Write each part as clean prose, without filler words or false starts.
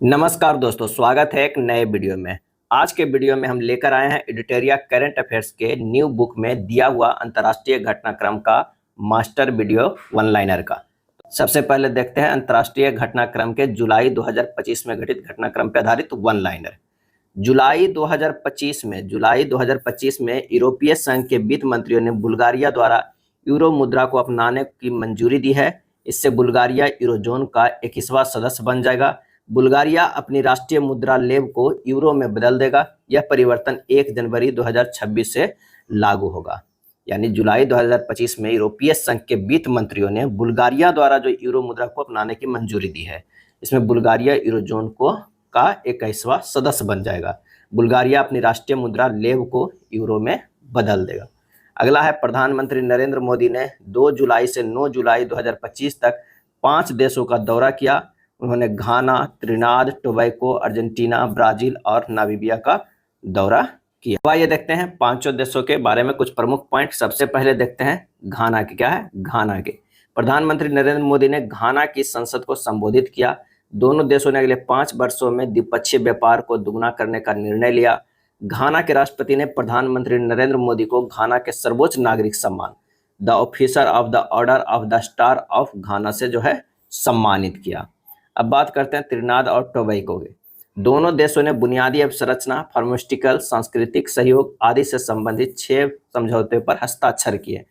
नमस्कार दोस्तों, स्वागत है एक नए वीडियो में। आज के वीडियो में हम लेकर आए हैं एडिटोरिया करंट अफेयर्स के न्यू बुक में दिया हुआ अंतर्राष्ट्रीय घटनाक्रम का मास्टर वीडियो वन लाइनर का। सबसे पहले देखते हैं अंतर्राष्ट्रीय घटनाक्रम के जुलाई 2025 में घटित घटनाक्रम पर आधारित वन लाइनर। जुलाई 2025 में यूरोपीय संघ के वित्त मंत्रियों ने बुल्गारिया द्वारा यूरो मुद्रा को अपनाने की मंजूरी दी है। इससे बुल्गारिया यूरोजोन का 21वां सदस्य बन जाएगा। बुल्गारिया अपनी राष्ट्रीय मुद्रा लेव को यूरो में बदल देगा। यह परिवर्तन 1 जनवरी 2026 से लागू होगा। यानी जुलाई 2025 में यूरोपीय संघ के वित्त मंत्रियों ने बुल्गारिया द्वारा जो यूरो मुद्रा को अपनाने की मंजूरी दी है, इसमें बुल्गारिया यूरोजोन को का 21वां सदस्य बन जाएगा। बुल्गारिया अपनी राष्ट्रीय मुद्रा लेव को यूरो में बदल देगा। अगला है, प्रधानमंत्री नरेंद्र मोदी ने 2 जुलाई से 9 जुलाई 2025 तक 5 देशों का दौरा किया। उन्होंने घाना, त्रिनाद, टोबैको, अर्जेंटीना, ब्राजील और नामीबिया का दौरा किया। अब आइए देखते हैं पांचों देशों के बारे में कुछ प्रमुख पॉइंट। सबसे पहले देखते हैं घाना के। क्या है घाना के? प्रधानमंत्री नरेंद्र मोदी ने घाना की संसद को संबोधित किया। दोनों देशों ने अगले 5 वर्षों में द्विपक्षीय व्यापार को दुगना करने का निर्णय लिया। घाना के राष्ट्रपति ने प्रधानमंत्री नरेंद्र मोदी को घाना के सर्वोच्च नागरिक सम्मान the officer of the order of the star of घाना से जो है सम्मानित किया। अब बात करते हैं त्रिनाद और टोबैको के। दोनों देशों ने बुनियादी अवसंरचना, फार्मास्यूटिकल, सांस्कृतिक सहयोग आदि से संबंधित 6 समझौते पर हस्ताक्षर किए।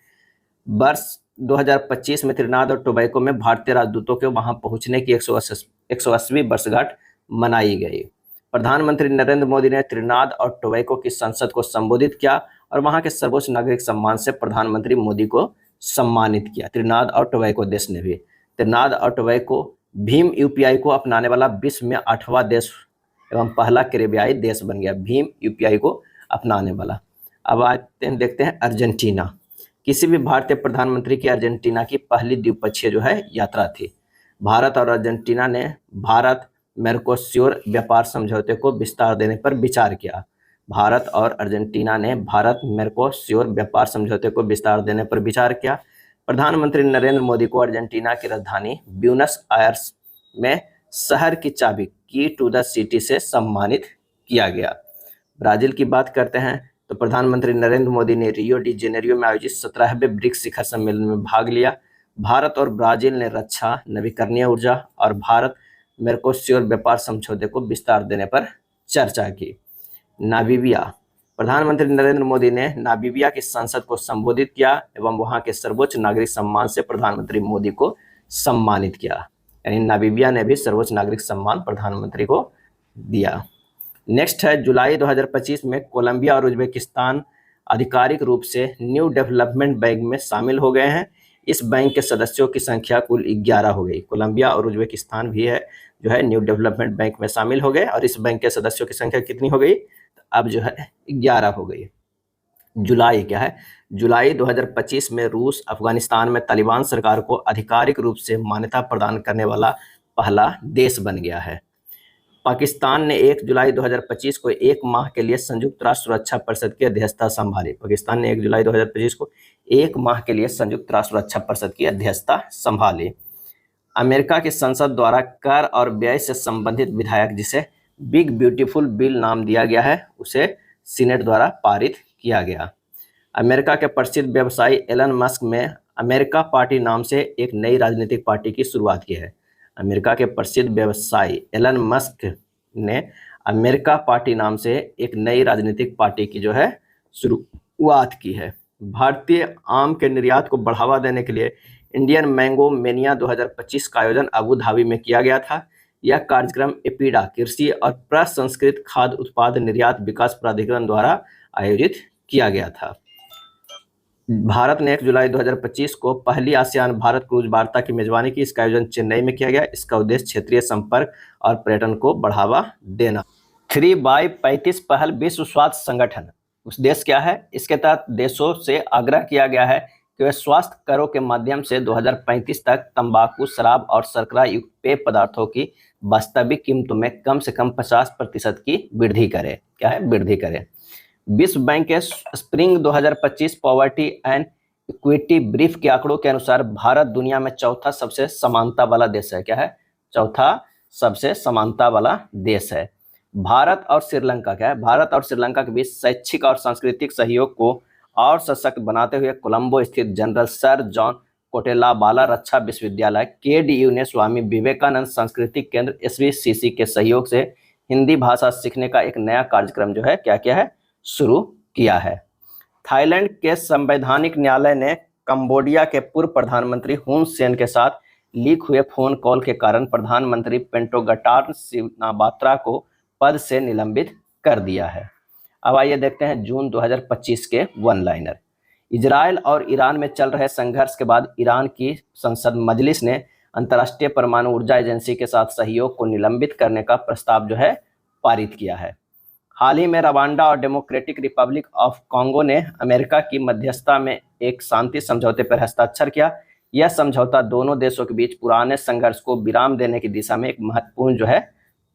वर्ष 2025 में त्रिनाद और टोबैको में भारतीय राजदूतों के वहां पहुंचने की 180वीं वर्षगांठ मनाई गई। प्रधानमंत्री नरेंद्र मोदी ने त्रिनाद और टोबैको की संसद को संबोधित किया और वहां के सर्वोच्च नागरिक सम्मान से प्रधानमंत्री मोदी को सम्मानित किया। त्रिनाद और टोबैको देश ने भी। त्रिनाद और टोबैको भीम यूपीआई को अपनाने वाला विश्व में 8वां देश एवं पहला कैरेबियाई देश बन गया, भीम यूपीआई को अपनाने वाला। अब आते हैं, देखते हैं अर्जेंटीना। किसी भी भारतीय प्रधानमंत्री की अर्जेंटीना की पहली द्विपक्षीय जो है यात्रा थी। भारत और अर्जेंटीना ने भारत मेर्कोस्योर व्यापार समझौते को विस्तार देने पर विचार किया। भारत और अर्जेंटीना ने भारत मेर्कोस्योर व्यापार समझौते को विस्तार देने पर विचार किया। प्रधानमंत्री नरेंद्र मोदी को अर्जेंटीना की राजधानी ब्यूनस आयर्स में शहर की चाबी की टू द सिटी से सम्मानित किया गया। ब्राजील की बात करते हैं तो प्रधानमंत्री नरेंद्र मोदी ने रियो डी जेनेरियो में आयोजित 17वें ब्रिक्स शिखर सम्मेलन में भाग लिया। भारत और ब्राजील ने रक्षा, नवीकरणीय ऊर्जा और भारत मेर्कोस्योर व्यापार समझौते को विस्तार देने पर चर्चा की। नामीबिया। प्रधानमंत्री नरेंद्र मोदी ने नामीबिया की संसद को संबोधित किया एवं वहां के सर्वोच्च नागरिक सम्मान से प्रधानमंत्री मोदी को सम्मानित किया। यानी नामीबिया ने भी सर्वोच्च नागरिक सम्मान प्रधानमंत्री को दिया। नेक्स्ट है, जुलाई 2025 में कोलंबिया और उज्बेकिस्तान आधिकारिक रूप से न्यू डेवलपमेंट बैंक में शामिल हो गए हैं। इस बैंक के सदस्यों की संख्या कुल 11 हो गई। कोलंबिया और उज्बेकिस्तान भी है जो है न्यू डेवलपमेंट बैंक में शामिल हो गए और इस बैंक के सदस्यों की संख्या कितनी हो गई? अब जो है 11 हो गई। जुलाई क्या है? जुलाई 2025 में रूस अफगानिस्तान में तालिबान सरकार को आधिकारिक रूप से मान्यता प्रदान करने वाला पहला देश बन गया है। पाकिस्तान ने 1 जुलाई 2025 को 1 माह के लिए संयुक्त राष्ट्र सुरक्षा परिषद की अध्यक्षता संभाली। पाकिस्तान ने 1 जुलाई 2025 को 1 माह के लिए संयुक्त राष्ट्र सुरक्षा परिषद की अध्यक्षता संभाली। अमेरिका की संसद द्वारा कर और व्यय से संबंधित विधेयक, जिसे बिग ब्यूटीफुल बिल नाम दिया गया है, उसे सीनेट द्वारा पारित किया गया। अमेरिका के प्रसिद्ध व्यवसायी एलन मस्क ने अमेरिका पार्टी नाम से एक नई राजनीतिक पार्टी की शुरुआत की है। अमेरिका के प्रसिद्ध व्यवसायी एलन मस्क ने अमेरिका पार्टी नाम से एक नई राजनीतिक पार्टी की जो है शुरुआत की है। भारतीय आम के निर्यात को बढ़ावा देने के लिए इंडियन मैंगो मेनिया 2025 का आयोजन अबू धाबी में किया गया था। यह कार्यक्रम एपीडा कृषि और प्रसंस्कृत खाद्य उत्पाद निर्यात विकास प्राधिकरण द्वारा आयोजित किया गया था। भारत ने 1 जुलाई 2025 को पहली आसियान भारत क्रूज वार्ता की मेजबानी की। इसका आयोजन चेन्नई में किया गया। इसका उद्देश्य क्षेत्रीय संपर्क और पर्यटन को बढ़ावा देना। 3x35 पहल विश्व स्वास्थ्य संगठन उद्देश्य क्या है? इसके तहत देशों से आग्रह किया गया है कि वे स्वास्थ्य करों के माध्यम से 2035 तक तंबाकू, शराब और शर्करा युक्त पेय पदार्थों की वास्तविक कीमतों में कम से कम 50% की वृद्धि करें। क्या है? वृद्धि करें। विश्व बैंक के spring 2025 poverty and equity brief के आंकड़ों के अनुसार भारत दुनिया में चौथा सबसे समानता वाला देश है। क्या है? चौथा सबसे समानता वाला देश है। भारत और श्रीलंका क्या है, भारत और श्रीलंका के बीच शैक्षिक और सांस्कृतिक सहयोग को और सशक्त बनाते हुए कोलंबो स्थित जनरल सर जॉन कोटेलाबाला रक्षा विश्वविद्यालय केडीयू ने स्वामी विवेकानंद सांस्कृतिक केंद्र एसवीसीसी के सहयोग से हिंदी भाषा सीखने का एक नया कार्यक्रम जो है क्या किया है, शुरू किया है। थाईलैंड के संवैधानिक न्यायालय ने कंबोडिया के पूर्व प्रधानमंत्री हुन सेन के साथ लीक हुए फोन कॉल के कारण प्रधानमंत्री पेंटोगटार्न सिनाबात्रा को पद से निलंबित कर दिया है। अब आइए देखते हैं जून 2025 के वन लाइनर। इजरायल और ईरान में चल रहे संघर्ष के बाद ईरान की संसद मजलिस ने अंतर्राष्ट्रीय परमाणु ऊर्जा एजेंसी के साथ सहयोग को निलंबित करने का प्रस्ताव जो है पारित किया है। हाल ही में रवांडा और डेमोक्रेटिक रिपब्लिक ऑफ कॉन्गो ने अमेरिका की मध्यस्थता में एक शांति समझौते पर हस्ताक्षर किया। यह समझौता दोनों देशों के बीच पुराने संघर्ष को विराम देने की दिशा में एक महत्वपूर्ण जो है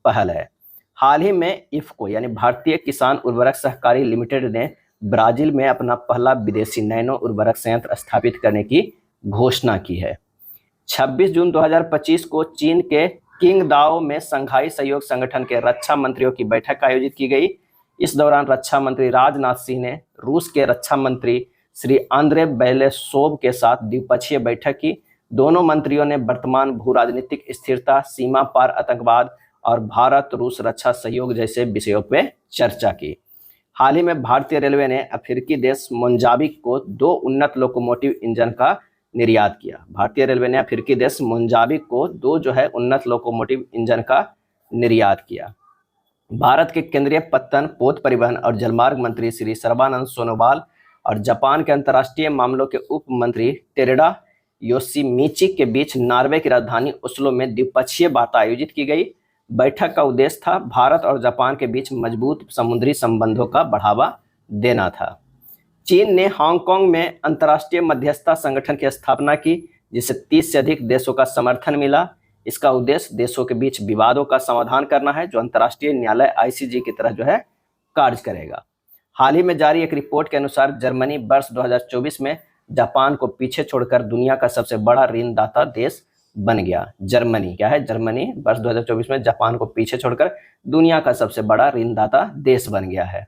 पहल है। हाल ही में इफ्को यानी भारतीय किसान उर्वरक सहकारी लिमिटेड ने ब्राजील में अपना पहला विदेशी नैनो उर्वरक संयंत्र स्थापित करने की घोषणा की है। 26 जून 2025 को चीन के किंगदाओ में शंघाई सहयोग संगठन के रक्षा मंत्रियों की बैठक आयोजित की गई। इस दौरान रक्षा मंत्री राजनाथ सिंह ने रूस के रक्षा मंत्री श्री आंद्रे बेलेसोव के साथ द्विपक्षीय बैठक की। दोनों मंत्रियों ने वर्तमान भू राजनीतिक स्थिरता, सीमा पार आतंकवाद और भारत रूस रक्षा सहयोग जैसे विषयों पर चर्चा की। हाल ही में भारतीय रेलवे ने अफ्रीकी देश मोजाम्बिक को 2 उन्नत लोकोमोटिव इंजन का निर्यात किया। भारतीय रेलवे ने अफ्रीकी देश मोजाम्बिक को 2 जो है उन्नत लोकोमोटिव इंजन का निर्यात किया। भारत के केंद्रीय पत्तन, पोत परिवहन और जलमार्ग मंत्री श्री सर्बानंद सोनोवाल और जापान के अंतर्राष्ट्रीय मामलों के उप मंत्री टेरेडा योशिमिची के बीच नॉर्वे की राजधानी ओस्लो में द्विपक्षीय वार्ता आयोजित की गई। बैठक का उद्देश्य था भारत और जापान के बीच मजबूत समुद्री संबंधों का बढ़ावा देना था। चीन ने हांगकांग में अंतर्राष्ट्रीय मध्यस्थता संगठन की स्थापना की, जिसे 30 से अधिक देशों का समर्थन मिला। इसका उद्देश्य देशों के बीच विवादों का समाधान करना है, जो अंतर्राष्ट्रीय न्यायालय आईसीजे की तरह जो है कार्य करेगा। हाल ही में जारी एक रिपोर्ट के अनुसार जर्मनी वर्ष 2024 में जापान को पीछे छोड़कर दुनिया का सबसे बड़ा ऋणदाता देश बन गया। जर्मनी क्या है, जर्मनी वर्ष 2024 में जापान को पीछे छोड़कर दुनिया का सबसे बड़ा ऋणदाता देश बन गया है।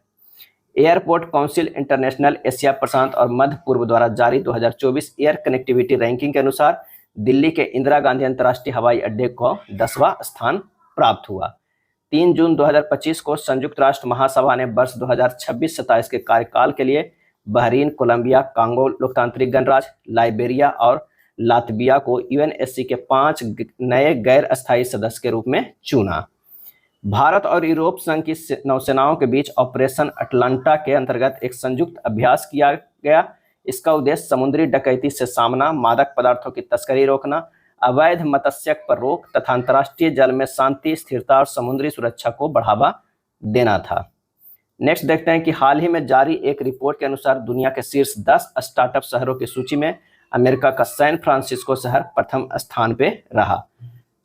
एयरपोर्ट काउंसिल इंटरनेशनल एशिया प्रशांत और मध्य पूर्व द्वारा जारी 2024 एयर कनेक्टिविटी रैंकिंग के अनुसार दिल्ली के इंदिरा गांधी अंतर्राष्ट्रीय हवाई अड्डे को 10वां स्थान प्राप्त हुआ। 3 जून 2025 को संयुक्त राष्ट्र महासभा ने वर्ष 2026-27 के कार्यकाल के लिए बहरीन, कोलंबिया, कांगो लोकतांत्रिक गणराज्य, लाइबेरिया और लातविया को यूएनएससी के 5 नए गैर अस्थायी सदस्य के रूप में चुना। भारत और यूरोप संघ की नौसेनाओं के बीच ऑपरेशन अटलांटा के अंतर्गत एक संयुक्त अभ्यास किया गया। इसका उद्देश्य समुद्री डकैती से सामना, मादक पदार्थों की तस्करी रोकना, अवैध मत्स्य पर रोक तथा अंतर्राष्ट्रीय जल में शांति, स्थिरता और समुद्री सुरक्षा को बढ़ावा देना था। नेक्स्ट देखते हैं कि हाल ही में जारी एक रिपोर्ट के अनुसार दुनिया के शीर्ष 10 स्टार्टअप शहरों की सूची में अमेरिका का सैन फ्रांसिस्को शहर प्रथम स्थान पे रहा।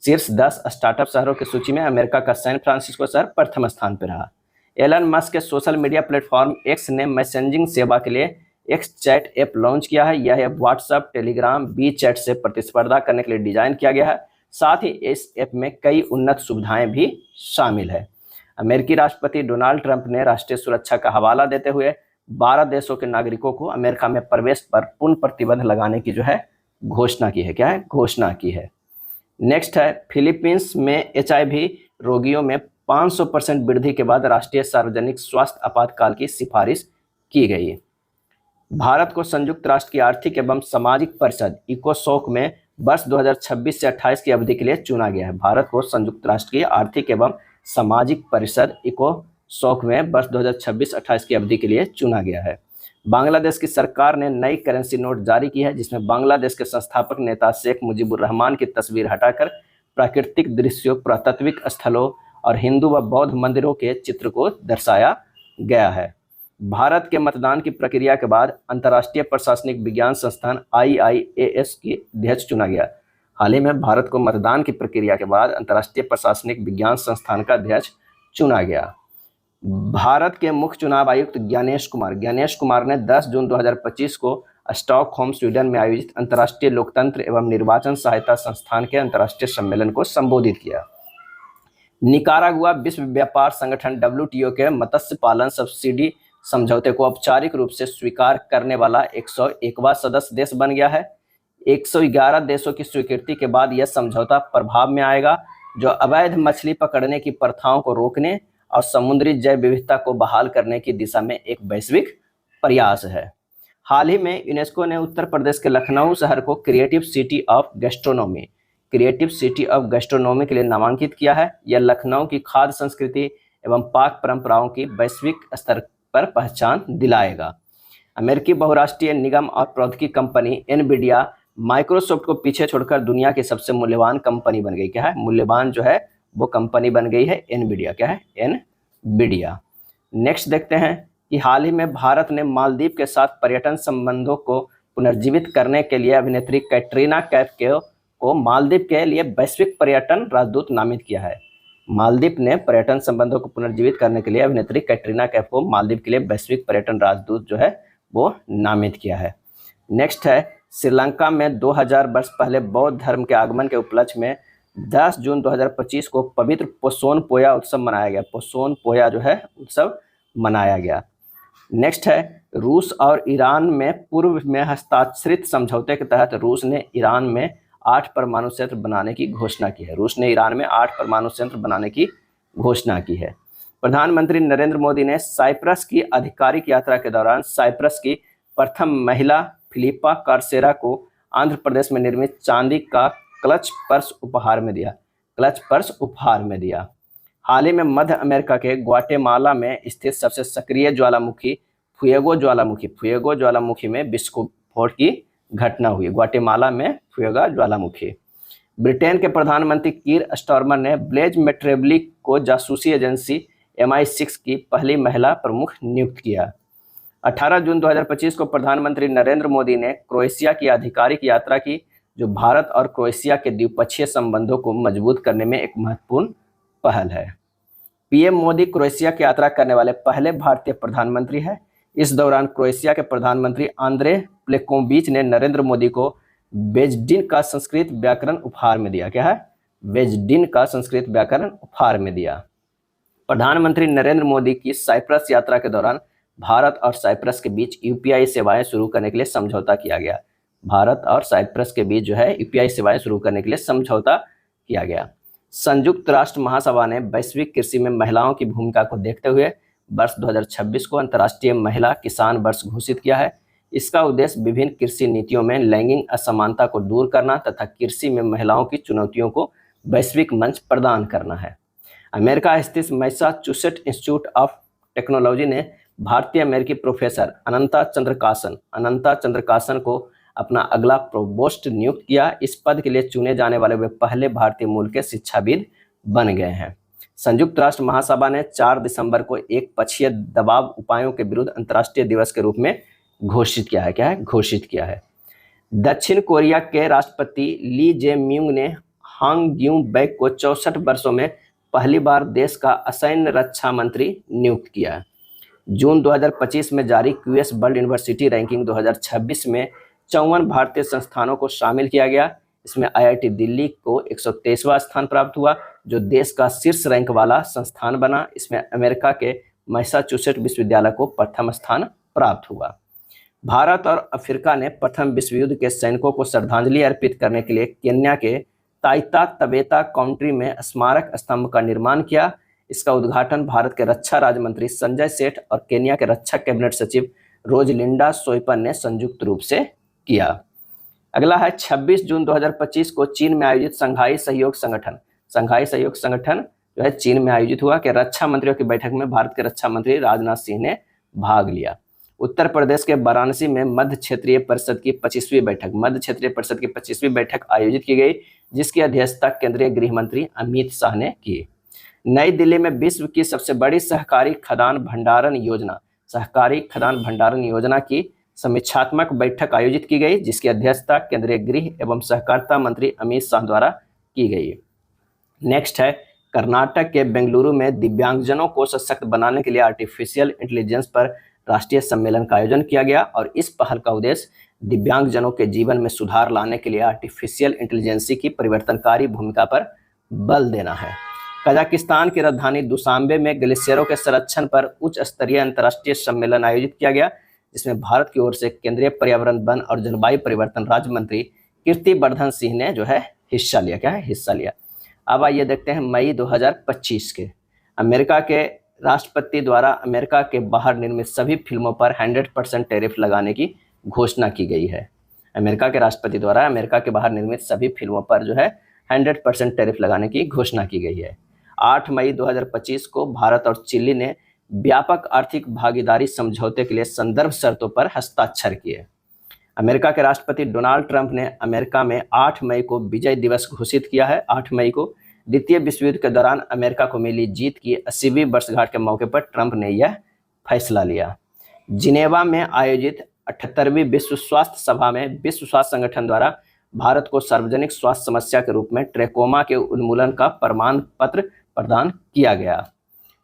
शीर्ष 10 स्टार्टअप शहरों की सूची में अमेरिका का सैन फ्रांसिस्को शहर प्रथम स्थान पर रहा। एलन मस्क के सोशल मीडिया प्लेटफॉर्म एक्स ने मैसेजिंग सेवा के लिए एक्स चैट ऐप लॉन्च किया है। यह app WhatsApp, Telegram, WeChat से प्रतिस्पर्धा करने के लिए डिजाइन किया गया है। साथ ही इस ऐप में कई उन्नत सुविधाएं भी शामिल है। अमेरिकी राष्ट्रपति डोनाल्ड ट्रंप ने राष्ट्रीय सुरक्षा का हवाला देते हुए 12 देशों के नागरिकों को अमेरिका में प्रवेश पर पूर्ण प्रतिबंध लगाने की जो है घोषणा की है। क्या है? घोषणा की है। नेक्स्ट है, फिलीपींस में HIV रोगियों में 500% वृद्धि के बाद राष्ट्रीय सार्वजनिक स्वास्थ्य आपातकाल की सिफारिश की गई। भारत को संयुक्त राष्ट्र की आर्थिक एवं सामाजिक परिषद इकोसोक में वर्ष 2026 से 28 की अवधि के लिए चुना गया है। भारत को संयुक्त राष्ट्र की आर्थिक एवं सामाजिक परिषद इकोसोक में वर्ष 2026-28 की अवधि के लिए चुना गया है। बांग्लादेश की सरकार ने नई करेंसी नोट जारी की है, जिसमें बांग्लादेश के संस्थापक नेता शेख मुजीबुर रहमान की तस्वीर हटाकर प्राकृतिक दृश्यों, पुरातात्विक स्थलों और हिंदू व बौद्ध मंदिरों के चित्र को दर्शाया गया है। भारत के मतदान की प्रक्रिया के बाद अंतर्राष्ट्रीय प्रशासनिक विज्ञान संस्थान IIAS की अध्यक्ष चुना गया। हाल ही में भारत को मतदान की प्रक्रिया के बाद अंतर्राष्ट्रीय प्रशासनिक विज्ञान संस्थान का अध्यक्ष चुना गया। भारत के मुख्य चुनाव आयुक्त ज्ञानेश कुमार ने 10 जून 2025 को स्टॉकहोम, स्वीडन में आयोजित अंतर्राष्ट्रीय लोकतंत्र एवं निर्वाचन सहायता संस्थान के अंतर्राष्ट्रीय सम्मेलन को संबोधित किया। निकारागुआ विश्व व्यापार संगठन WTO के मत्स्य पालन सब्सिडी समझौते को औपचारिक रूप से स्वीकार करने वाला 101वां सदस्य देश बन गया है। 111 देशों की स्वीकृति के बाद यह समझौता प्रभाव में आएगा, जो अवैध मछली पकड़ने की प्रथाओं को रोकने और समुद्री जैव विविधता को बहाल करने की दिशा में एक वैश्विक प्रयास है। हाल ही में यूनेस्को ने उत्तर प्रदेश के लखनऊ शहर को क्रिएटिव सिटी ऑफ गैस्ट्रोनॉमी के लिए नामांकित किया है। यह लखनऊ की खाद्य संस्कृति एवं पाक परंपराओं की वैश्विक स्तर पर पहचान दिलाएगा। अमेरिकी बहुराष्ट्रीय निगम और प्रौद्योगिकी कंपनी एनवीडिया माइक्रोसॉफ्ट को पीछे छोड़कर दुनिया की सबसे मूल्यवान कंपनी बन गई। क्या है? मूल्यवान जो है वो कंपनी बन गई है एनवीडिया। क्या है? एनवीडिया। नेक्स्ट देखते हैं कि हाल ही में भारत ने मालदीव के साथ पर्यटन संबंधों को पुनर्जीवित करने के लिए अभिनेत्री कैटरीना कैफ को मालदीव के लिए वैश्विक पर्यटन राजदूत नामित किया है। मालदीव ने पर्यटन संबंधों को पुनर्जीवित करने के लिए अभिनेत्री कैटरीना कैफ को मालदीव के लिए वैश्विक पर्यटन राजदूत जो है वो नामित किया है। नेक्स्ट है, श्रीलंका में 2000 वर्ष पहले बौद्ध धर्म के आगमन के उपलक्ष्य में 10 जून 2025 को पवित्र पोसोन पोया उत्सव मनाया गया। पोसोन पोया जो है उत्सव मनाया गया। नेक्स्ट है, रूस और ईरान में पूर्व में हस्ताक्षरित समझौते के तहत रूस ने ईरान में 8 परमाणु संयंत्र बनाने की घोषणा की है। रूस ने ईरान में 8 परमाणु संयंत्र बनाने की घोषणा की है। प्रधानमंत्री नरेंद्र मोदी ने साइप्रस की आधिकारिक यात्रा के दौरान साइप्रस की प्रथम महिला फिलिपा कार्सेरा को आंध्र प्रदेश में निर्मित चांदी का क्लच पर्स उपहार में दिया। हाल ही में मध्य अमेरिका के ग्वाटेमाला में स्थित सबसे सक्रिय ज्वालामुखी फुएगो ज्वालामुखी में विस्फोट की घटना हुई। ग्वाटेमाला में फुएगा ज्वालामुखी। ब्रिटेन के प्रधानमंत्री कीर स्टारमर ने ब्लेज मेट्रेबली को जासूसी एजेंसी MI6 की पहली महिला प्रमुख नियुक्त किया। 18 जून 2025 को प्रधानमंत्री नरेंद्र मोदी ने क्रोएशिया की आधिकारिक यात्रा की, जो भारत और क्रोएशिया के द्विपक्षीय संबंधों को मजबूत करने में एक महत्वपूर्ण पहल है। PM मोदी क्रोएशिया की यात्रा करने वाले पहले भारतीय प्रधानमंत्री हैं। इस दौरान क्रोएशिया के प्रधानमंत्री आंद्रे प्लेकोविच ने नरेंद्र मोदी को बेजडिन का संस्कृत व्याकरण उपहार में दिया। क्या है? बेजडिन का संस्कृत व्याकरण उपहार में दिया। प्रधानमंत्री नरेंद्र मोदी की साइप्रस यात्रा के दौरान भारत और साइप्रस के बीच UPI सेवाएं शुरू करने के लिए समझौता किया गया। भारत और साइप्रस के बीच जो है UPI सेवाएं शुरू करने के लिए समझौता किया गया। संयुक्त राष्ट्र महासभा ने वैश्विक कृषि में महिलाओं की भूमिका को देखते हुए वर्ष 2026 को अंतर्राष्ट्रीय महिला किसान वर्ष घोषित किया है। इसका उद्देश्य विभिन्न कृषि नीतियों में लैंगिक असमानता को दूर करना तथा कृषि में महिलाओं की चुनौतियों को वैश्विक मंच प्रदान करना है। अमेरिका स्थित मैसाचुसेट्स इंस्टीट्यूट ऑफ टेक्नोलॉजी ने भारतीय अमेरिकी प्रोफेसर अनंता चंद्रकासन को अपना अगला प्रोवोस्ट नियुक्त किया। इस पद के लिए चुने जाने वाले वे पहले भारतीय मूल के शिक्षाविद बन गए हैं। संयुक्त राष्ट्र महासभा ने 4 दिसंबर को एक पक्षीय दबाव उपायों के विरुद्ध अंतर्राष्ट्रीय दिवस के रूप में घोषित किया है। क्या है? घोषित किया है। दक्षिण कोरिया के राष्ट्रपति ली जे-म्यूंग ने हांग ग्यूं-बैक को 64 वर्षों में पहली बार देश का असैन्य रक्षा मंत्री नियुक्त किया। जून 2025 में जारी QS वर्ल्ड यूनिवर्सिटी रैंकिंग 2026 में 54 भारतीय संस्थानों को शामिल किया गया। इसमें IIT दिल्ली को 123वां स्थान प्राप्त हुआ, जो देश का शीर्ष रैंक वाला संस्थान बना। इसमें अमेरिका के मैसाचुसेट्स विश्वविद्यालय को प्रथम स्थान प्राप्त हुआ। भारत और अफ्रीका ने प्रथम विश्व युद्ध के सैनिकों को श्रद्धांजलि अर्पित करने के लिए केन्या के ताइता तबेता काउंटी में स्मारक स्तंभ का निर्माण किया। इसका उद्घाटन भारत के रक्षा राज्य मंत्री संजय सेठ और केन्या के रक्षा कैबिनेट सचिव रोजलिंडा सोइपन ने संयुक्त रूप से किया। अगला है 26 जून 2025 को चीन में आयोजित शंघाई सहयोग संगठन जो है चीन में आयोजित हुआ कि रक्षा मंत्रियों की बैठक में भारत के रक्षा मंत्री राजनाथ सिंह ने भाग लिया। उत्तर प्रदेश के वाराणसी में मध्य क्षेत्रीय परिषद की 25वीं बैठक आयोजित की गई, जिसकी अध्यक्षता केंद्रीय गृह मंत्री अमित शाह ने की। नई दिल्ली में विश्व की सबसे बड़ी सहकारी खदान भंडारण योजना की समीक्षात्मक बैठक आयोजित की गई, जिसकी अध्यक्षता केंद्रीय गृह एवं सहकारिता मंत्री अमित शाह द्वारा की गई। नेक्स्ट है, कर्नाटक के बेंगलुरु में दिव्यांगजनों को सशक्त बनाने के लिए आर्टिफिशियल इंटेलिजेंस पर राष्ट्रीय सम्मेलन का आयोजन किया गया और इस पहल का उद्देश्य दिव्यांगजनों के जीवन में सुधार लाने के लिए आर्टिफिशियल इंटेलिजेंस की परिवर्तनकारी भूमिका पर बल देना है। कजाकिस्तान की राजधानी दुशांबे में ग्लेशियरों के संरक्षण पर उच्च स्तरीय अंतर्राष्ट्रीय सम्मेलन आयोजित किया गया, जिसमें भारत की ओर से केंद्रीय पर्यावरण, वन और जलवायु परिवर्तन राज्य मंत्री कीर्तिवर्धन सिंह ने जो है हिस्सा लिया। क्या है? हिस्सा लिया। अब आइए देखते हैं मई 2025 के अमेरिका के राष्ट्रपति द्वारा अमेरिका के बाहर निर्मित सभी फिल्मों पर 100% टैरिफ लगाने की घोषणा की गई है। अमेरिका के राष्ट्रपति द्वारा अमेरिका के बाहर निर्मित सभी फिल्मों पर जो है 100% टैरिफ लगाने की घोषणा की गई है। 8 मई 2025 को भारत और चिली ने व्यापक आर्थिक भागीदारी समझौते के लिए संदर्भ शर्तों पर हस्ताक्षर किए। अमेरिका के राष्ट्रपति डोनाल्ड ट्रंप ने अमेरिका में 8 मई को विजय दिवस घोषित किया है। 8 मई को द्वितीय विश्व युद्ध के दौरान अमेरिका को मिली जीत की 80वीं वर्षगांठ के मौके पर ट्रंप ने यह फैसला लिया। जिनेवा में आयोजित 78वीं विश्व स्वास्थ्य सभा में विश्व स्वास्थ्य संगठन द्वारा भारत को सार्वजनिक स्वास्थ्य समस्या के रूप में ट्रैकोमा के उन्मूलन का प्रमाण पत्र प्रदान किया गया।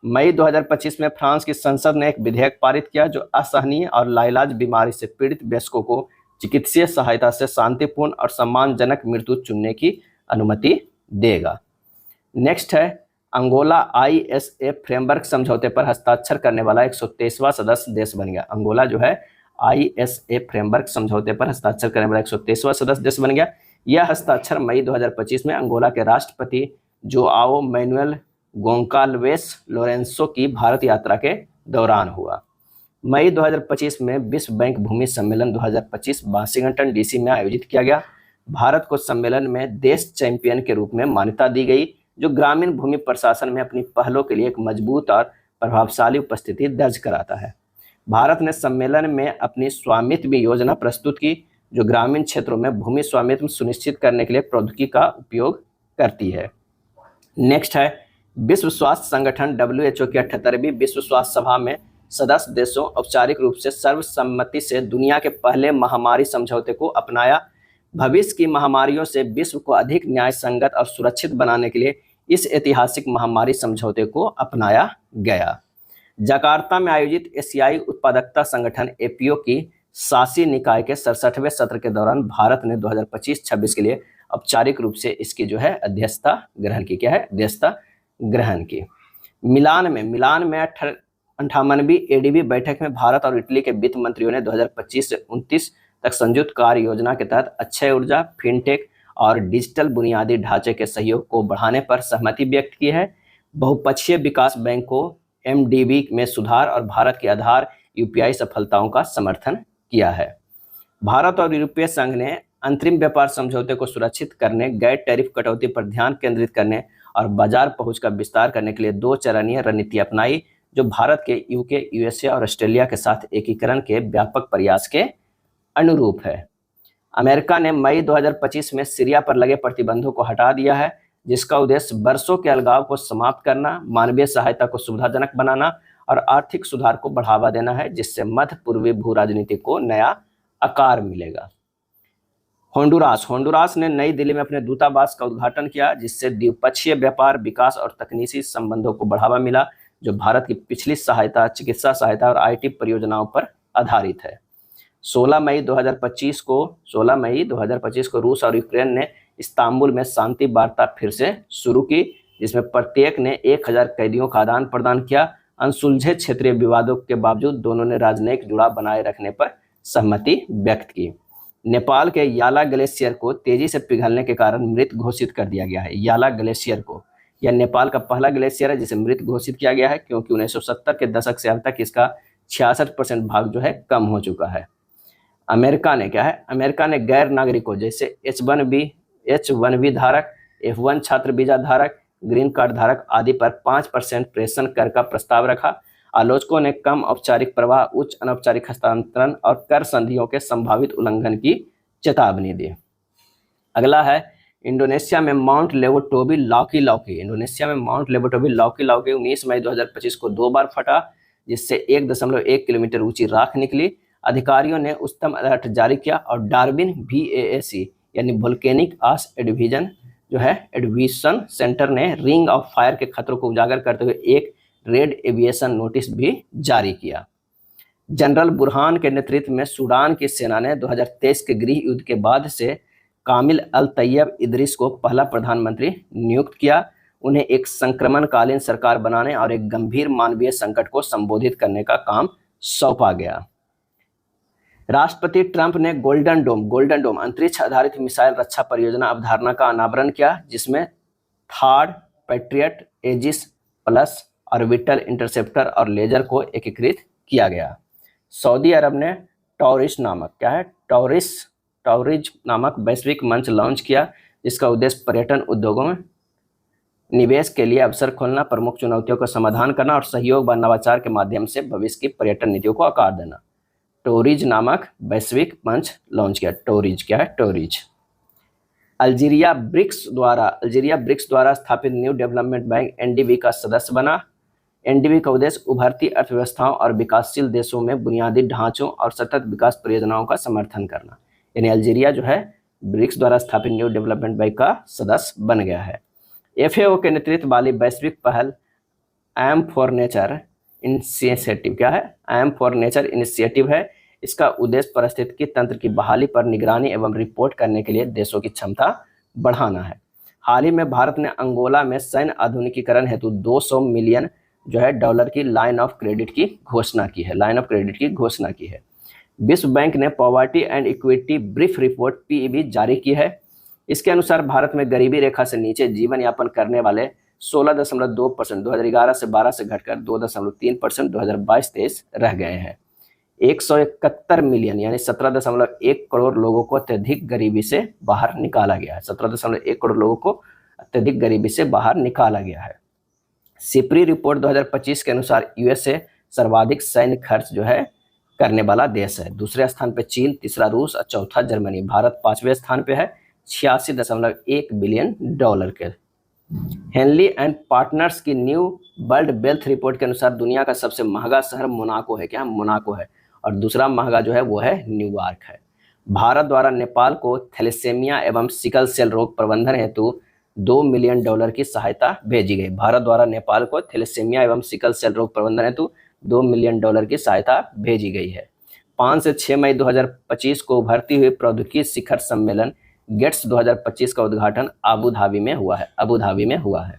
मई 2025 में फ्रांस की संसद ने एक विधेयक पारित किया जो असहनीय और लाइलाज बीमारी से पीड़ित वयस्कों को चिकित्सीय सहायता से शांतिपूर्ण और सम्मानजनक मृत्यु चुनने की अनुमति देगा। नेक्स्ट है अंगोला ISA फ्रेमवर्क समझौते पर हस्ताक्षर करने वाला 123वां सदस्य देश बन गया। अंगोला जो है ISA फ्रेमवर्क समझौते पर हस्ताक्षर करने वाला 123वां सदस्य देश बन गया। यह हस्ताक्षर मई 2025 में अंगोला के राष्ट्रपति जोआओ मैनुएल गोंकाल्वेस लोरेंसो की भारत यात्रा के दौरान हुआ। मई 2025 में विश्व बैंक भूमि सम्मेलन 2025 वाशिंगटन DC में आयोजित किया गया। भारत को सम्मेलन में देश चैंपियन के रूप में मान्यता दी गई, जो ग्रामीण भूमि प्रशासन में अपनी पहलों के लिए एक मजबूत और प्रभावशाली उपस्थिति दर्ज कराता है। भारत ने सम्मेलन में अपनी स्वामित्व योजना प्रस्तुत की, जो ग्रामीण क्षेत्रों में भूमि स्वामित्व सुनिश्चित करने के लिए प्रौद्योगिकी का उपयोग करती है। नेक्स्ट है विश्व स्वास्थ्य संगठन WHO की 78वीं विश्व स्वास्थ्य सभा में सदस्य देशों औपचारिक रूप से सर्वसम्मति से दुनिया के पहले महामारी समझौते को अपनाया। भविष्य की महामारियों से विश्व को अधिक न्याय संगत और सुरक्षित बनाने के लिए इस ऐतिहासिक महामारी समझौते को अपनाया गया। जकार्ता में आयोजित एशियाई उत्पादकता संगठन APO की शासी निकाय के 67वें सत्र के दौरान भारत ने 2025-26 के लिए औपचारिक रूप से इसकी जो है अध्यक्षता ग्रहण की। क्या है? अध्यक्षता ग्रहण की। मिलान में 58वीं ADB बैठक में भारत और इटली के वित्त मंत्रियों ने 2025 से 29 तक संयुक्त कार्य योजना के तहत अक्षय ऊर्जा, फिनटेक और डिजिटल बुनियादी ढांचे के सहयोग को बढ़ाने पर सहमति व्यक्त की है। बहुपक्षीय विकास बैंक को MDB में सुधार और भारत की आधार UPI सफलताओं का समर्थन किया है। भारत और यूरोपीय संघ ने अंतरिम व्यापार समझौते को सुरक्षित करने, गैर टैरिफ कटौती पर ध्यान केंद्रित करने और बाजार पहुंच का विस्तार करने के लिए 2 चरणीय रणनीति अपनाई, जो भारत के UK, USA और ऑस्ट्रेलिया के साथ एकीकरण के व्यापक प्रयास के अनुरूप है। अमेरिका ने मई 2025 में सीरिया पर लगे प्रतिबंधों को हटा दिया है, जिसका उद्देश्य वर्षों के अलगाव को समाप्त करना, मानवीय सहायता को सुविधाजनक बनाना और आर्थिक सुधार को बढ़ावा देना है, जिससे मध्य पूर्वी भू राजनीति को नया आकार मिलेगा। होंडुरास ने नई दिल्ली में अपने दूतावास का उद्घाटन किया, जिससे द्विपक्षीय व्यापार, विकास और तकनीकी संबंधों को बढ़ावा मिला, जो भारत की पिछली सहायता, चिकित्सा सहायता और IT परियोजनाओं पर आधारित है। 16 मई 2025 को रूस और यूक्रेन ने इस्तांबुल में शांति वार्ता फिर से शुरू की, जिसमें प्रत्येक ने 1000 कैदियों का आदान प्रदान किया। अनसुलझे क्षेत्रीय विवादों के बावजूद दोनों ने राजनयिक जुड़ाव बनाए रखने पर सहमति व्यक्त की। नेपाल के याला ग्लेशियर को तेजी से पिघलने के कारण मृत घोषित कर दिया गया है। याला ग्लेशियर को, यह नेपाल का पहला ग्लेशियर है जिसे मृत घोषित किया गया है, क्योंकि 1970 के दशक से अब तक इसका 66% भाग जो है कम हो चुका है। अमेरिका ने गैर नागरिकों जैसे H1B धारक, F1 छात्र वीजा धारक, ग्रीन कार्ड धारक आदि पर 5% प्रेषण कर का प्रस्ताव रखा। आलोचकों ने कम औपचारिक प्रवाह, उच्च अनौपचारिक हस्तांतरण और कर संधियों के संभावित उल्लंघन की चेतावनी दी। अगला है इंडोनेशिया में माउंट लेवोटोबी लौकी 19 मई 2025 को 2 बार फटा, जिससे 1.1 किलोमीटर ऊंची राख निकली। अधिकारियों ने उच्चतम अलर्ट जारी किया और डार्विन VAAC यानी वोल्केनिक आस एडविशन सेंटर ने रिंग ऑफ फायर के खतरों को उजागर करते हुए एक रेड एविएशन नोटिस भी जारी किया। जनरल बुरहान के नेतृत्व में सूडान की सेना ने 2023 के गृह युद्ध के बाद से कामिल अल तैयब इदरीस को पहला प्रधानमंत्री नियुक्त किया। उन्हें एक संक्रमणकालीन सरकार बनाने और एक गंभीर मानवीय संकट को संबोधित करने का काम सौंपा गया। राष्ट्रपति ट्रंप ने गोल्डन डोम अंतरिक्ष आधारित मिसाइल रक्षा परियोजना अवधारणा का अनावरण किया, जिसमें THAAD, Patriot, Aegis plus, orbital interceptor और लेजर को एकीकृत किया गया। सऊदी अरब ने टॉरिज नामक वैश्विक मंच लॉन्च किया, जिसका उद्देश्य पर्यटन उद्योगों में निवेश के लिए अवसर खोलना, प्रमुख चुनौतियों का समाधान करना और सहयोग व नवाचार के माध्यम से भविष्य की पर्यटन नीतियों को आकार देना। टोरिज नामक वैश्विक मंच लॉन्च किया। टोरिज क्या है? टोरिज। अल्जीरिया ब्रिक्स द्वारा स्थापित न्यू डेवलपमेंट बैंक एनडीबी का सदस्य बना। एनडीबी का उद्देश्य उभरती अर्थव्यवस्थाओं और विकासशील देशों में बुनियादी ढांचों और सतत विकास परियोजनाओं का समर्थन करना। यानी अल्जीरिया जो है ब्रिक्स द्वारा स्थापित न्यू डेवलपमेंट बैंक का सदस्य बन गया है। एफएओ के नेतृत्व वाली वैश्विक पहल एम फॉर नेचर इनिशिएटिव क्या है? एम फॉर नेचर इनिशिएटिव है। इसका उद्देश्य पारिस्थितिकी तंत्र की बहाली पर निगरानी एवं रिपोर्ट करने के लिए देशों की क्षमता बढ़ाना है। हाल ही में भारत ने अंगोला में सैन्य आधुनिकीकरण हेतु 200 मिलियन जो है डॉलर की लाइन ऑफ क्रेडिट की घोषणा की है। विश्व बैंक ने poverty and equity brief report PEB जारी की है। इसके अनुसार भारत में गरीबी रेखा से नीचे जीवन यापन करने वाले 16.2% 2011 से 12 से घटकर 2.3% 2022-23 रह गए हैं। 171 मिलियन यानी 17.1 करोड़ लोगों को अत्यधिक गरीबी से बाहर निकाला गया है। 17.1 करोड़ लोगों को अत्यधिक गरीबी से बाहर निकाला गया है। सिपरी रिपोर्ट 2025 के अनुसार यूएसए सर्वाधिक सैन्य खर्च जो है करने वाला देश है। दूसरे स्थान पे चीन, तीसरा रूस और चौथा जर्मनी। भारत 5वें स्थान पे है 86.1 बिलियन डॉलर के। हेनली एंड पार्टनर्स की न्यू वर्ल्ड वेल्थ रिपोर्ट के अनुसार दुनिया का सबसे महंगा शहर मोनाको है। क्या? मोनाको है। और दूसरा महंगा जो है वो है न्यूयॉर्क है। भारत द्वारा नेपाल को थैलेसेमिया एवं सिकल सेल रोग प्रबंधन हेतु 2 मिलियन डॉलर की सहायता भेजी गई। भारत द्वारा नेपाल को थैलेसेमिया एवं सिकल सेल रोग प्रबंधन हेतु 2 मिलियन डॉलर की सहायता भेजी गई है। 5 से 6 मई 2025 को उभरती हुई प्रौद्योगिकी शिखर सम्मेलन गेट्स 2025 का उद्घाटन अबू धाबी में हुआ है।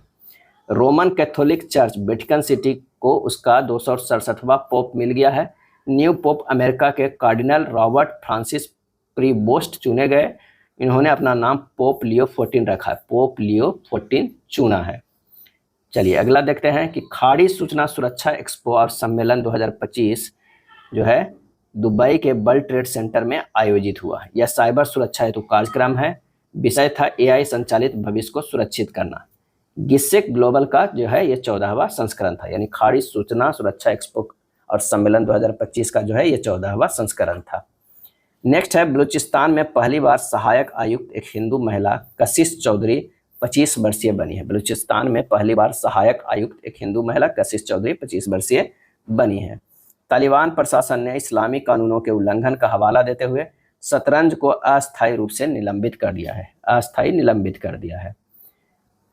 Roman Catholic church Vatican city को उसका 267वां पोप मिल गया है। न्यू पोप अमेरिका के कार्डिनल रॉबर्ट फ्रांसिस प्रीबोस्ट चुने गए। इन्होंने अपना नाम पोप लियो 14 रखा है। पोप लियो 14 चुना है। चलिए अगला देखते हैं कि खाड़ी सूचना सुरक्षा एक्सपो और सम्मेलन 2025 जो है दुबई के वर्ल्ड ट्रेड सेंटर में आयोजित हुआ। यह साइबर सुरक्षा हेतु कार्यक्रम है। विषय था एआई संचालित भविष्य को सुरक्षित करना। गिसेक ग्लोबल का जो है ये 14वां संस्करण था। यानी खाड़ी सूचना सुरक्षा एक्सपो और सम्मेलन 2025 का जो है ये 14वां संस्करण था। नेक्स्ट है बलूचिस्तान में पहली बार सहायक आयुक्त एक हिंदू महिला कशिश चौधरी 25 वर्षीय बनी है। बलूचिस्तान में पहली बार सहायक आयुक्त एक हिंदू महिला कशिश चौधरी 25 वर्षीय बनी है। तालिबान प्रशासन ने इस्लामी कानूनों के उल्लंघन का हवाला देते हुए शतरंज को अस्थायी रूप से निलंबित कर दिया है।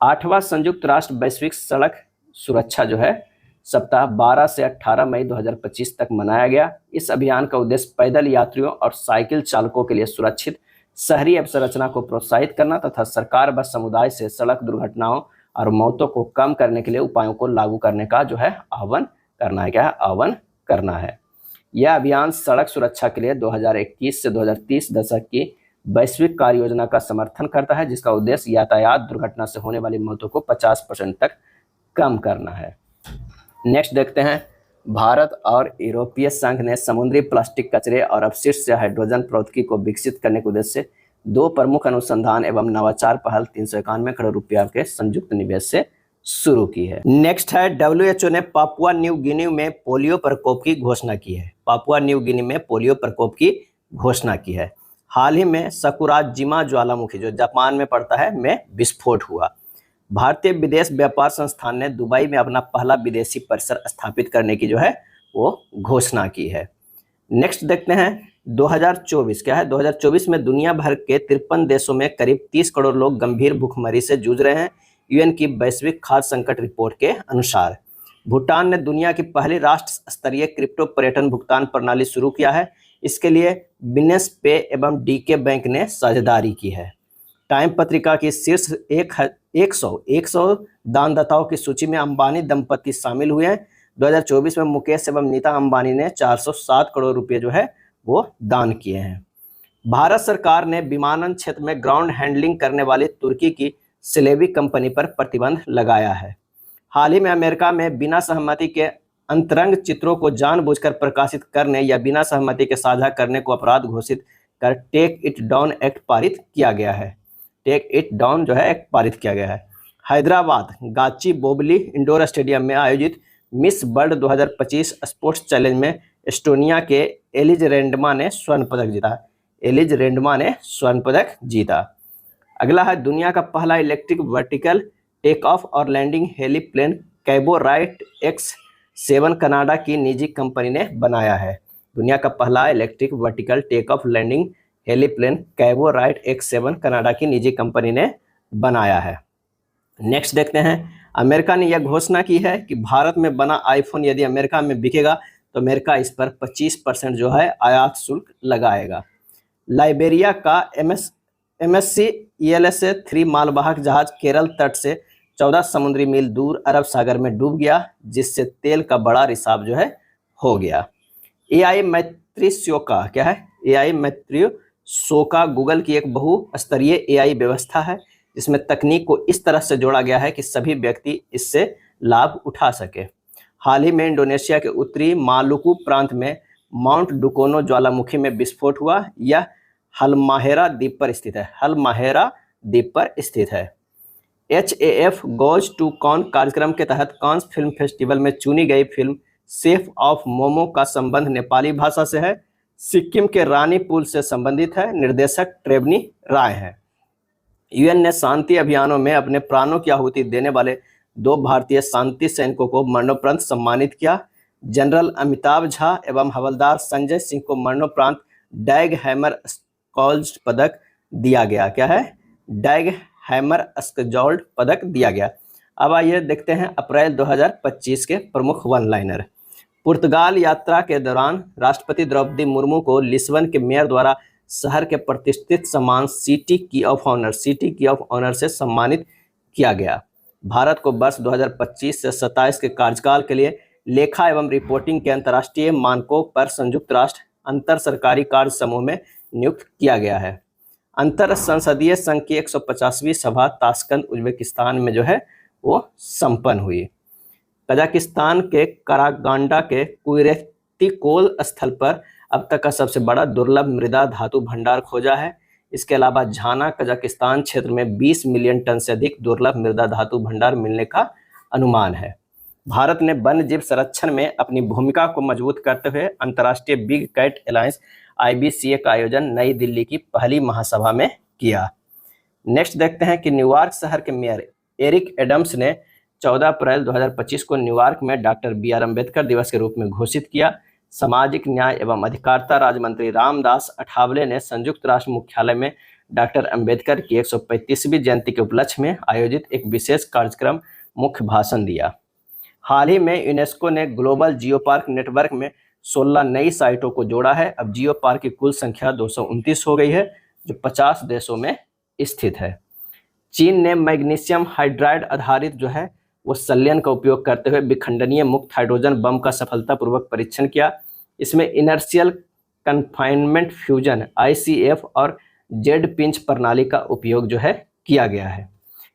8वां संयुक्त राष्ट्र वैश्विक सड़क सुरक्षा जो है सप्ताह 12 से 18 मई 2025 तक मनाया गया। इस अभियान का उद्देश्य पैदल यात्रियों और साइकिल चालकों के लिए सुरक्षित शहरी अवसंरचना को प्रोत्साहित करना तथा सरकार व समुदाय से सड़क दुर्घटनाओं और मौतों को कम करने के लिए उपायों को लागू करने का जो है आह्वान करना है। यह अभियान सड़क सुरक्षा के लिए 2021 से 2030 दशक की वैश्विक कार्य योजना का समर्थन करता है, जिसका उद्देश्य यातायात दुर्घटना से होने वाली मौतों को 50% तक कम करना है। नेक्स्ट देखते हैं, भारत और यूरोपीय संघ ने समुद्री प्लास्टिक कचरे और अपशिष्ट से हाइड्रोजन प्रौद्योगिकी को विकसित करने के उद्देश्य से 2 प्रमुख अनुसंधान एवं नवाचार पहल 351 करोड़ रुपया के संयुक्त निवेश से शुरू की है। नेक्स्ट है, डब्ल्यूएचओ ने पापुआ न्यू गिनी में पोलियो प्रकोप की घोषणा की है। पापुआ न्यू गिनी में पोलियो प्रकोप की घोषणा की है। हाल ही में सकुराजिमा ज्वालामुखी जो जापान में पड़ता है में विस्फोट हुआ। भारतीय विदेश व्यापार संस्थान ने दुबई में अपना पहला विदेशी परिसर स्थापित करने की जो है वो घोषणा की है। नेक्स्ट देखते हैं 2024 क्या है। 2024 में दुनिया भर के 53 देशों में करीब 30 करोड़ लोग गंभीर भूखमरी से जूझ रहे हैं। यूएन की वैश्विक खाद्य संकट रिपोर्ट के अनुसार भूटान ने दुनिया की पहली राष्ट्र स्तरीय क्रिप्टो पर्यटन भुगतान प्रणाली शुरू किया है। इसके लिए बिनेस पे एवं डीके बैंक ने साझेदारी की है। टाइम पत्रिका की शीर्ष 100 दानदाताओं की सूची में अंबानी दंपति शामिल हुए हैं। 2024 में मुकेश एवं नीता अंबानी ने 407 करोड़ रुपए जो है वो दान किए हैं। भारत सरकार ने विमानन क्षेत्र में ग्राउंड हैंडलिंग करने वाली तुर्की की सिलेबी कंपनी पर प्रतिबंध लगाया है। हाल ही में अमेरिका में बिना सहमति के अंतरंग चित्रों को जानबूझकर प्रकाशित करने या बिना सहमति के साझा करने को अपराध घोषित कर टेक इट डाउन एक्ट पारित किया गया है। टेक इट डाउन जो है एक्ट पारित किया गया है। हैदराबाद गाची बोबली इंडोर स्टेडियम में आयोजित मिस वर्ल्ड 2025 स्पोर्ट्स चैलेंज में एस्टोनिया के एलिज रेंडमा ने स्वर्ण पदक जीता। अगला है दुनिया का पहला इलेक्ट्रिक वर्टिकल टेक ऑफ और landing heliplane Cavorite X7 Canada की निजी कंपनी ने बनाया है। दुनिया का पहला electric vertical take off landing heliplane Cavorite X7 Canada की निजी कंपनी ने बनाया है। नेक्स्ट देखते हैं, अमेरिका ने यह घोषणा की है कि भारत में बना आईफोन यदि अमेरिका में बिकेगा तो अमेरिका इस पर 25% जो है आयात शुल्क लगाएगा। लाइबेरिया का MSC ELSA 3 मालवाहक जहाज केरल तट से 14 समुद्री मील दूर अरब सागर में डूब गया, जिससे तेल का बड़ा रिसाव जो है हो गया। AI मैत्रीशोका क्या है? AI मैत्रीशोका गूगल की एक बहुस्तरीय AI व्यवस्था है जिसमें तकनीक को इस तरह से जोड़ा गया है कि सभी व्यक्ति इससे लाभ उठा सके। हाल ही में इंडोनेशिया के उत्तरी मालुकू प्रांत में माउंट डुकोनो ज्वालामुखी में विस्फोट हुआ। यह हलमाहेरा द्वीप पर स्थित है। HAF गोज टू कॉन कार्यक्रम के तहत कांस फिल्म फेस्टिवल में चुनी गई फिल्म शेफ ऑफ मोमो का संबंध नेपाली भाषा से है। सिक्किम के रानीपुल से संबंधित है। निर्देशक ट्रेवनी राय है। UN ने शांति अभियानों में अपने प्राणों की आहुति देने वाले 2 भारतीय शांति सैनिकों को मरणोपरांत सम्मानित किया। जनरल अमिताभ झा एवं हवलदार संजय सिंह को मरणोपरांत डैग हैमर स्कॉल्ड पदक दिया गया। क्या है? डैग हैमर स्कॉल्ड पदक दिया गया। अब आइए देखते हैं अप्रैल 2025 के प्रमुख वन लाइनर। पुर्तगाल यात्रा के दौरान राष्ट्रपति द्रौपदी मुर्मू को लिस्बन के मेयर द्वारा शहर के प्रतिष्ठित सम्मान सिटी की ऑफ ऑनर से सम्मानित किया गया। भारत को वर्ष 2025 से 27 के कार्यकाल के लिए लेखा एवं रिपोर्टिंग के अंतर्राष्ट्रीय मानकों पर संयुक्त राष्ट्र अंतर सरकारी कार्य समूह में नियुक्त किया गया है। अंतर संसदीय संघ की 150वीं सभा ताशकंद उज्बेकिस्तान में जो है वो संपन्न हुई। कजाकिस्तान के करागांडा के कुरेतिकोल स्थल पर अब तक का सबसे बड़ा दुर्लभ मृदा धातु भंडार खोजा है। इसके अलावा झाना कजाकिस्तान क्षेत्र में 20 मिलियन टन से अधिक दुर्लभ मृदा धातु भंडार मिलने का अनुमान है। भारत ने वन्य जीव संरक्षण में अपनी भूमिका को मजबूत करते हुए अंतर्राष्ट्रीय बिग कैट अलायंस IBCA का आयोजन नई दिल्ली की पहली महासभा में किया। नेक्स्ट देखते हैं कि न्यूयॉर्क शहर के मेयर एरिक एडम्स ने 14 अप्रैल 2025 को न्यूयॉर्क में डॉक्टर BR अम्बेडकर दिवस के रूप में घोषित किया। सामाजिक न्याय एवं अधिकारिता राज्य मंत्री रामदास अठावले ने संयुक्त राष्ट्र मुख्यालय में डॉक्टर अम्बेडकर की 135वीं जयंती के उपलक्ष्य में आयोजित एक विशेष कार्यक्रम मुख्य भाषण दिया। हाल ही में यूनेस्को ने ग्लोबल जियो पार्क नेटवर्क में 16 नई साइटों को जोड़ा है। अब जियो पार्क की कुल संख्या 229 हो गई है, जो 50 देशों में स्थित है। चीन ने मैग्नीशियम हाइड्राइड आधारित जो है वो संलयन का उपयोग करते हुए विखंडनीय मुक्त हाइड्रोजन बम का सफलतापूर्वक परीक्षण किया। इसमें इनर्शियल कन्फाइनमेंट फ्यूजन ICF और जेड पिंच प्रणाली का उपयोग जो है किया गया है।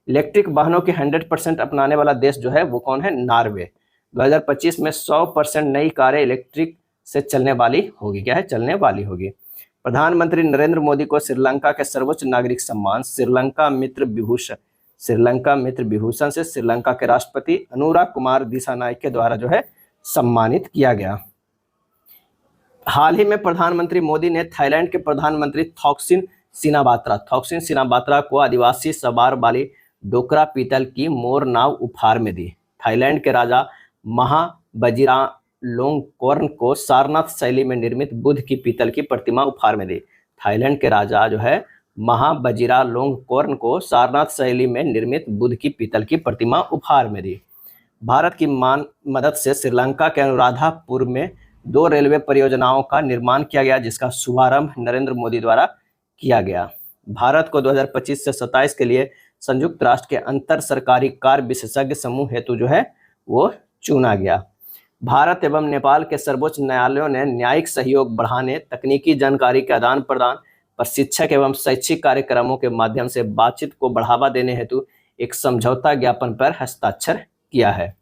इलेक्ट्रिक वाहनों के 100% अपनाने वाला देश जो है वो कौन है? नॉर्वे। 2025 में 100% नई कारें इलेक्ट्रिक से चलने वाली होगी। क्या है? चलने वाली होगी। प्रधानमंत्री नरेंद्र मोदी को श्रीलंका के सर्वोच्च नागरिक सम्मान श्रीलंका मित्र विभूषण से श्रीलंका के राष्ट्रपति अनुराग कुमार दिसानायके के द्वारा जो है सम्मानित किया गया। हाल ही में प्रधानमंत्री मोदी ने थाईलैंड के प्रधानमंत्री थॉक्सिन सिनाबात्रा को आदिवासी सवार वाली डोकरा पीतल की मोर नाव उपहार में दी। थाईलैंड के राजा महाबजीरालोंगकोर्न को सारनाथ शैली में निर्मित बुद्ध की पीतल की प्रतिमा उपहार में दी। थाईलैंड के राजा जो है महाबजीरालोंगकोर्न को सारनाथ शैली में निर्मित बुद्ध की पीतल की प्रतिमा उपहार में दी। भारत की मदद से श्रीलंका के अनुराधापुर में 2 रेलवे परियोजनाओं का निर्माण किया गया, जिसका शुभारंभ नरेंद्र मोदी द्वारा किया गया। भारत को 2025 से 27 के लिए संयुक्त राष्ट्र के अंतर सरकारी कार्य विशेषज्ञ समूह हेतु जो है वो चुना गया। भारत एवं नेपाल के सर्वोच्च न्यायालयों ने न्यायिक सहयोग बढ़ाने, तकनीकी जानकारी के आदान प्रदान, प्रशिक्षक एवं शैक्षिक कार्यक्रमों के माध्यम से बातचीत को बढ़ावा देने हेतु एक समझौता ज्ञापन पर हस्ताक्षर किया है।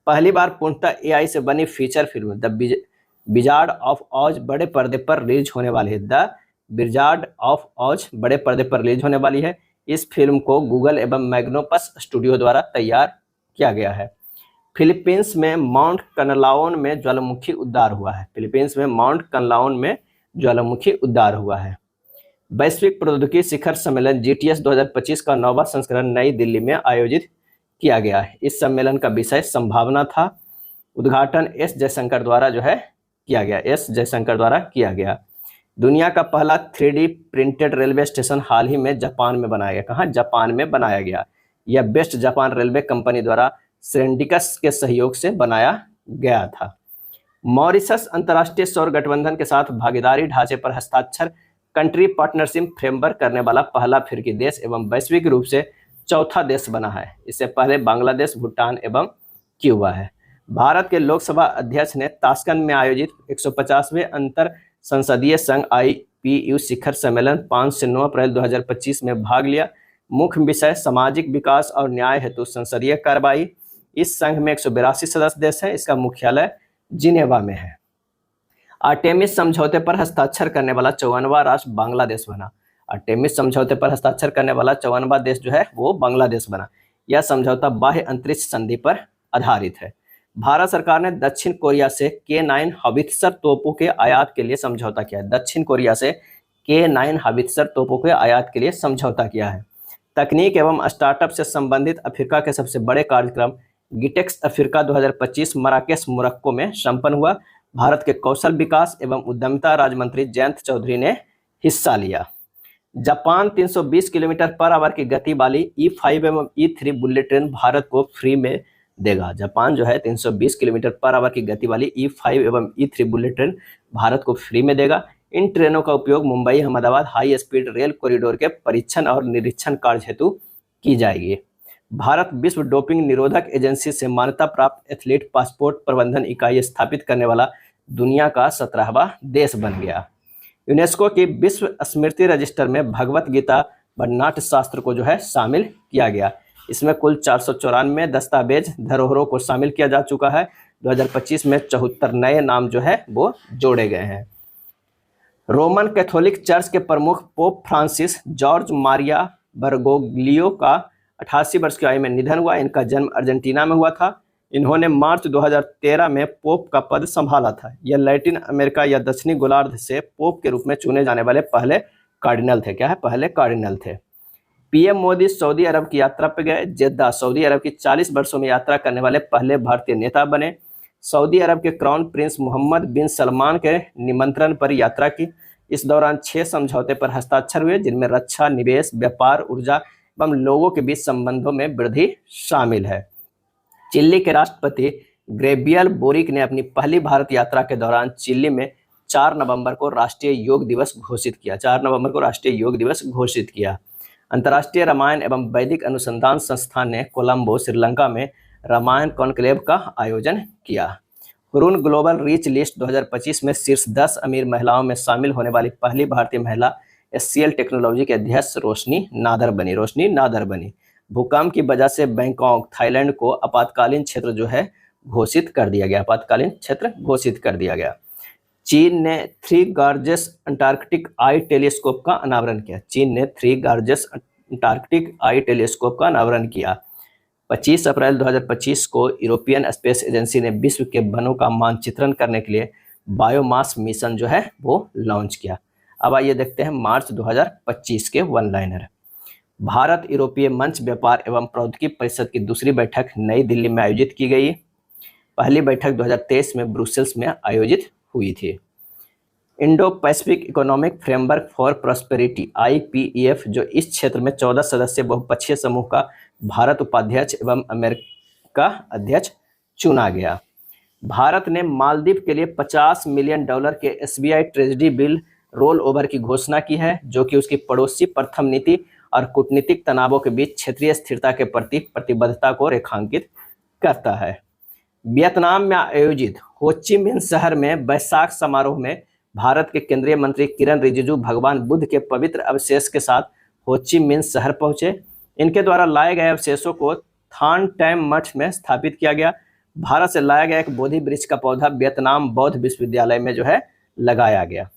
पहली बार पूर्णतः एआई से बनी feature film the wizard of Oz बड़े पर्दे पर रिलीज होने वाली है। द विजार्ड ऑफ ऑज बड़े पर्दे पर रिलीज होने वाली है। इस फिल्म को गूगल एवं मैग्नोपस स्टूडियो द्वारा तैयार किया गया है। फिलीपींस में माउंट कनलाओन में ज्वालामुखी उद्गार हुआ है। फिलीपींस में माउंट कनलाओन में ज्वालामुखी उद्गार हुआ है। वैश्विक प्रौद्योगिकी शिखर सम्मेलन GTS 2025 का 9वां संस्करण नई दिल्ली में आयोजित किया गया है। इस सम्मेलन का विषय संभावना था। उद्घाटन एस जयशंकर द्वारा जो है किया गया। एस जयशंकर द्वारा किया गया। दुनिया का पहला 3D प्रिंटेड रेलवे स्टेशन हाल ही में जापान में बनाया गया। कहाँ? जापान में बनाया गया। यह बेस्ट जापान रेलवे कंपनी द्वारा सेरेंडिकस के सहयोग से बनाया गया था। मॉरिशस अंतर्राष्ट्रीय सौर गठबंधन के साथ भागीदारी ढांचे पर हस्ताक्षर, कंट्री पार्टनरशिप फ्रेमवर्क करने वाला पहला अफ्रीकी देश एवं वैश्विक रूप से चौथा देश बना है। इससे पहले बांग्लादेश, भूटान एवं क्यूबा है। भारत के लोकसभा अध्यक्ष ने ताशकंद में आयोजित 150वें अंतर संसदीय संघ IPU शिखर सम्मेलन 5 से 9 अप्रैल 2025 में भाग लिया। मुख्य विषय सामाजिक विकास और न्याय हेतु संसदीय कार्रवाई। इस संघ में 182 सदस्य देश हैं। इसका मुख्यालय जिनेवा में है। आर्टेमिस समझौते पर हस्ताक्षर करने वाला 54वां राष्ट्र बांग्लादेश बना। आर्टेमिस समझौते पर हस्ताक्षर करने वाला 54वां देश जो है वो बांग्लादेश बना। यह समझौता बाह्य अंतरिक्ष संधि पर आधारित है। भारत सरकार ने दक्षिण कोरिया से K9 हॉवित्जर तोपों के आयात के लिए समझौता किया है। दक्षिण कोरिया से K9 हॉवित्जर तोपों के आयात के लिए समझौता किया है। तकनीक एवं स्टार्टअप से संबंधित अफ्रीका के सबसे बड़े कार्यक्रम गिटेक्स अफ्रीका 2025 मराकेश, मोरक्को में संपन्न हुआ। भारत के कौशल विकास एवं उद्यमिता राज्य मंत्री जयंत चौधरी ने हिस्सा लिया। जापान 320 किलोमीटर पर आवर की गति वाली E5 एवं E3 बुलेट ट्रेन भारत को फ्री में देगा। जापान जो है 320 किलोमीटर पर आवर की गति वाली E5 एवं E3 बुलेट ट्रेन भारत को फ्री में देगा। इन ट्रेनों का उपयोग Mumbai Ahmedabad high speed rail corridor के परीक्षण और निरीक्षण कार्य हेतु की जाएगी। भारत विश्व डोपिंग निरोधक एजेंसी से मान्यता प्राप्त एथलीट पासपोर्ट प्रबंधन इकाई स्थापित करने वाला दुनिया का 17वां देश बन गया। यूनेस्को की विश्व स्मृति रजिस्टर में भगवत गीता व नाट्य शास्त्र को जो है शामिल किया गया। इसमें कुल 494 दस्तावेज धरोहरों को शामिल किया जा चुका है। 2025 में 74 नए नाम जो है वो जोड़े गए हैं। रोमन कैथोलिक चर्च के प्रमुख pope Francis George Maria Bergoglio का 88 वर्ष की आयु में निधन हुआ। इनका जन्म अर्जेंटीना में हुआ था। इन्होंने मार्च 2013 में पोप का पद संभाला था। यह लैटिन अमेरिका या दक्षिणी गोलार्ध से पोप के रूप में चुने जाने वाले पहले कार्डिनल थे। क्या है? पहले कार्डिनल थे। पीएम मोदी सऊदी अरब की यात्रा पर गए। जेद्दा सऊदी अरब की 40 वर्षों में यात्रा करने वाले पहले भारतीय नेता बने। सऊदी अरब के क्राउन प्रिंस मोहम्मद बिन सलमान के निमंत्रण पर यात्रा की। इस दौरान 6 समझौते पर हस्ताक्षर हुए, जिनमें रक्षा, निवेश, व्यापार, ऊर्जा एवं लोगों के बीच संबंधों में वृद्धि शामिल है। चिली के राष्ट्रपति ग्रेबियल बोरिक ने अपनी पहली भारत यात्रा के दौरान चिली में 4 नवंबर को राष्ट्रीय योग दिवस घोषित किया। 4 नवंबर को राष्ट्रीय योग दिवस घोषित किया। अंतर्राष्ट्रीय रामायण एवं वैदिक अनुसंधान संस्थान ने कोलंबो, श्रीलंका में रामायण कॉन्क्लेव का आयोजन किया। हुरून ग्लोबल रीच लिस्ट 2025 में शीर्ष 10 अमीर महिलाओं में शामिल होने वाली पहली भारतीय महिला SCL टेक्नोलॉजी के अध्यक्ष रोशनी नादर बनी। भूकंप की वजह से बैंकॉक, थाईलैंड को आपातकालीन क्षेत्र जो है घोषित कर दिया गया। चीन ने 3 गार्जेस अंटार्कटिक आई टेलीस्कोप का अनावरण किया। 25 अप्रैल 2025 को यूरोपियन स्पेस एजेंसी ने विश्व के वनों का मानचित्रण करने के लिए बायोमास मिशन जो है वो लॉन्च किया। अब आइए देखते हैं मार्च 2025 के वन लाइनर। भारत यूरोपीय मंच व्यापार एवं प्रौद्योगिकी परिषद की दूसरी बैठक नई दिल्ली में आयोजित की गई। पहली बैठक 2023 में ब्रुसेल्स में आयोजित हुई थी। Indo Pacific economic framework for prosperity IPEF, जो इस क्षेत्र में 14 सदस्य बहुपक्षीय समूह का भारत उपाध्यक्ष एवं अमेरिका अध्यक्ष चुना गया। भारत ने मालदीव के लिए $50 मिलियन के SBI treasury bill roll over की घोषणा की है, जो कि उसकी पड़ोसी प्रथम नीति और कूटनीतिक तनावों के बीच क्षेत्रीय स्थिरता के प्रति प्रतिबद्धता को रेखांकित करता है। वियतनाम में आयोजित हो ची मिन्ह शहर में वैसाख समारोह में भारत के केंद्रीय मंत्री किरण रिजिजू भगवान बुद्ध के पवित्र अवशेष के साथ हो ची मिन्ह शहर पहुंचे। इनके द्वारा लाए गए अवशेषों को थान टैम मठ में स्थापित किया गया। भारत से लाया गया एक बोधि वृक्ष का पौधा वियतनाम बौद्ध विश्वविद्यालय में जो है लगाया गया।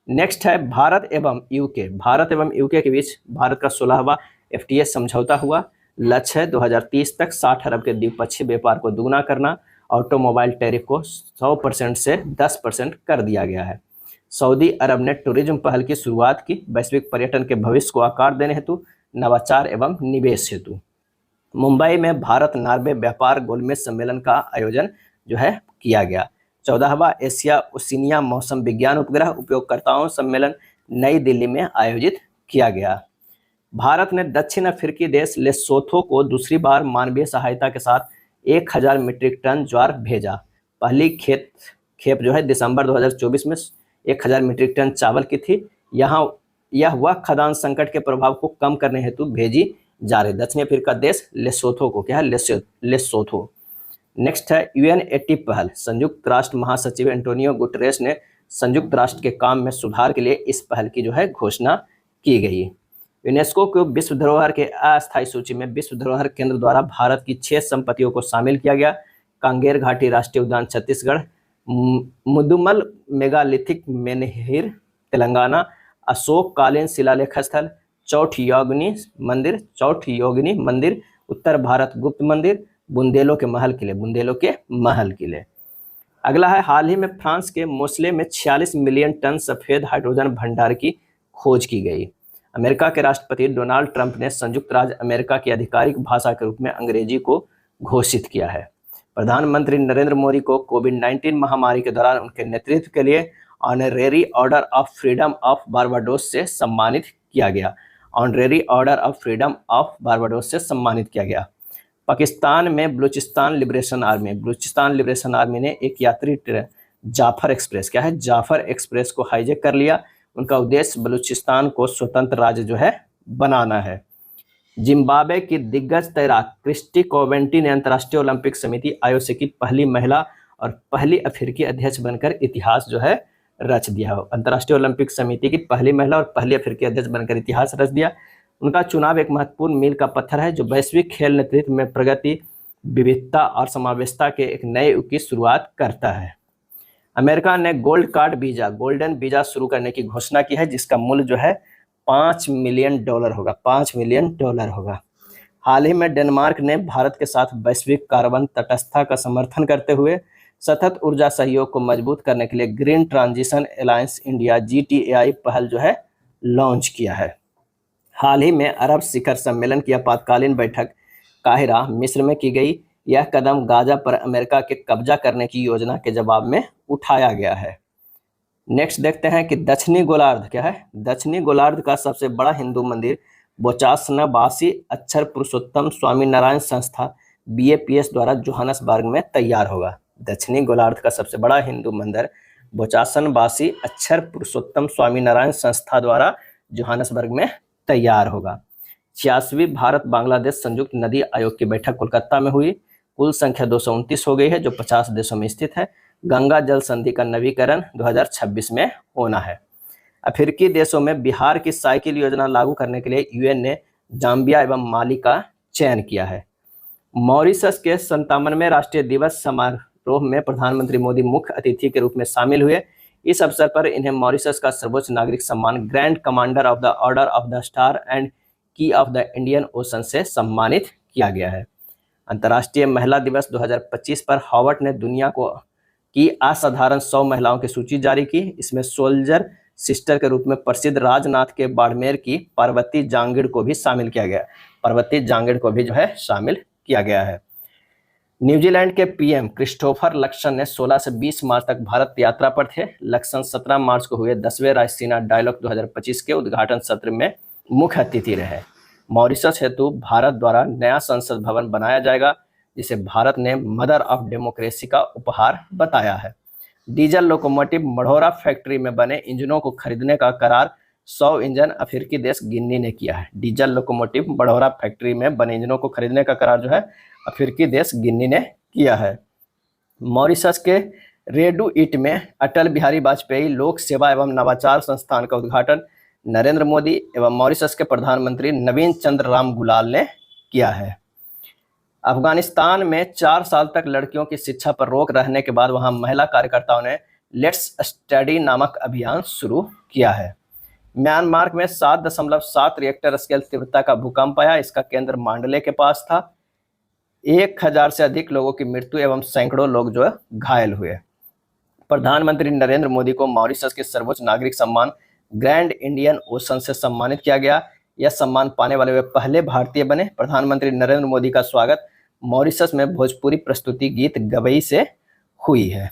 नेक्स्ट है भारत एवं यूके। भारत एवं यूके के बीच भारत का 16वां FTA समझौता हुआ। लक्ष्य है 2030 तक 60 अरब के द्विपक्षीय व्यापार को दुगना करना। ऑटोमोबाइल टैरिफ को 100% से 10% कर दिया गया है। सऊदी अरब ने टूरिज्म पहल की शुरुआत की, वैश्विक पर्यटन के भविष्य को आकार देने हेतु, नवाचार एवं निवेश हेतु। मुंबई में भारत नॉर्वे व्यापार गोलमेज सम्मेलन का आयोजन जो है किया गया। 14वां एशिया ओशिनिया मौसम विज्ञान उपग्रह उपयोगकर्ताओं सम्मेलन नई दिल्ली में आयोजित किया गया। भारत ने दक्षिण अफ्रीकी देश लेसोथो को दूसरी बार मानवीय सहायता के साथ 1000 मीट्रिक टन ज्वार भेजा। पहली खेप जो है दिसंबर 2024 में 1000 मीट्रिक टन चावल की थी। यह वह खदान संकट के प्रभाव को कम करने हेतु भेजी जा रही दक्षिण अफ्रीका देश लेसोथो को, क्या है लेसोथो। नेक्स्ट है UN80 पहल। संयुक्त राष्ट्र महासचिव एंटोनियो गुटरेस ने संयुक्त राष्ट्र के काम में सुधार के लिए इस पहल की जो है घोषणा की गई। यूनेस्को को विश्व धरोहर के अस्थायी सूची में विश्व धरोहर केंद्र द्वारा भारत की 6 संपत्तियों को शामिल किया गया। कांगेर घाटी राष्ट्रीय उद्यान छत्तीसगढ़, मुदुमल मेगालिथिक मेनहिर तेलंगाना, अशोक कालीन शिलालेख स्थल, चौथ योगिनी मंदिर उत्तर भारत गुप्त मंदिर, बुंदेलो के महल किले। अगला है हाल ही में फ्रांस के मोसले में 46 मिलियन टन सफेद हाइड्रोजन भंडार की खोज की गई। अमेरिका के राष्ट्रपति डोनाल्ड ट्रंप ने संयुक्त राज्य अमेरिका की आधिकारिक भाषा के रूप में अंग्रेजी को घोषित किया है। प्रधानमंत्री नरेंद्र मोदी को कोविड-19 महामारी के दौरान उनके नेतृत्व के लिए honorary order of freedom of Barbados से सम्मानित किया गया। Honorary order of freedom of Barbados से सम्मानित किया गया। पाकिस्तान में बलूचिस्तान लिबरेशन आर्मी ने एक यात्री ट्रेन जाफर एक्सप्रेस को हाईजैक कर लिया। उनका उद्देश्य बलूचिस्तान को स्वतंत्र राज्य जो है बनाना है। जिम्बाब्वे की दिग्गज तैराक क्रिस्टी कोवेंटी ने अंतर्राष्ट्रीय ओलंपिक समिति IOC की पहली महिला और पहली अफ्रीकी अध्यक्ष बनकर इतिहास जो है रच दिया। अंतर्राष्ट्रीय ओलंपिक समिति की पहली महिला और पहली अफ्रीकी अध्यक्ष बनकर इतिहास रच दिया। उनका चुनाव एक महत्वपूर्ण मील का पत्थर है, जो वैश्विक खेल नेतृत्व में प्रगति, विविधता और समावेशता के एक नए युग की शुरुआत करता है। अमेरिका ने गोल्डन वीजा शुरू करने की घोषणा की है, जिसका मूल्य जो है $5 मिलियन होगा। हाल ही में डेनमार्क ने भारत के साथ वैश्विक कार्बन तटस्थता का समर्थन करते हुए सतत ऊर्जा सहयोग को मजबूत करने के लिए green transition alliance India GTAI पहल जो है लॉन्च किया है। हाल ही में अरब शिखर सम्मेलन की आपातकालीन बैठक काहिरा मिस्र में की गई। यह कदम गाजा पर अमेरिका के कब्जा करने की योजना के जवाब में उठाया गया है। नेक्स्ट देखते हैं कि दक्षिणी गोलार्ध क्या है। दक्षिणी गोलार्ध का सबसे बड़ा हिंदू मंदिर बोचासनाबासी अक्षर पुरुषोत्तम स्वामी नारायण संस्था BAPS द्वारा जोहानसबर्ग में तैयार होगा। दक्षिणी गोलार्ध का सबसे बड़ा हिंदू मंदिर बोचासनबासी अक्षर पुरुषोत्तम स्वामी नारायण संस्था द्वारा जोहानसबर्ग में तैयार होगा। 86वीं भारत बांग्लादेश संयुक्त नदी आयोग की बैठक कोलकाता में हुई। कुल संख्या 229 हो गई है, जो 50 देशों में स्थित है। गंगा जल संधि का नवीकरण 2026 में होना है। अफ्रीकी देशों में बिहार की साइकिल योजना लागू करने के लिए UN ने जाम्बिया एवं माली का चयन किया है। मॉरिशस के 57वें राष्ट्रीय दिवस समारोह में प्रधानमंत्री मोदी मुख्य अतिथि के रूप में शामिल हुए। इस अवसर पर इन्हें मॉरिशस का सर्वोच्च नागरिक सम्मान grand commander of the order of the star and की ऑफ द इंडियन ओशन से सम्मानित किया गया है। अंतर्राष्ट्रीय महिला दिवस 2025 पर हार्वर्ड ने दुनिया की असाधारण 100 महिलाओं की सूची जारी की। इसमें सोल्जर सिस्टर के रूप में प्रसिद्ध राजनाथ के बाड़मेर की पार्वती जांगिड़ को भी शामिल किया गया। शामिल किया गया है। न्यूजीलैंड के PM क्रिस्टोफर लक्सन ने 16 से 20 मार्च तक भारत यात्रा पर थे। लक्सन 17 मार्च को हुए 10वें रायसीना डायलॉग 2025 के उद्घाटन सत्र में मुख्य अतिथि रहे। मॉरिशस हेतु भारत द्वारा नया संसद भवन बनाया जाएगा, जिसे भारत ने मदर ऑफ डेमोक्रेसी का उपहार बताया है। डीजल लोकोमोटिव मढ़ौरा फैक्ट्री में बने इंजनों को खरीदने का करार 100 इंजन अफ्रीकी देश गिनी ने किया है। डीजल लोकोमोटिव मढ़ौरा फैक्ट्री में बने इंजनों को खरीदने का करार जो है अफ्रीकी देश गिनी ने किया है। मॉरिशस के रेडुइट में अटल बिहारी वाजपेयी लोक सेवा एवं नवाचार संस्थान का उद्घाटन नरेंद्र मोदी एवं मॉरिशस के प्रधानमंत्री नवीन चंद्र राम गुलाल ने किया है। अफगानिस्तान में 4 साल तक लड़कियों की शिक्षा पर रोक रहने के बाद वहां महिला कार्यकर्ताओं ने लेट्स स्टडी नामक अभियान शुरू किया है। म्यांमार में 7.7 रिएक्टर स्केल तीव्रता का भूकंप आया। इसका केंद्र मांडले के पास था। 1000 से अधिक लोगों की मृत्यु एवं सैकड़ों लोग जो घायल हुए। प्रधानमंत्री नरेंद्र मोदी को मॉरिशस के सर्वोच्च नागरिक सम्मान ग्रैंड इंडियन ओशन से सम्मानित किया गया। यह सम्मान पाने वाले वे पहले भारतीय बने। प्रधानमंत्री नरेंद्र मोदी का स्वागत मॉरिशस में भोजपुरी प्रस्तुति गीत गवई से हुई है।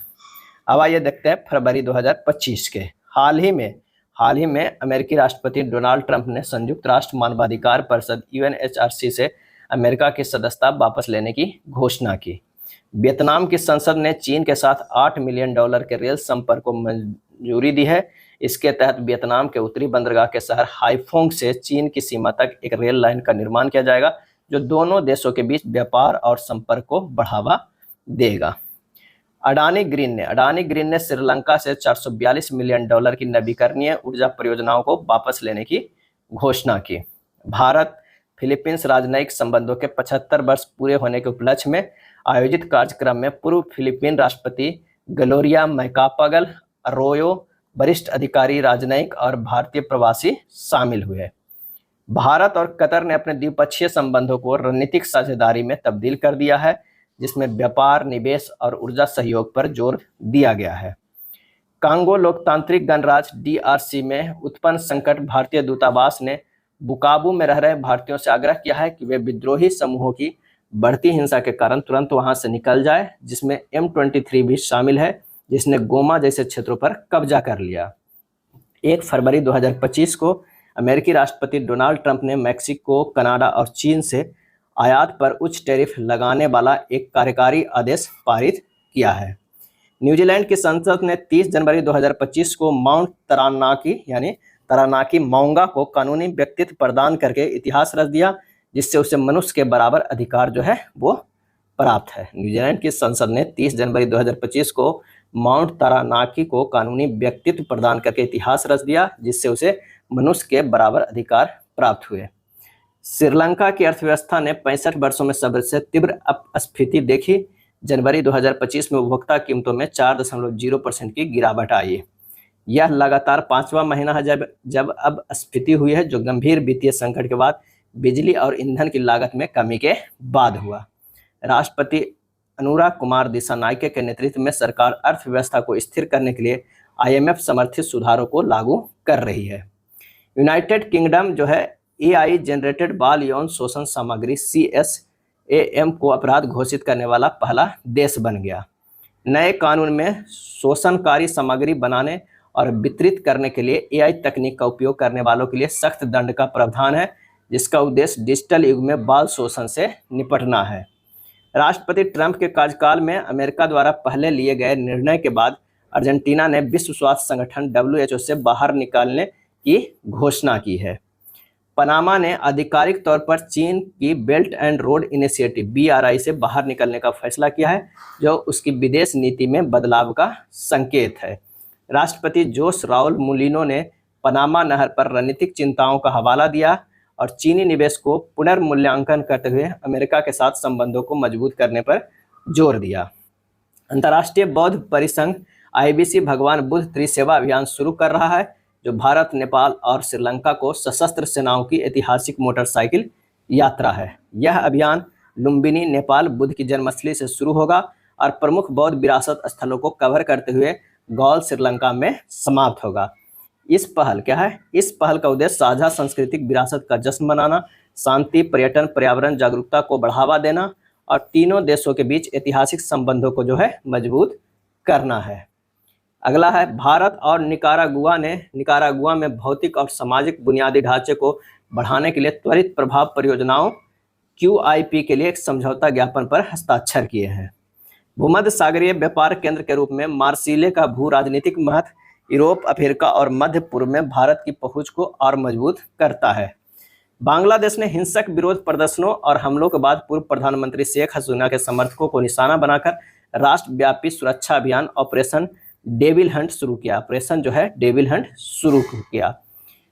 अब आइए देखते हैं फरवरी 2025 के। हाल ही में अमेरिकी राष्ट्रपति डोनाल्ड ट्रंप ने संयुक्त राष्ट्र मानवाधिकार परिषद UNHRC से अमेरिका की सदस्यता वापस लेने की घोषणा की। वियतनाम की संसद ने चीन के साथ $8 मिलियन के रेल संपर्क को मंजूरी दी है। इसके तहत वियतनाम के उत्तरी बंदरगाह के शहर हाईफोंग से चीन की सीमा तक एक रेल लाइन का निर्माण किया जाएगा, जो दोनों देशों के बीच व्यापार और संपर्क को बढ़ावा देगा। अडानी ग्रीन ने श्रीलंका से $442 मिलियन की नवीकरणीय ऊर्जा परियोजनाओं को वापस लेने की घोषणा की। भारत फिलीपींस राजनयिक संबंधों के 75 वर्ष पूरे होने के उपलक्ष्य में आयोजित कार्यक्रम में पूर्व फिलीपीन राष्ट्रपति ग्लोरिया मैकापागल अरोयो, वरिष्ठ अधिकारी, राजनयिक और भारतीय प्रवासी शामिल हुए। भारत और कतर ने अपने द्विपक्षीय संबंधों को रणनीतिक साझेदारी में तब्दील कर दिया है, जिसमें व्यापार, निवेश और ऊर्जा सहयोग पर जोर दिया गया है। कांगो लोकतांत्रिक गणराज्य DRC में उत्पन्न संकट। भारतीय दूतावास ने बुकाबू में रह रहे भारतीयों से आग्रह किया है कि वे विद्रोही समूहों की बढ़ती हिंसा के कारण तुरंत वहां से निकल जाए, जिसमें M23 भी शामिल है, जिसने गोमा जैसे क्षेत्रों पर कब्जा कर लिया। 1 फरवरी 2025 को अमेरिकी राष्ट्रपति डोनाल्ड ट्रंप ने मैक्सिको, कनाडा और चीन से आयात पर उच्च टैरिफ लगाने वाला एक कार्यकारी आदेश पारित किया है। न्यूजीलैंड की संसद ने 30 जनवरी 2025 को माउंट तारानाकी माउंगा को कानूनी व्यक्तित्व प्रदान करके इतिहास रच दिया, जिससे उसे मनुष्य के बराबर अधिकार जो है वो प्राप्त है। न्यूजीलैंड की संसद ने 30 जनवरी 2025 को माउंट तारानाकी को कानूनी व्यक्तित्व प्रदान करके इतिहास रच दिया, जिससे उसे मनुष्य के बराबर अधिकार प्राप्त हुए। श्रीलंका की अर्थव्यवस्था ने 65 वर्षों में सबसे तीव्र अपस्फीति देखी। जनवरी 2025 में उपभोक्ता कीमतों में 4.0% की गिरावट आई। यह लगातार 5वां महीना है जब अपस्फीति हुई है, जो गंभीर वित्तीय संकट के बाद बिजली और ईंधन की लागत में कमी के बाद हुआ। राष्ट्रपति अनुराग कुमार दिसानायके के नेतृत्व में सरकार अर्थव्यवस्था को स्थिर करने के लिए IMF समर्थित सुधारों को लागू कर रही है। यूनाइटेड किंगडम जो है AI जनरेटेड बाल यौन शोषण सामग्री CSAM को अपराध घोषित करने वाला पहला देश बन गया। नए कानून में शोषणकारी सामग्री बनाने और वितरित करने के लिए AI तकनीक का उपयोग करने वालों के लिए सख्त दंड का प्रावधान है, जिसका उद्देश्य डिजिटल युग में बाल शोषण से निपटना है। राष्ट्रपति ट्रंप के कार्यकाल में अमेरिका द्वारा पहले लिए गए निर्णय के बाद अर्जेंटीना ने विश्व स्वास्थ्य संगठन WHO से बाहर निकालने की घोषणा की है। पनामा ने आधिकारिक तौर पर चीन की belt and road initiative BRI से बाहर निकलने का फैसला किया है, जो उसकी विदेश नीति में बदलाव का संकेत है। राष्ट्रपति जोस राउल मुलिनो ने पनामा नहर पर रणनीतिक चिंताओं का हवाला दिया और चीनी निवेश को पुनर्मूल्यांकन करते हुए अमेरिका के साथ संबंधों को मजबूत करने पर जोर दिया। अंतर्राष्ट्रीय बौद्ध परिसंघ IBC भगवान बुद्ध त्रिसेवा अभियान शुरू कर रहा है, जो भारत, नेपाल और श्रीलंका को सशस्त्र सेनाओं की ऐतिहासिक मोटरसाइकिल यात्रा है। यह अभियान लुम्बिनी, नेपाल बुद्ध की जन्मस्थली से शुरू होगा और प्रमुख बौद्ध विरासत स्थलों को कवर करते हुए गौल, श्रीलंका में समाप्त होगा। इस पहल का उद्देश्य साझा सांस्कृतिक विरासत का जश्न मनाना, शांति, पर्यटन, पर्यावरण जागरूकता को बढ़ावा देना और तीनों देशों के बीच ऐतिहासिक संबंधों को जो है मजबूत करना है। अगला है भारत और निकारागुआ में भौतिक और सामाजिक बुनियादी ढांचे को बढ़ाने के लिए त्वरित प्रभाव परियोजनाओं QIP के लिए एक समझौता ज्ञापन पर हस्ताक्षर किए हैं। भूमध्य सागरीय व्यापार केंद्र के रूप में मार्सिले का भू राजनीतिक महत्व यूरोप, अफ्रीका और मध्य पूर्व में भारत की पहुंच को और मजबूत करता है। बांग्लादेश ने हिंसक विरोध प्रदर्शनों और हमलों के बाद पूर्व प्रधानमंत्री शेख हसीना के समर्थकों को निशाना बनाकर राष्ट्रव्यापी सुरक्षा अभियान ऑपरेशन डेविल हंट शुरू किया। ऑपरेशन जो है डेविल हंट शुरू किया।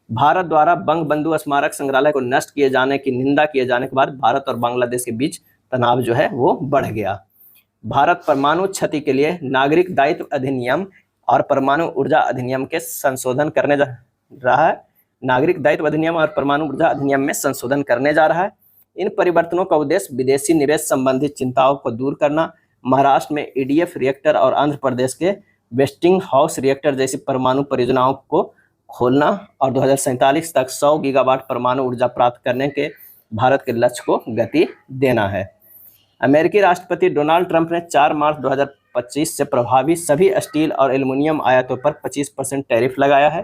भारत द्वारा बंगबंधु स्मारक संग्रहालय को नष्ट किए जाने की निंदा किए जाने के बाद भारत और बांग्लादेश के बीच तनाव जो है वो बढ़ गया। भारत परमाणु क्षति के लिए नागरिक दायित्व अधिनियम और परमाणु ऊर्जा अधिनियम के संशोधन करने जा रहा है। नागरिक दायित्व अधिनियम और परमाणु ऊर्जा अधिनियम में संशोधन करने जा रहा है। इन परिवर्तनों का उद्देश्य विदेशी निवेश संबंधी चिंताओं को दूर करना, महाराष्ट्र में ईडीएफ रिएक्टर और आंध्र प्रदेश के वेस्टिंग हाउस रिएक्टर जैसी परमाणु परियोजनाओं को खोलना और 2047 तक 100 गीगावाट परमाणु ऊर्जा प्राप्त करने के भारत के लक्ष्य को गति देना है। अमेरिकी राष्ट्रपति डोनाल्ड ट्रंप ने 4 मार्च 2025 से प्रभावी सभी स्टील और एल्युमिनियम आयातों पर 25% टैरिफ लगाया है।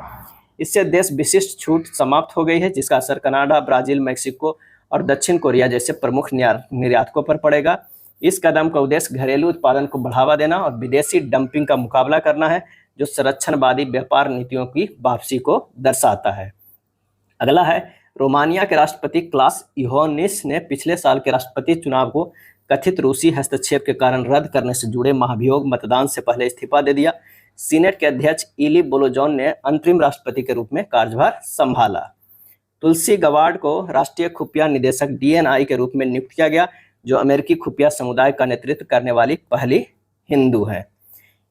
इससे देश विशिष्ट छूट समाप्त हो गई है, जिसका असर कनाडा, ब्राजील, मेक्सिको और दक्षिण कोरिया जैसे प्रमुख निर्यातकों पर पड़ेगा। इस कदम का उद्देश्य घरेलू उत्पादन को बढ़ावा देना और विदेशी डंपिंग का मुकाबला करना है, जो संरक्षणवादी व्यापार नीतियों की वापसी को दर्शाता है। अगला है, रोमानिया के राष्ट्रपति क्लास इहोनिस ने पिछले साल के राष्ट्रपति चुनाव को कथित रूसी हस्तक्षेप के कारण रद्द करने से जुड़े महाभियोग मतदान से पहले इस्तीफा दे दिया। सीनेट के अध्यक्ष इली बोलोजोन ने अंतरिम राष्ट्रपति के रूप में कार्यभार संभाला। तुलसी गवार्ड को राष्ट्रीय खुफिया निदेशक DNI के रूप में नियुक्त किया गया, जो अमेरिकी खुफिया समुदाय का नेतृत्व करने वाली पहली हिंदू है।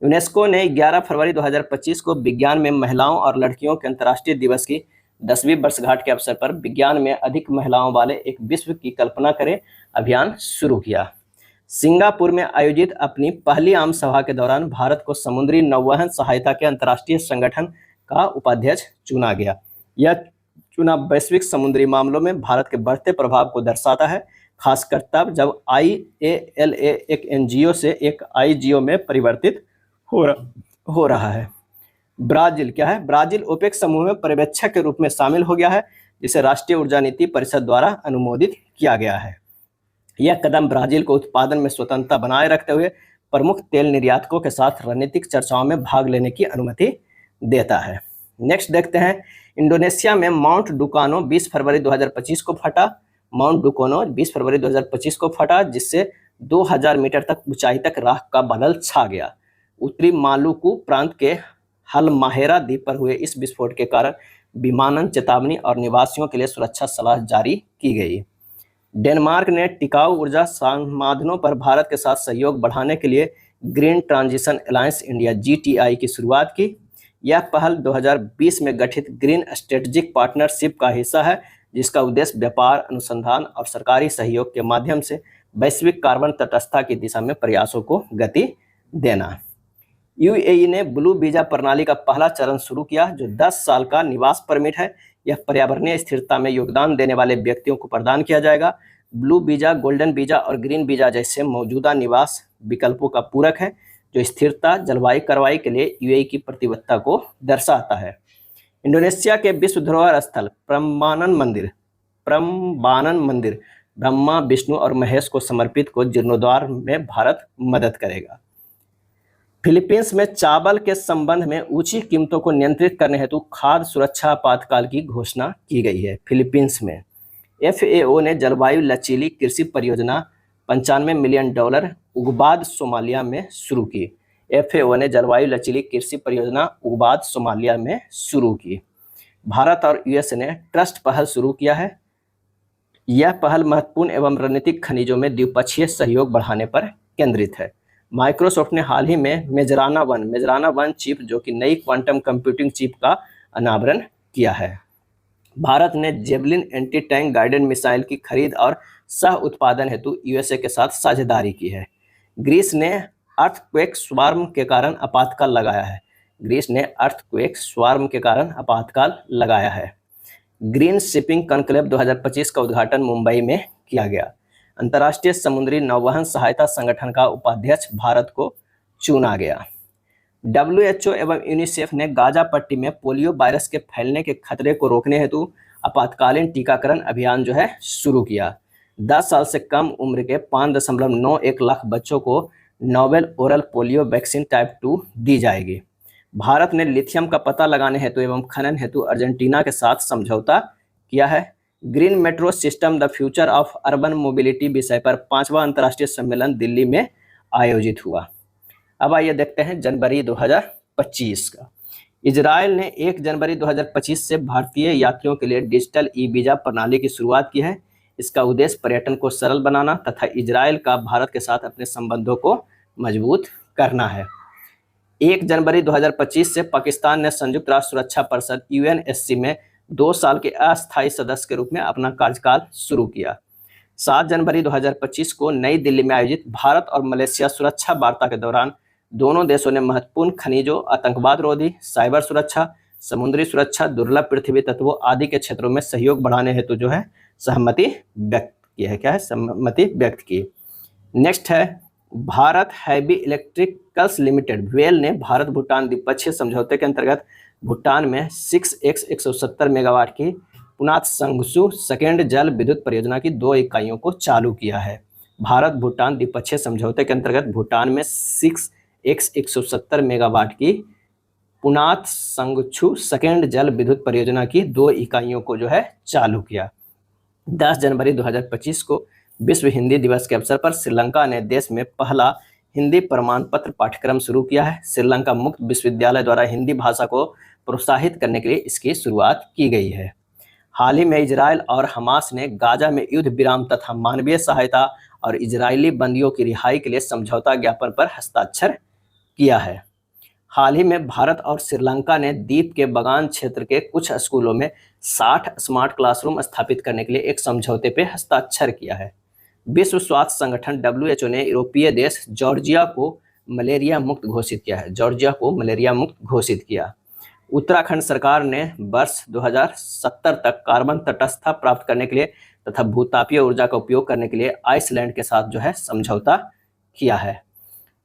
यूनेस्को ने 11 फरवरी 2025 को विज्ञान में महिलाओं और लड़कियों के अंतर्राष्ट्रीय दिवस की 10वीं वर्षगांठ के अवसर पर विज्ञान में अधिक महिलाओं वाले एक विश्व की कल्पना करें अभियान शुरू किया। सिंगापुर में आयोजित अपनी पहली आम सभा के दौरान भारत को समुद्री नौवहन सहायता के अंतर्राष्ट्रीय संगठन का उपाध्यक्ष चुना गया। यह चुनाव वैश्विक समुद्री मामलों में भारत के बढ़ते प्रभाव को दर्शाता है, खासकर तब जब IALA एक NGO से एक IGO में परिवर्तित हो रहा है। ब्राजील क्या है? ब्राजील ओपेक समूह में पर्यवेक्षक के रूप में शामिल हो गया है, जिसे राष्ट्रीय ऊर्जा नीति परिषद द्वारा अनुमोदित किया गया है। यह कदम ब्राजील को उत्पादन में स्वतंत्रता बनाए रखते हुए प्रमुख तेल निर्यातकों के साथ रणनीतिक चर्चाओं में भाग लेने की अनुमति देता है। नेक्स्ट देखते हैं, इंडोनेशिया में माउंट डुकानो 20 फरवरी 2025 को फटा। माउंट डुकानो 20 फरवरी 2025 को फटा, जिससे 2000 मीटर तक ऊंचाई तक राख का बादल छा गया। उत्तरी मालुकू प्रांत के हलमाहेरा द्वीप पर हुए इस विस्फोट के कारण विमानन चेतावनी और निवासियों के लिए सुरक्षा सलाह जारी की गई। डेनमार्क ने टिकाऊ ऊर्जा समाधानों पर भारत के साथ सहयोग बढ़ाने के लिए green transition alliance India GTI की शुरुआत की। यह पहल 2020 में गठित ग्रीन स्ट्रेटेजिक पार्टनरशिप का हिस्सा है, जिसका उद्देश्य व्यापार, अनुसंधान और सरकारी सहयोग के माध्यम से वैश्विक कार्बन तटस्थता की दिशा में प्रयासों को गति देना। UAE ने ब्लू वीजा प्रणाली का पहला चरण शुरू किया, जो 10 साल का निवास परमिट है। यह पर्यावरणीय स्थिरता में योगदान देने वाले व्यक्तियों को प्रदान किया जाएगा। ब्लू वीजा, गोल्डन वीजा और ग्रीन वीजा जैसे मौजूदा निवास विकल्पों का पूरक है, जो स्थिरता, जलवायु कार्रवाई के लिए UAE की प्रतिबद्धता को दर्शाता है। इंडोनेशिया के विश्व धरोहर स्थल प्रम्बानन मंदिर ब्रह्मा, विष्णु और महेश को समर्पित को जीर्णोद्धार में भारत मदद करेगा। फिलीपींस में चावल के संबंध में ऊंची कीमतों को नियंत्रित करने हेतु खाद्य सुरक्षा आपातकाल की घोषणा की गई है। फिलीपींस में FAO ने जलवायु लचीली कृषि परियोजना $95 मिलियन उग्बाद सोमालिया में शुरू की। FAO ने जलवायु लचीली कृषि परियोजना उग्बाद सोमालिया में शुरू की। भारत और US ने ट्रस्ट पहल शुरू किया है। यह पहल महत्वपूर्ण एवं रणनीतिक खनिजों में द्विपक्षीय सहयोग बढ़ाने पर केंद्रित है। माइक्रोसॉफ्ट ने हाल ही में मेजराना वन चिप, जो कि नई क्वांटम कंप्यूटिंग चिप का अनावरण किया है। भारत ने javelin anti tank guided missile की खरीद और सह उत्पादन हेतु USA के साथ साझेदारी की है। ग्रीस ने अर्थक्वेक स्वार्म के कारण आपातकाल लगाया है। ग्रीन शिपिंग कॉन्क्लेव 2025 का उद्घाटन मुंबई में किया गया। अंतर्राष्ट्रीय समुद्री नौवहन सहायता संगठन का उपाध्यक्ष भारत को चुना गया। WHO एवं यूनिसेफ ने गाजा पट्टी में पोलियो वायरस के फैलने के खतरे को रोकने हेतु आपातकालीन टीकाकरण अभियान शुरू किया। 10 साल से कम उम्र के 5.91 लाख बच्चों को novel oral polio vaccine type 2 दी जाएगी। भारत ने लिथियम का पता लगाने हेतु एवं खनन हेतु अर्जेंटीना के साथ समझौता किया है। Green metro system the future of urban mobility विषय पर 5वां अंतर्राष्ट्रीय सम्मेलन दिल्ली में आयोजित हुआ। अब आइए देखते हैं जनवरी 2025 का। इजराइल ने 1 जनवरी 2025 से भारतीय यात्रियों के लिए डिजिटल ई वीजा प्रणाली की शुरुआत की है। इसका उद्देश्य पर्यटन को सरल बनाना तथा इजराइल का भारत के साथ अपने संबंधों को मजबूत करना है। 1 जनवरी 2025 से पाकिस्तान ने संयुक्त राष्ट्र सुरक्षा परिषद यूएनएससी में 2 साल के अस्थायी सदस्य के रूप में अपना कार्यकाल शुरू किया। 7 जनवरी 2025 को नई दिल्ली में आयोजित भारत और मलेशिया सुरक्षा वार्ता के दौरान दोनों देशों ने महत्वपूर्ण खनिजों, आतंकवाद रोधी, साइबर सुरक्षा, समुद्री सुरक्षा, दुर्लभ पृथ्वी तत्वों आदि के क्षेत्रों में सहयोग बढ़ाने हेतु जो है सहमति व्यक्त की है। क्या है? सहमति व्यक्त की। नेक्स्ट है Bharat heavy electricals limited well ने भारत भूटान द्विपक्षीय समझौते के अंतर्गत भूटान में 6x170 मेगावाट की पुनात संगसू सेकेंड जल विद्युत परियोजना की 2 इकाइयों को चालू किया है। भारत भूटान द्विपक्षीय समझौते के अंतर्गत भूटान में 6x170 मेगावाट की पुनात संगछू सेकेंड जल विद्युत परियोजना की 2 इकाइयों को जो है चालू किया। 10 जनवरी 2025 को विश्व हिंदी दिवस के अवसर पर श्रीलंका ने देश में पहला हिंदी प्रमाण पत्र पाठ्यक्रम शुरू किया है। श्रीलंका मुक्त विश्वविद्यालय द्वारा हिंदी भाषा को प्रोत्साहित करने के लिए इसकी शुरुआत की गई है। हाल ही में इजराइल और हमास ने गाजा में युद्ध विराम तथा मानवीय सहायता और इजरायली बंदियों की रिहाई के लिए समझौता ज्ञापन पर हस्ताक्षर किया है। हाल ही में भारत और श्रीलंका ने द्वीप के बगान क्षेत्र के कुछ स्कूलों में 60 स्मार्ट क्लासरूम स्थापित करने के लिए एक समझौते पर हस्ताक्षर किया है। विश्व स्वास्थ्य संगठन WHO ने यूरोपीय देश जॉर्जिया को मलेरिया मुक्त घोषित किया है। जॉर्जिया को मलेरिया मुक्त घोषित किया। उत्तराखंड सरकार ने वर्ष 2070 तक कार्बन तटस्थता प्राप्त करने के लिए तथा भूतापीय ऊर्जा का उपयोग करने के लिए आइसलैंड के साथ जो है समझौता किया है।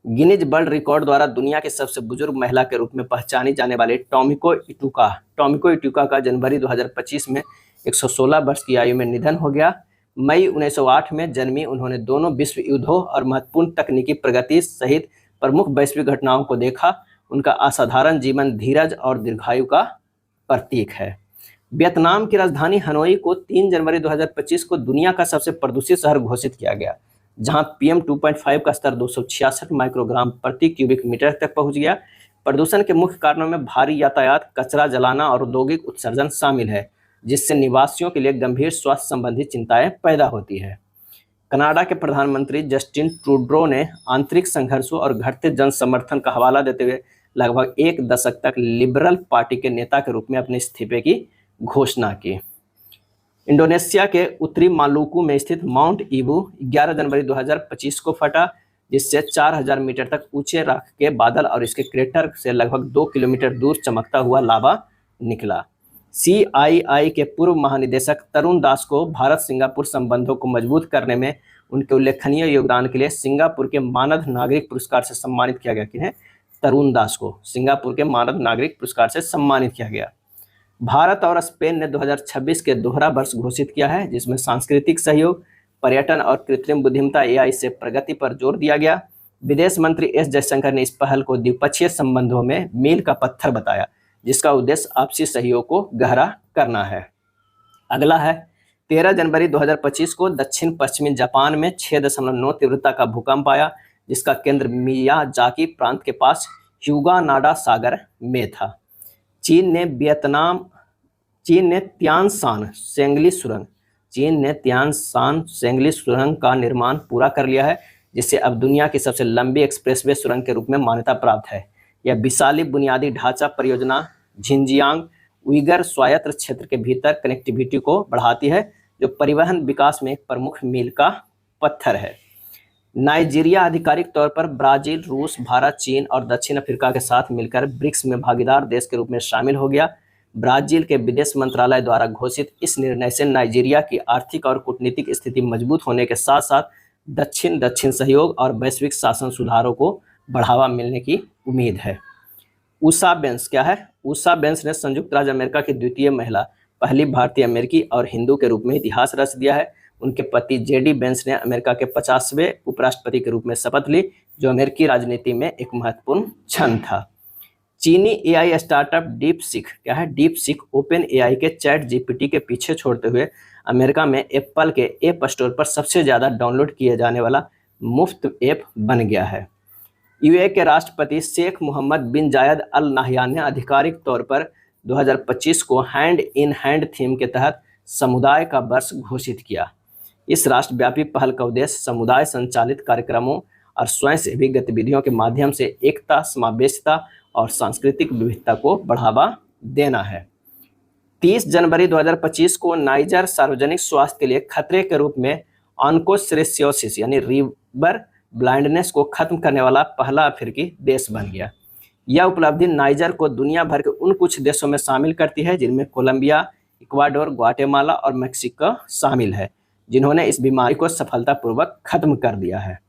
गिनीज वर्ल्ड रिकॉर्ड द्वारा दुनिया की सबसे बुजुर्ग महिला के रूप में पहचानी जाने वाली टोमिको इटुका का जनवरी 2025 में 116 वर्ष की आयु में निधन हो गया। मई 1908 में जन्मी उन्होंने दोनों विश्व युद्धों और महत्वपूर्ण तकनीकी प्रगति सहित प्रमुख वैश्विक घटनाओं को देखा। उनका असाधारण जीवन धीरज और दीर्घायु का प्रतीक है। वियतनाम की राजधानी हनोई को 3 जनवरी 2025 को दुनिया का सबसे प्रदूषित शहर घोषित किया गया, जहां PM 2.5 का स्तर 266 माइक्रोग्राम प्रति क्यूबिक मीटर तक पहुंच गया। प्रदूषण के मुख्य कारणों में भारी यातायात, कचरा जलाना और औद्योगिक उत्सर्जन शामिल है, जिससे निवासियों के लिए गंभीर स्वास्थ्य संबंधी चिंताएं पैदा होती है। कनाडा के प्रधानमंत्री जस्टिन ट्रूडो ने आंतरिक संघर्षों और घटते जन समर्थन का हवाला देते हुए लगभग 1 दशक तक लिबरल पार्टी के नेता के रूप में अपने इस्तीफे की घोषणा की। इंडोनेशिया के उत्तरी मालुकू में स्थित माउंट ईबू 11 जनवरी 2025 को फटा, जिससे 4000 मीटर तक ऊंचे राख के बादल और इसके क्रेटर से लगभग 2 किलोमीटर दूर चमकता हुआ लावा निकला। CII के पूर्व महानिदेशक तरुण दास को भारत सिंगापुर संबंधों को मजबूत करने में उनके उल्लेखनीय योगदान के लिए सिंगापुर के मानद नागरिक पुरस्कार से सम्मानित किया गया। किन्हें? तरुण दास को सिंगापुर के मानद नागरिक पुरस्कार से सम्मानित किया गया। भारत और स्पेन ने 2026 के दोहरा वर्ष घोषित किया है, जिसमें सांस्कृतिक सहयोग, पर्यटन और कृत्रिम बुद्धिमत्ता AI से प्रगति पर जोर दिया गया। विदेश मंत्री S जयशंकर ने इस पहल को द्विपक्षीय संबंधों में मील का पत्थर बताया, जिसका उद्देश्य आपसी सहयोग को गहरा करना है। अगला है 13 जनवरी 2025 को दक्षिण पश्चिमी जापान में 6.9 तीव्रता का भूकंप आया, जिसका केंद्र मियाजाकी प्रांत के पास ह्यूगानाडा सागर में था। चीन ने तियानशान सेंगली सुरंग का निर्माण पूरा कर लिया है, जिससे अब दुनिया की सबसे लंबी एक्सप्रेसवे सुरंग के रूप में मान्यता प्राप्त है। यह विशाली बुनियादी ढांचा परियोजना झिंजियांग उइगर स्वायत्त क्षेत्र के भीतर कनेक्टिविटी को बढ़ाती है, जो परिवहन विकास में एक प्रमुख मील का पत्थर है। नाइजीरिया आधिकारिक तौर पर ब्राजील, रूस, भारत, चीन और दक्षिण अफ्रीका के साथ मिलकर ब्रिक्स में भागीदार देश के रूप में शामिल हो गया। ब्राजील के विदेश मंत्रालय द्वारा घोषित इस निर्णय से नाइजीरिया की आर्थिक और कूटनीतिक स्थिति मजबूत होने के साथ साथ दक्षिण सहयोग और वैश्विक शासन सुधारों को बढ़ावा मिलने की उम्मीद है। उषा बेंस क्या है? उषा बेंस ने संयुक्त राज्य अमेरिका की द्वितीय महिला, पहली भारतीय अमेरिकी और हिंदू के रूप में इतिहास रच दिया है। उनके पति JD बेंस ने अमेरिका के 50वें उपराष्ट्रपति के रूप में शपथ ली। जो अमेरिकी राजनीति में एक महत्वपूर्ण क्षण था। चीनी एआई स्टार्टअप डीप सीक, क्या है डीप सीक, ओपन एआई के चैट जीपीटी के पीछे छोड़ते हुए अमेरिका में एप्पल के ऐप स्टोर पर सबसे ज़्यादा डाउनलोड किए जाने वाला मुफ्त ऐप बन गया है। यूएई के राष्ट्रपति शेख मोहम्मद बिन जायद अल नाहयान ने आधिकारिक तौर पर 2025 को हैंड इन हैंड थीम के तहत समुदाय का वर्ष घोषित किया। इस राष्ट्रव्यापी पहल का उद्देश्य समुदाय संचालित कार्यक्रमों और स्वयंसेवी गतिविधियों के माध्यम से एकता, समावेशिता और सांस्कृतिक विविधता को बढ़ावा देना है। 30 जनवरी 2025 को नाइजर सार्वजनिक स्वास्थ्य के लिए खतरे के रूप में ऑन्कोसेरेसियोसिस यानी रिवर ब्लाइंडनेस को खत्म करने वाला पहला अफ्रीकी देश बन गया। यह उपलब्धि नाइजर को दुनिया भर के उन कुछ देशों में शामिल करती है जिनमें कोलंबिया, इक्वाडोर, ग्वाटेमाला और मेक्सिको शामिल है, जिन्होंने इस बीमारी को सफलतापूर्वक खत्म कर दिया है।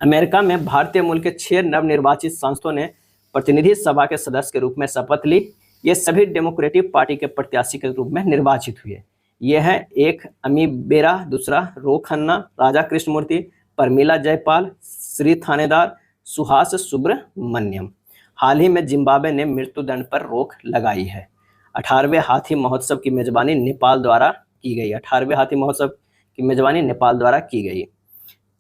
अमेरिका में भारतीय मूल के 6 नवनिर्वाचित सांसदों ने प्रतिनिधि सभा के सदस्य के रूप में शपथ ली। ये सभी डेमोक्रेटिक पार्टी के प्रत्याशी के रूप में निर्वाचित हुए। ये हैं, एक अमी बेरा, दूसरा रो खन्ना, राजा कृष्णमूर्ति, परमिला जयपाल, श्री थानेदार, सुहास सुब्रमण्यम। हाल ही में जिम्बाब्वे ने मृत्युदंड पर रोक लगाई है। 18वें हाथी महोत्सव की मेजबानी नेपाल द्वारा की गई। 18वें हाथी महोत्सव की मेजबानी नेपाल द्वारा की गई।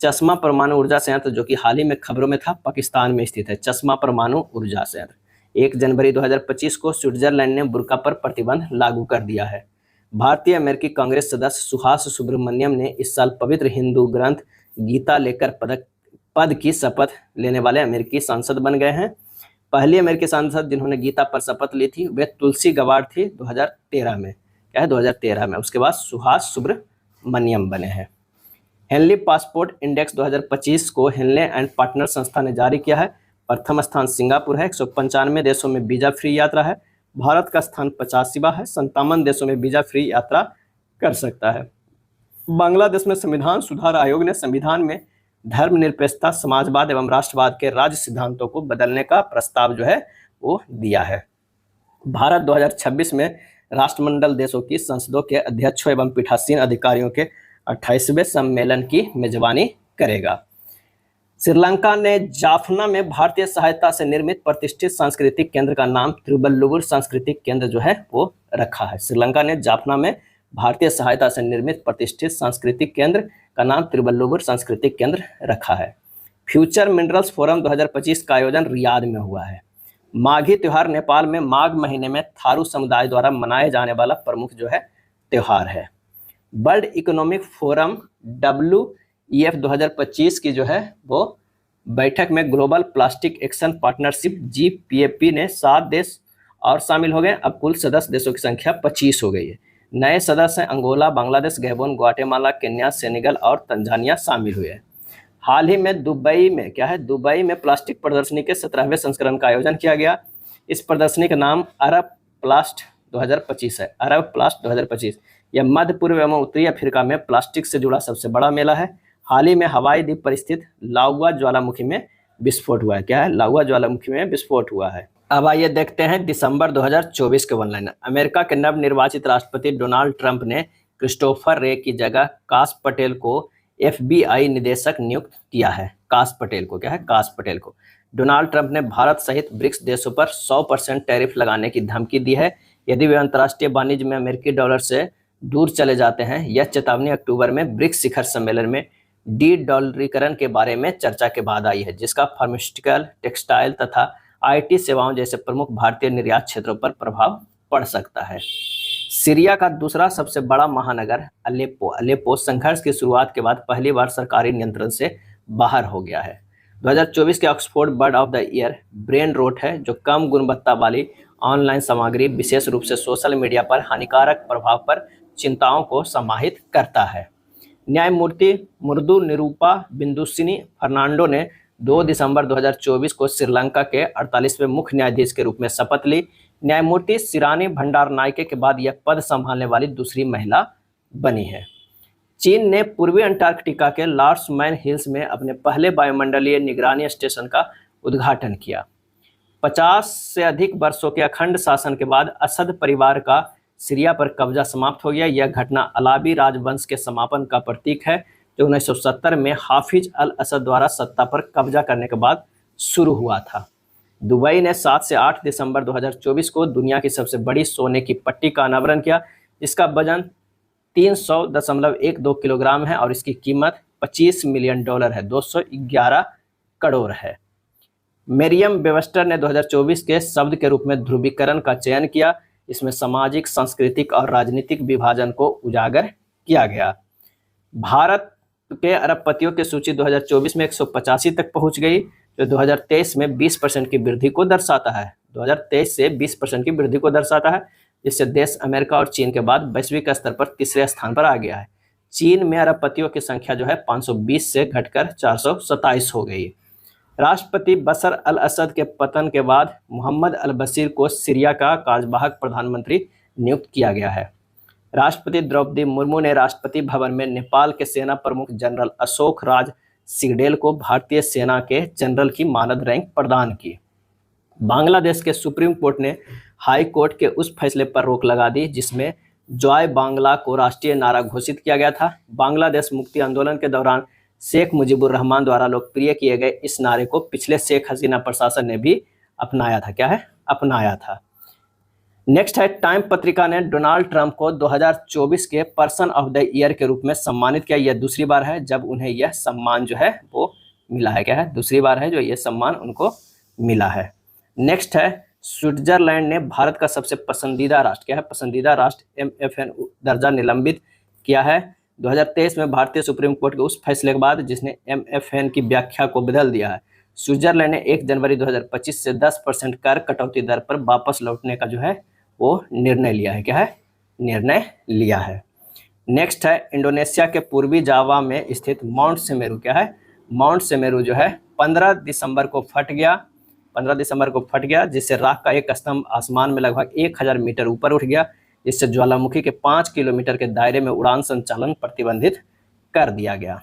चश्मा परमाणु ऊर्जा संयंत्र, जो कि हाल ही में खबरों में था, पाकिस्तान में स्थित है। चश्मा परमाणु ऊर्जा संयंत्र 1 जनवरी 2025 को स्विट्जरलैंड ने बुर्का पर प्रतिबंध लागू कर दिया है। भारतीय अमेरिकी कांग्रेस सदस्य सुहास सुब्रमण्यम ने इस साल पवित्र हिंदू ग्रंथ गीता लेकर पद की शपथ लेने वाले अमेरिकी सांसद बन गए हैं। पहली अमेरिकी सांसद जिन्होंने गीता पर शपथ ली थी वे तुलसी गबार्ड थी 2013 में, क्या है 2013 में। उसके बाद सुहास सुब्रमण्यम बने हैं। हेनली पासपोर्ट इंडेक्स 2025 को हेनले एंड पार्टनर संस्था ने जारी किया है। प्रथम स्थान सिंगापुर है, 195 देशों में वीजा फ्री यात्रा है। भारत का स्थान 85वां है, 57 देशों में वीजा फ्री यात्रा कर सकता है। बांग्लादेश में संविधान सुधार आयोग ने संविधान में धर्मनिरपेक्षता, समाजवाद एवं राष्ट्रवाद के राज्य सिद्धांतों को बदलने का प्रस्ताव जो है वो दिया है। भारत 2026 में राष्ट्रमंडल देशों की संसदों के अध्यक्षों एवं पीठासीन अधिकारियों के 28वें सम्मेलन की मेजबानी करेगा। श्रीलंका ने जाफना में भारतीय सहायता से निर्मित प्रतिष्ठित सांस्कृतिक केंद्र का नाम तिरुवल्लुवर सांस्कृतिक केंद्र जो है वो रखा है। श्रीलंका ने जाफना में भारतीय सहायता से निर्मित प्रतिष्ठित सांस्कृतिक केंद्र का नाम तिरुवल्लुवर सांस्कृतिक केंद्र रखा है। फ्यूचर मिनरल्स फोरम 2025 का आयोजन रियाद में हुआ है। माघी त्यौहार नेपाल में माघ महीने में थारू समुदाय द्वारा मनाए जाने वाला प्रमुख जो है त्यौहार है। वर्ल्ड इकोनॉमिक फोरम WEF 2025 की जो है वो बैठक में global plastic action partnership GPAP ने 7 देश और शामिल हो गए। अब कुल सदस्य देशों की संख्या 25 हो गई है। नए सदस्य हैं Angola, Bangladesh, Gabon, Guatemala, Kenya, Senegal और तंजानिया शामिल हुए हैं। हाल ही में दुबई में, क्या है दुबई में प्लास्टिक प्रदर्शनी के 17वें संस्करण का आयोजन किया गया। इस प्रदर्शनी का नाम अरब प्लास्ट 2025 है। अरब प्लास्ट 2025 यह मध्य पूर्व एवं उत्तरी अफ्रीका में प्लास्टिक से जुड़ा सबसे बड़ा मेला है। हाल ही में हवाई द्वीप पर स्थित लाउआ ज्वालामुखी में विस्फोट हुआ है। क्या है लाउआ ज्वालामुखी में विस्फोट हुआ है। अब आइए देखते हैं दिसंबर 2024 के वन लाइनर। अमेरिका के नवनिर्वाचित राष्ट्रपति डोनाल्ड ट्रंप ने क्रिस्टोफर रे की जगह काश पटेल को FBI निदेशक नियुक्त किया है। काश पटेल को, क्या है काश पटेल को। डोनाल्ड ट्रंप ने भारत सहित ब्रिक्स देशों पर 100% टैरिफ लगाने की धमकी दी है यदि वे अंतर्राष्ट्रीय वाणिज्य में अमेरिकी डॉलर से दूर चले जाते हैं। यह चेतावनी अक्टूबर में ब्रिक्स शिखर सम्मेलन में डॉलरीकरण के बारे में चर्चा के बाद आई है, जिसका फार्मास्यूटिकल, टेक्सटाइल तथा IT सेवाओं जैसे प्रमुख भारतीय निर्यात क्षेत्रों पर प्रभाव पड़ सकता है। सीरिया का दूसरा सबसे बड़ा महानगर अलेप्पो संघर्ष की शुरुआत के बाद पहली बार सरकारी नियंत्रण से बाहर हो गया है। 2024 के Oxford bird of the year brain rot है, जो कम गुणवत्ता वाली ऑनलाइन सामग्री, विशेष रूप से सोशल मीडिया पर हानिकारक प्रभाव पर चिंताओं को समाहित करता है। न्यायमूर्ति मृदु निरूपा बिंदुसिनी फर्नांडो ने 2 दिसंबर 2024 को श्रीलंका के 48वें मुख्य न्यायाधीश के रूप में शपथ ली। न्यायमूर्ति सिरानी भंडारनायके के बाद यह पद संभालने वाली दूसरी महिला बनी है। चीन ने पूर्वी अंटार्कटिका के लार्समैन हिल्स में अपने पहले वायुमंडलीय निगरानी स्टेशन का उद्घाटन किया। 50 से अधिक वर्षों के अखंड शासन के बाद असद परिवार का सीरिया पर कब्जा समाप्त हो गया। यह घटना अलाबी राजवंश के समापन का प्रतीक है। जो 1970 में हाफिज अल असद द्वारा सत्ता पर कब्जा करने के बाद शुरू हुआ था। दुबई ने 7 से 8 दिसंबर 2024 को दुनिया की सबसे बड़ी सोने की पट्टी का अनावरण किया, जिसका वजन 300.12 किलोग्राम है और इसकी कीमत $25 मिलियन है, 211 करोड़ है। मेरियम वेबस्टर ने 2024 के शब्द के रूप में ध्रुवीकरण का चयन किया। इसमें सामाजिक, सांस्कृतिक और राजनीतिक विभाजन को उजागर किया गया। भारत के अरबपतियों की सूची 2024 में 185 तक पहुंच गई, जो 2023 में 20% की वृद्धि को दर्शाता है। 2023 से 20% की वृद्धि को दर्शाता है, जिससे देश अमेरिका और चीन के बाद वैश्विक स्तर पर तीसरे स्थान पर आ गया है। चीन में अरबपतियों की संख्या जो है 520 से घटकर 427 हो गई। राष्ट्रपति बशर अल असद के पतन के बाद मोहम्मद अल बशीर को सीरिया का कार्यवाहक प्रधानमंत्री नियुक्त किया गया है। राष्ट्रपति द्रौपदी मुर्मू ने राष्ट्रपति भवन में नेपाल के सेना प्रमुख जनरल अशोक राज सिगडेल को भारतीय सेना के जनरल की मानद रैंक प्रदान की। बांग्लादेश के सुप्रीम कोर्ट ने हाई कोर्ट के उस फैसले पर रोक लगा दी जिसमें जॉय बांग्ला को राष्ट्रीय नारा घोषित किया गया था। बांग्लादेश मुक्ति आंदोलन के दौरान शेख मुजीबुर रहमान द्वारा लोकप्रिय किए गए इस नारे को पिछले शेख हसीना प्रशासन ने भी अपनाया था। क्या है? अपनाया था। नेक्स्ट है, टाइम पत्रिका ने डोनाल्ड ट्रंप को 2024 के पर्सन ऑफ द ईयर के रूप में सम्मानित किया। यह दूसरी बार है जब उन्हें यह सम्मान जो है वो मिला है। क्या है? दूसरी बार है जो यह सम्मान उनको मिला है। नेक्स्ट है, स्विट्जरलैंड ने भारत का सबसे पसंदीदा राष्ट्र, क्या है? पसंदीदा राष्ट्र MFN दर्जा निलंबित किया है। 2023 में भारतीय सुप्रीम कोर्ट के उस फैसले के बाद जिसने MFN की व्याख्या को बदल दिया है, स्विट्जरलैंड ने 1 जनवरी 2025 से 10% कर कटौती दर पर वापस लौटने का जो है वो निर्णय लिया है। क्या है? निर्णय लिया है। नेक्स्ट है, इंडोनेशिया के पूर्वी जावा में स्थित माउंट सेमेरू, क्या है? माउंट सेमेरू जो है 15 दिसंबर को फट गया, जिससे राख का एक स्तंभ आसमान में लगभग 1000 मीटर ऊपर उठ गया, जिससे ज्वालामुखी के 5 किलोमीटर के दायरे में उड़ान संचालन प्रतिबंधित कर दिया गया।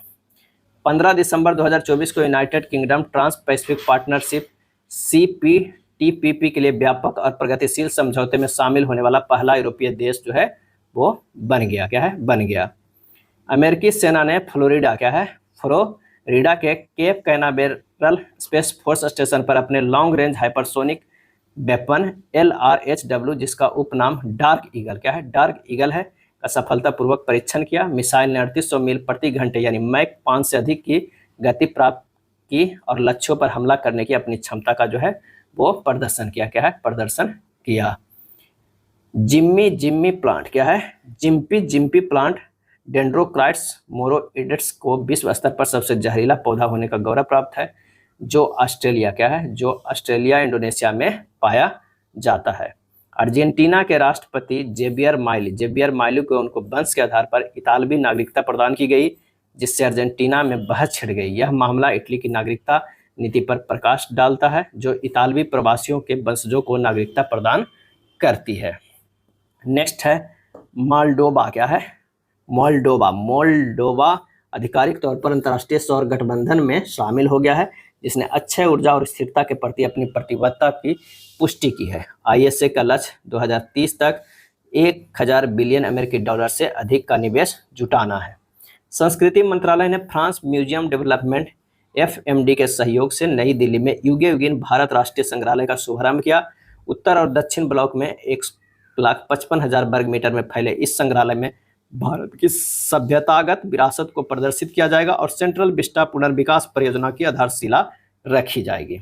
15 दिसंबर 2024 को United Kingdom Trans Pacific Partnership CPTPP के लिए व्यापक और प्रगतिशील समझौते में शामिल होने वाला पहला यूरोपीय देश जो है वो बन गया। क्या है? बन गया। अमेरिकी सेना ने फ्लोरिडा के Cape Canaveral Space Force Station पर अपने long range hypersonic weapon LRHW, जिसका उपनाम डार्क ईगल, क्या है? डार्क ईगल है, का सफलतापूर्वक परीक्षण किया। मिसाइल ने 3800 मील प्रति घंटे यानी मैक 5 से अधिक की गति प्राप्त की और लक्ष्यों पर हमला करने की अपनी क्षमता का जो है वो प्रदर्शन किया। क्या है? प्रदर्शन किया। जिम्मी प्लांट, क्या है? जिम्पी प्लांट डेंड्रोक्राइट्स मोरोइडेट्स को विश्व स्तर पर सबसे जहरीला पौधा होने का गौरव प्राप्त है, जो ऑस्ट्रेलिया, क्या है? जो ऑस्ट्रेलिया इंडोनेशिया में पाया जाता है। अर्जेंटीना के राष्ट्रपति जेवियर माइली को उनको वंश के आधार पर इतालवी नागरिकता प्रदान की गई, जिससे अर्जेंटीना में बहस छिड़ गई। यह मामला इटली की नागरिकता नीति पर प्रकाश डालता है, जो इतालवी प्रवासियों के वंशजों को नागरिकता प्रदान करती है। नेक्स्ट है मोल्डोवा, क्या है? मोल्डोवा आधिकारिक तौर पर अंतर्राष्ट्रीय सौर गठबंधन में शामिल हो गया है, जिसने अक्षय ऊर्जा और स्थिरता के प्रति अपनी प्रतिबद्धता की पुष्टि की है। ISA का लक्ष्य 2030 तक 1000 बिलियन अमेरिकी डॉलर से अधिक का निवेश जुटाना है। संस्कृति मंत्रालय ने फ्रांस म्यूजियम डेवलपमेंट FMD के सहयोग से नई दिल्ली में युगे युगीन भारत राष्ट्रीय संग्रहालय का शुभारंभ किया। उत्तर और दक्षिण ब्लॉक में 1,55,000 वर्ग मीटर में फैले इस संग्रहालय में भारत की सभ्यतागत विरासत को प्रदर्शित किया जाएगा और सेंट्रल विस्टा पुनर्विकास परियोजना की आधारशिला रखी जाएगी।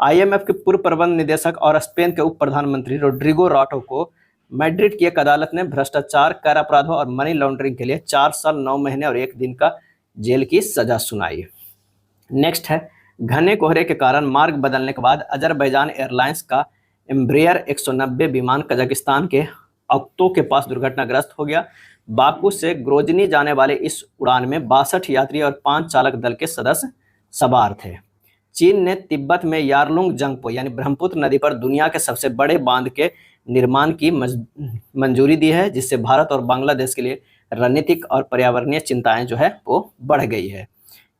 IMF के पूर्व प्रबंध निदेशक और स्पेन के उप प्रधानमंत्री रोड्रिगो राटो को मैड्रिड की एक अदालत ने भ्रष्टाचार, कर अपराधों और मनी लॉन्ड्रिंग के लिए 4 साल 9 महीने और 1 दिन का जेल की सजा सुनाई। नेक्स्ट है, घने कोहरे के कारण मार्ग बदलने के बाद अजरबैजान एयरलाइंस का एम्ब्रेयर 190 विमान कजाकिस्तान के अक्तो के पास दुर्घटनाग्रस्त हो गया। बाकू से ग्रोजनी जाने वाले इस उड़ान में 62 यात्री और 5 चालक दल के सदस्य सवार थे। चीन ने तिब्बत में यारलुंग जंगपो यानी ब्रह्मपुत्र नदी पर दुनिया के सबसे बड़े बांध के निर्माण की मंजूरी दी है, जिससे भारत और बांग्लादेश के लिए रणनीतिक और पर्यावरणीय चिंताएं जो है वो बढ़ गई है।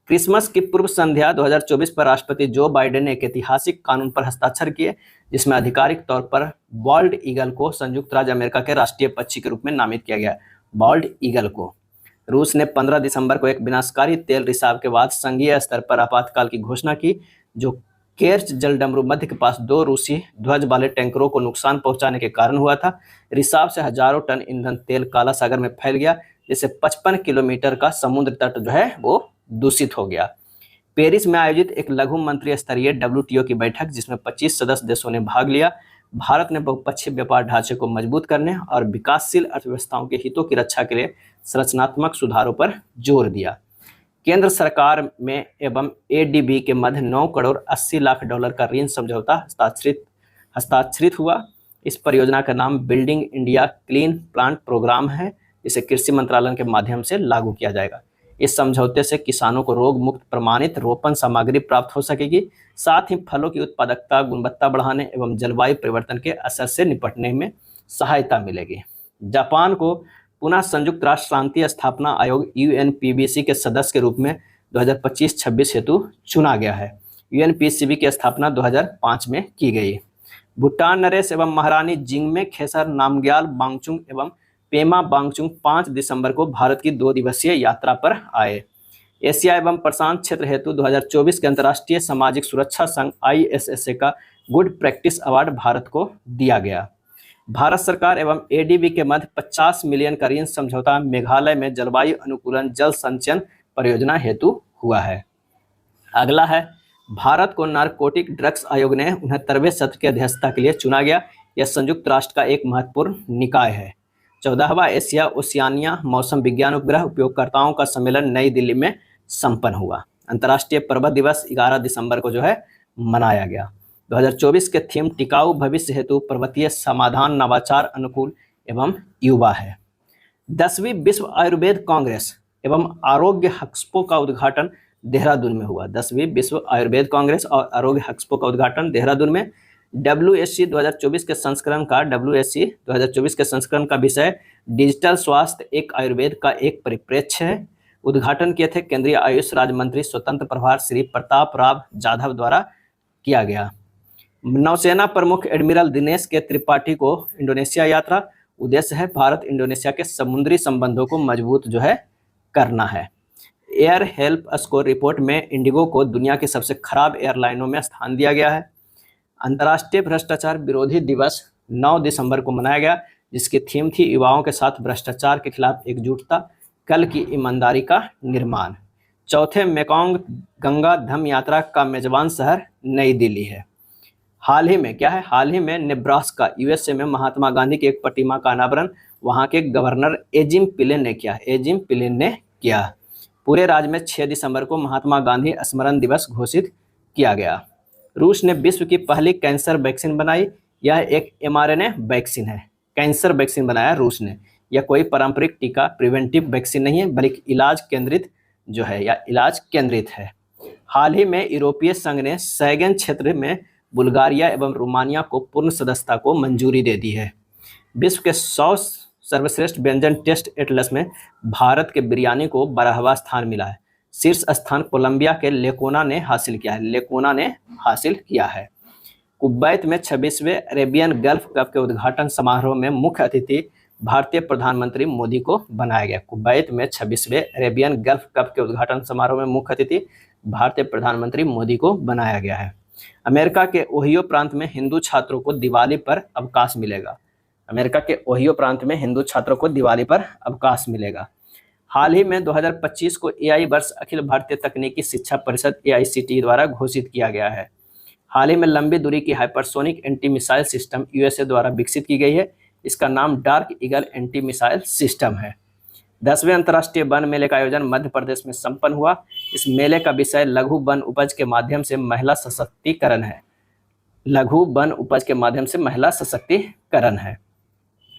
क्रिसमस की पूर्व संध्या 2024 पर राष्ट्रपति जो बाइडेन ने एक ऐतिहासिक कानून पर हस्ताक्षर किए, जिसमें आधिकारिक तौर पर बॉल्ड ईगल को संयुक्त राज्य अमेरिका के राष्ट्रीय पक्षी के रूप में नामित किया गया। बॉल्ड ईगल को रूस ने 15 दिसंबर को एक विनाशकारी तेल रिसाव के बाद संघीय स्तर पर आपातकाल की घोषणा की, जो केर्च जलडमरू मध्य के पास 2 रूसी ध्वज वाले टैंकरों को नुकसान पहुंचाने के कारण हुआ था। रिसाव से हजारों टन ईंधन तेल काला सागर में फैल गया, जिससे 55 किलोमीटर का समुद्र तट जो है वो दूषित हो गया। पेरिस में आयोजित एक लघु मंत्रिय स्तरीय WTO की बैठक, जिसमें 25 सदस्य देशों ने भाग लिया, भारत ने बहुपक्षीय व्यापार ढांचे को मजबूत करने और विकासशील अर्थव्यवस्थाओं के हितों की रक्षा के लिए संरचनात्मक सुधारों पर जोर दिया। केंद्र सरकार में एवं ADB के मध्य 9 करोड़ 80 लाख डॉलर का ऋण समझौता हस्ताक्षरित हुआ। इस परियोजना का नाम building India clean plant program है, जिसे कृषि मंत्रालय के माध्यम से लागू किया जाएगा। इस समझौते से किसानों को रोग मुक्त प्रमाणित रोपण सामग्री प्राप्त हो सकेगी, साथ ही फलों की उत्पादकता, गुणवत्ता बढ़ाने एवं जलवायु परिवर्तन के असर से निपटने में सहायता मिलेगी। जापान को पुनः संयुक्त राष्ट्र शांति स्थापना आयोग UNPBC के सदस्य के रूप में 2025-26 हेतु चुना गया है। UNPCB की स्थापना 2005 में की गई। भूटान नरेश एवं महारानी जिंगमे खेसर नामग्याल वांगचुक एवं पेमा वांगचुक 5 दिसंबर को भारत की 2 दिवसीय यात्रा पर आए। एशिया एवं प्रशांत क्षेत्र हेतु 2024 के अंतर्राष्ट्रीय सामाजिक सुरक्षा संघ ISSA का गुड प्रैक्टिस अवार्ड भारत को दिया गया। भारत सरकार एवं ADB के मध्य 50 मिलियन का ऋण समझौता मेघालय में जलवायु अनुकूलन जल संचयन परियोजना हेतु हुआ है। अगला है, भारत को नारकोटिक ड्रग्स आयोग ने 69वें सत्र की अध्यक्षता के लिए चुना गया। यह संयुक्त राष्ट्र का एक महत्वपूर्ण निकाय है। 14वां एशिया ओशियानिया मौसम विज्ञान उपग्रह उपयोगकर्ताओं का सम्मेलन नई दिल्ली में संपन्न हुआ। अंतर्राष्ट्रीय पर्वत दिवस 11 दिसंबर को जो है मनाया गया। 2024 के थीम टिकाऊ भविष्य हेतु पर्वतीय समाधान, नवाचार, अनुकूल एवं युवा है। 10वीं विश्व आयुर्वेद कांग्रेस एवं आरोग्य एक्सपो का उद्घाटन देहरादून में हुआ। 10वीं विश्व आयुर्वेद कांग्रेस और आरोग्य एक्सपो का उद्घाटन देहरादून में। WSC 2024 के संस्करण का विषय डिजिटल स्वास्थ्य एक आयुर्वेद का एक परिप्रेक्ष्य है। उद्घाटन किए थे केंद्रीय आयुष राज्य मंत्री स्वतंत्र प्रभार श्री प्रताप राव जाधव द्वारा किया गया। नौसेना प्रमुख एडमिरल दिनेश के त्रिपाठी को इंडोनेशिया यात्रा। उद्देश्य है भारत इंडोनेशिया के समुद्री संबंधों को मजबूत जो है करना है। एयर हेल्प स्कोर रिपोर्ट में इंडिगो को दुनिया की सबसे खराब एयरलाइनों में स्थान दिया गया है। अंतर्राष्ट्रीय भ्रष्टाचार विरोधी दिवस 9 दिसंबर को मनाया गया, जिसकी थीम थी युवाओं के साथ भ्रष्टाचार के खिलाफ एकजुटता, कल की ईमानदारी का निर्माण। चौथे मेकॉन्ग गंगा धम यात्रा का मेजबान शहर नई दिल्ली है। हाल ही में नेब्रास्का USA में महात्मा गांधी की एक प्रतिमा का अनावरण वहां के गवर्नर एजिम पिलेन ने किया। पूरे राज्य में 6 दिसंबर को महात्मा गांधी स्मरण दिवस घोषित किया गया। रूस ने विश्व की पहली कैंसर वैक्सीन बनाई। यह एक mRNA वैक्सीन है। कैंसर वैक्सीन बनाया रूस ने। यह कोई पारंपरिक टीका प्रिवेंटिव वैक्सीन नहीं है, बल्कि इलाज केंद्रित है। हाल ही में यूरोपीय संघ ने शेंगेन क्षेत्र में बुल्गारिया एवं रोमानिया को पूर्ण सदस्यता को मंजूरी दे दी है। विश्व के 100 सर्वश्रेष्ठ व्यंजन टेस्ट एटलस में भारत के बिरयानी को 12वां स्थान मिला है। शीर्ष स्थान कोलंबिया के लेकोना ने हासिल किया है। कुवैत में 26वें अरेबियन गल्फ कप के उद्घाटन समारोह में मुख्य अतिथि भारतीय प्रधानमंत्री मोदी को बनाया गया। कुवैत में 26वें अरेबियन गल्फ कप के उद्घाटन समारोह में मुख्य अतिथि भारतीय प्रधानमंत्री मोदी को बनाया गया है। अमेरिका के ओहियो प्रांत में हिंदू छात्रों को दिवाली पर अवकाश मिलेगा। हाल ही में 2025 को AI वर्ष अखिल भारतीय तकनीकी शिक्षा परिषद AICTE द्वारा घोषित किया गया है। हाल ही में लंबी दूरी की hypersonic anti missile system USA द्वारा विकसित की गई है। इसका नाम dark eagle anti missile system है। 10वें अंतर्राष्ट्रीय वन मेले का आयोजन मध्य प्रदेश में संपन्न हुआ। इस मेले का विषय लघु वन उपज के माध्यम से महिला सशक्तिकरण है।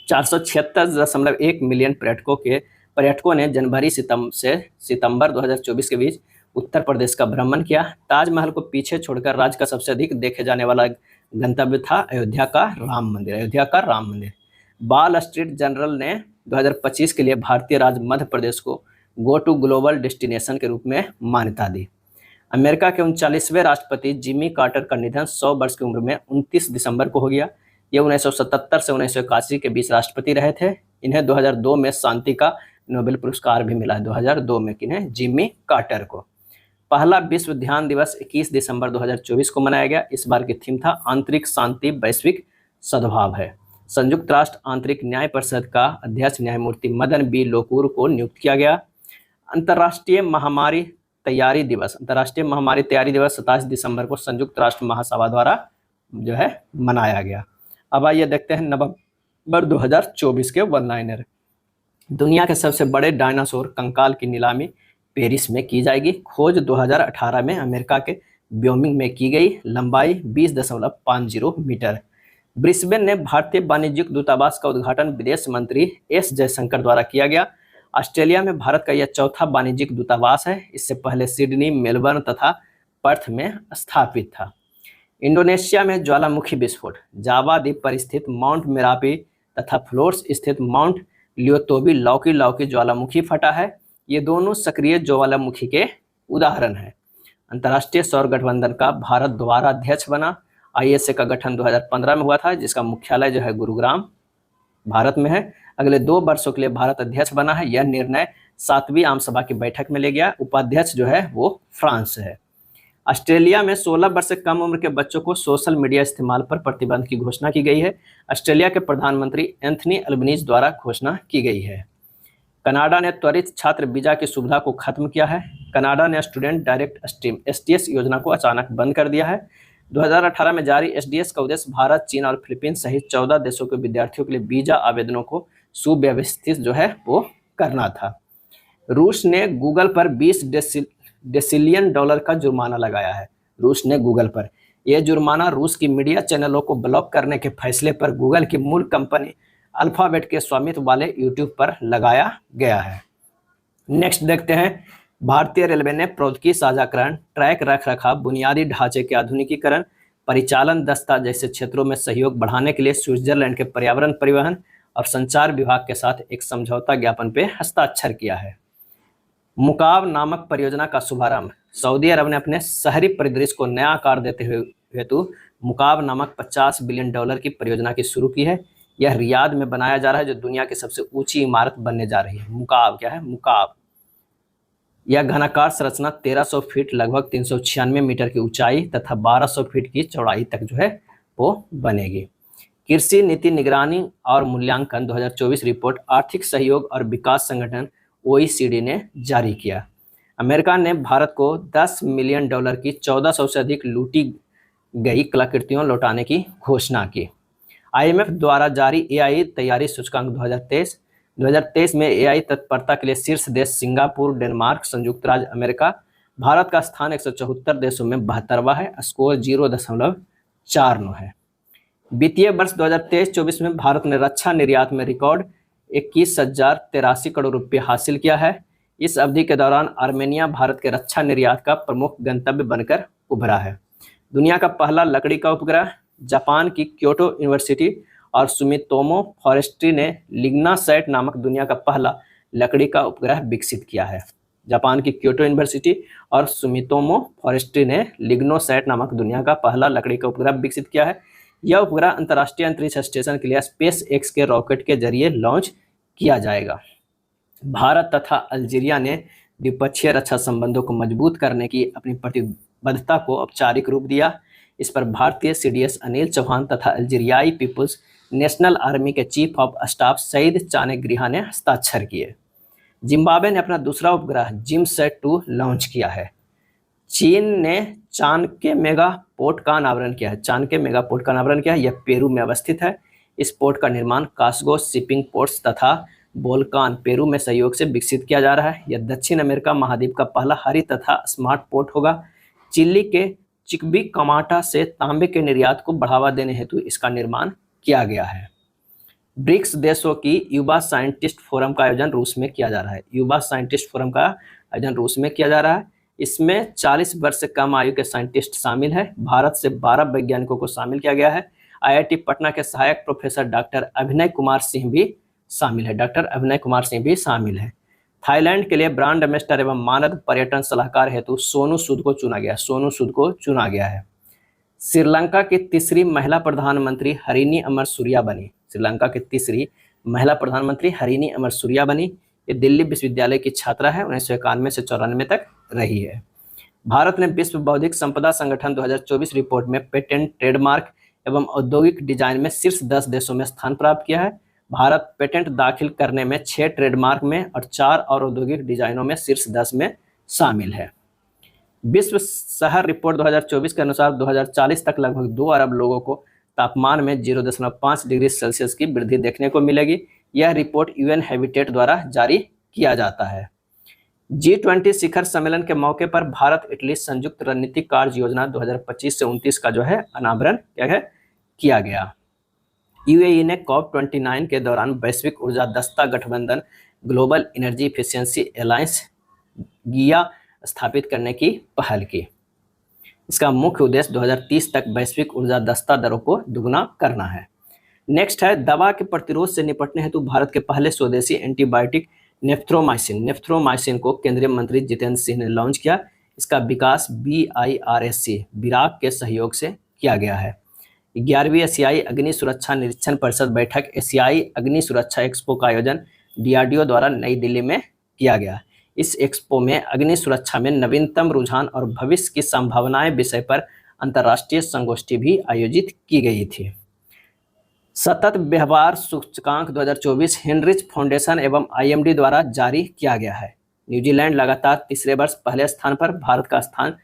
476.1 मिलियन पर्यटकों ने जनवरी से सितंबर 2024 के बीच उत्तर प्रदेश का भ्रमण किया। ताजमहल को पीछे छोड़कर राज्य का सबसे अधिक देखे जाने वाला गंतव्य था अयोध्या का राम मंदिर। वॉल स्ट्रीट जर्नल ने 2025 के लिए भारतीय राज्य मध्य प्रदेश को गो टू ग्लोबल डेस्टिनेशन के रूप में मान्यता दी। अमेरिका के 39वें राष्ट्रपति जिमी कार्टर का निधन 100 वर्ष की उम्र में 29 दिसंबर को हो गया। ये 1977 से 1981 के बीच राष्ट्रपति रहे थे। इन्हें 2002 में शांति का नोबेल पुरस्कार भी मिला है 2002 में। किन्हें? जिमी कार्टर को। पहला विश्व ध्यान दिवस 21 दिसंबर 2024 को मनाया गया। इस बार की थीम था आंतरिक शांति वैश्विक सद्भाव है। संयुक्त राष्ट्र आंतरिक न्याय परिषद का अध्यक्ष न्यायमूर्ति मदन बी लोकुर को नियुक्त किया गया। अंतर्राष्ट्रीय महामारी तैयारी दिवस 27 दिसंबर को संयुक्त राष्ट्र महासभा द्वारा जो है मनाया गया। अब आइए देखते हैं नवंबर 2024 के वन लाइनर। दुनिया के सबसे बड़े डायनासोर कंकाल की नीलामी पेरिस में की जाएगी। खोज 2018 में अमेरिका के व्योमिंग में की गई। लंबाई 20.50 मीटर। ब्रिस्बेन में भारतीय वाणिज्यिक दूतावास का उद्घाटन विदेश मंत्री एस जयशंकर द्वारा किया गया। ऑस्ट्रेलिया में भारत का यह चौथा वाणिज्यिक दूतावास है। इससे पहले सिडनी, मेलबर्न तथा पर्थ में स्थापित था। इंडोनेशिया में ज्वालामुखी विस्फोट। जावा द्वीप पर स्थित माउंट मेरापी तथा फ्लोर्स स्थित माउंट लियोतोबी लौकी ज्वालामुखी फटा है। ये दोनों सक्रिय ज्वालामुखी के उदाहरण हैं। अंतर्राष्ट्रीय सौर गठबंधन का भारत दोबारा अध्यक्ष बना। आईएसए का गठन 2015 में हुआ था, जिसका मुख्यालय जो है गुरुग्राम भारत में है। अगले 2 वर्षों के लिए भारत अध्यक्ष बना है। यह निर्णय 7वीं आम सभा की बैठक में ले गया। उपाध्यक्ष जो है वो फ्रांस है। ऑस्ट्रेलिया में 16 वर्ष से कम उम्र के बच्चों को सोशल मीडिया इस्तेमाल पर प्रतिबंध की घोषणा की गई है। ऑस्ट्रेलिया के प्रधानमंत्री एंथनी अल्बनीज द्वारा घोषणा की गई है। कनाडा ने त्वरित छात्र वीजा की सुविधा को खत्म किया है। कनाडा ने स्टूडेंट डायरेक्ट स्ट्रीम एसटीएस योजना को अचानक बंद कर दिया है। 2018 में जारी एसडीएस का उद्देश्य भारत, चीन और फिलीपींस सहित 14 देशों के विद्यार्थियों के लिए वीजा आवेदनों को सुव्यवस्थित जो है वो करना था। रूस ने गूगल पर 20 डेसिलियन डॉलर का जुर्माना लगाया है। रूस ने गूगल पर यह जुर्माना रूस की मीडिया चैनलों को ब्लॉक करने के फैसले पर गूगल की मूल कंपनी अल्फाबेट के स्वामित्व वाले यूट्यूब पर लगाया गया है। नेक्स्ट देखते हैं, भारतीय रेलवे ने प्रौद्योगिकी साझाकरण, ट्रैक रखरखाव, बुनियादी ढांचे के आधुनिकीकरण, परिचालन दस्ता जैसे क्षेत्रों में सहयोग बढ़ाने के लिए स्विट्जरलैंड के पर्यावरण, परिवहन और संचार विभाग के साथ एक समझौता ज्ञापन पे हस्ताक्षर किया है। मुकाव नामक परियोजना का शुभारंभ। सऊदी अरब ने अपने शहरी परिदृश्य को नया आकार देते हुए हेतु मुकाव नामक 50 बिलियन डॉलर की परियोजना की शुरू की है। यह रियाद में बनाया जा रहा है, जो दुनिया की सबसे ऊंची इमारत बनने जा रही है। मुकाव क्या है? मुकाव यह घनाकार संरचना 1300 फीट लगभग 396 मीटर की ऊंचाई तथा 1200 फीट की चौड़ाई तक जो है वो बनेगी। कृषि नीति निगरानी और मूल्यांकन 2024 रिपोर्ट आर्थिक सहयोग और विकास संगठन OECD ने जारी किया। अमेरिका ने भारत को 10 मिलियन डॉलर की 1400 से अधिक लूटी गई कलाकृतियों लौटाने की घोषणा की। IMF द्वारा जारी AI तैयारी सूचकांक 2023 में AI तत्परता के लिए शीर्ष देश सिंगापुर, डेनमार्क, संयुक्त राज्य अमेरिका। भारत का स्थान 174 देशों में 72वां है। स्कोर 0.49 है। वित्तीय वर्ष 2023-24 में भारत ने रक्षा निर्यात में रिकॉर्ड 21,083 करोड़ रुपये हासिल किया है। इस अवधि के दौरान आर्मेनिया भारत के रक्षा निर्यात का प्रमुख गंतव्य बनकर उभरा है। दुनिया का पहला लकड़ी का उपग्रह। जापान की क्योटो यूनिवर्सिटी और सुमितोमो फॉरेस्ट्री ने लिग्नासैट नामक दुनिया का पहला लकड़ी का उपग्रह विकसित किया है। जापान की क्योटो यूनिवर्सिटी और सुमितोमो फॉरेस्ट्री ने लिग्नोसैट नामक दुनिया का पहला लकड़ी का उपग्रह विकसित किया है। यह उपग्रह अंतर्राष्ट्रीय अंतरिक्ष स्टेशन के लिए SpaceX के रॉकेट के जरिए लॉन्च किया जाएगा। भारत तथा अल्जीरिया ने द्विपक्षीय रक्षा संबंधों को मजबूत करने की अपनी प्रतिबद्धता को औपचारिक रूप दिया। इस पर भारतीय CDS अनिल चौहान तथा अल्जीरियाई पीपुल्स नेशनल आर्मी के चीफ ऑफ स्टाफ सईद चानेग्रिहा ने हस्ताक्षर किए। जिम्बाब्वे ने अपना दूसरा उपग्रह जिमसैट-2 लॉन्च किया है। चीन ने चाणक्य मेगा पोर्ट का अनावरण किया है। यह पेरू में अवस्थित है। इस पोर्ट का निर्माण कास्गो शिपिंग पोर्ट्स तथा बोल्कान पेरू में सहयोग से विकसित किया जा रहा है। यह दक्षिण अमेरिका महाद्वीप का पहला हरित तथा स्मार्ट पोर्ट होगा। चिली के चिक्बीकामाटा से तांबे के निर्यात को बढ़ावा देने हेतु इसका निर्माण किया गया है। ब्रिक्स देशों की युवा साइंटिस्ट फोरम का आयोजन रूस में किया जा रहा है। इसमें 40 वर्ष से कम आयु के साइंटिस्ट शामिल है। भारत से 12 वैज्ञानिकों को शामिल किया गया है। IIT पटना के सहायक प्रोफेसर डॉक्टर अभिनय कुमार सिंह भी शामिल है। थाईलैंड के लिए ब्रांड एम्बेसडर एवं मानद पर्यटन सलाहकार हेतु सोनू सूद को चुना गया है। श्रीलंका की तीसरी महिला प्रधानमंत्री हरिनी अमरसूरिया बनी। ये दिल्ली विश्वविद्यालय की छात्रा है, 1991 से 94 तक रही है। भारत ने विश्व बौद्धिक संपदा संगठन 2024 रिपोर्ट में पेटेंट, ट्रेडमार्क एवं औद्योगिक डिजाइन में शीर्ष 10 देशों में स्थान प्राप्त किया है। भारत पेटेंट दाखिल करने में 6, ट्रेडमार्क में और 4 और औद्योगिक डिजाइनों में शीर्ष 10 में शामिल है। विश्व शहर रिपोर्ट 2024 के अनुसार 2040 तक लगभग 2 अरब लोगों को तापमान में 0.5 डिग्री सेल्सियस की वृद्धि देखने को मिलेगी। यह रिपोर्ट यूएन हैबिटेट द्वारा जारी किया जाता है। G20 शिखर सम्मेलन के मौके पर भारत इटली संयुक्त रणनीतिक कार्य योजना 2025 से 29 का जो है अनावरण किया गया। यूएई ने COP29 के दौरान वैश्विक ऊर्जा दस्ता गठबंधन ग्लोबल एनर्जी इफिशिएंसी अलायंस गिया स्थापित करने की पहल की। इसका मुख्य उद्देश्य 2030 तक वैश्विक ऊर्जा दस्ता दरों को दुगना करना है। नेक्स्ट है, दवा के प्रतिरोध से निपटने हेतु भारत के पहले स्वदेशी एंटीबायोटिक नेफ्थ्रोमाइसिन को केंद्रीय मंत्री जितेंद्र सिंह ने लॉन्च किया। इसका विकास BIRSC बिराक के सहयोग से किया गया है। 11वीं एशियाई अग्नि सुरक्षा निरीक्षण परिषद बैठक एशियाई अग्नि सुरक्षा एक्सपो का आयोजन DRDO द्वारा नई दिल्ली में किया गया। इस एक्सपो में अग्नि सुरक्षा में नवीनतम रुझान और भविष्य की संभावनाएं विषय पर अंतर्राष्ट्रीय संगोष्ठी भी आयोजित की गई थी। सतत व्यवहार सूचकांक 2024 हेनरिच फाउंडेशन एवं IMD द्वारा जारी किया गया है। न्यूजीलैंड लगातार तीसरे वर्ष पहले स्थान पर, भारत का स्थान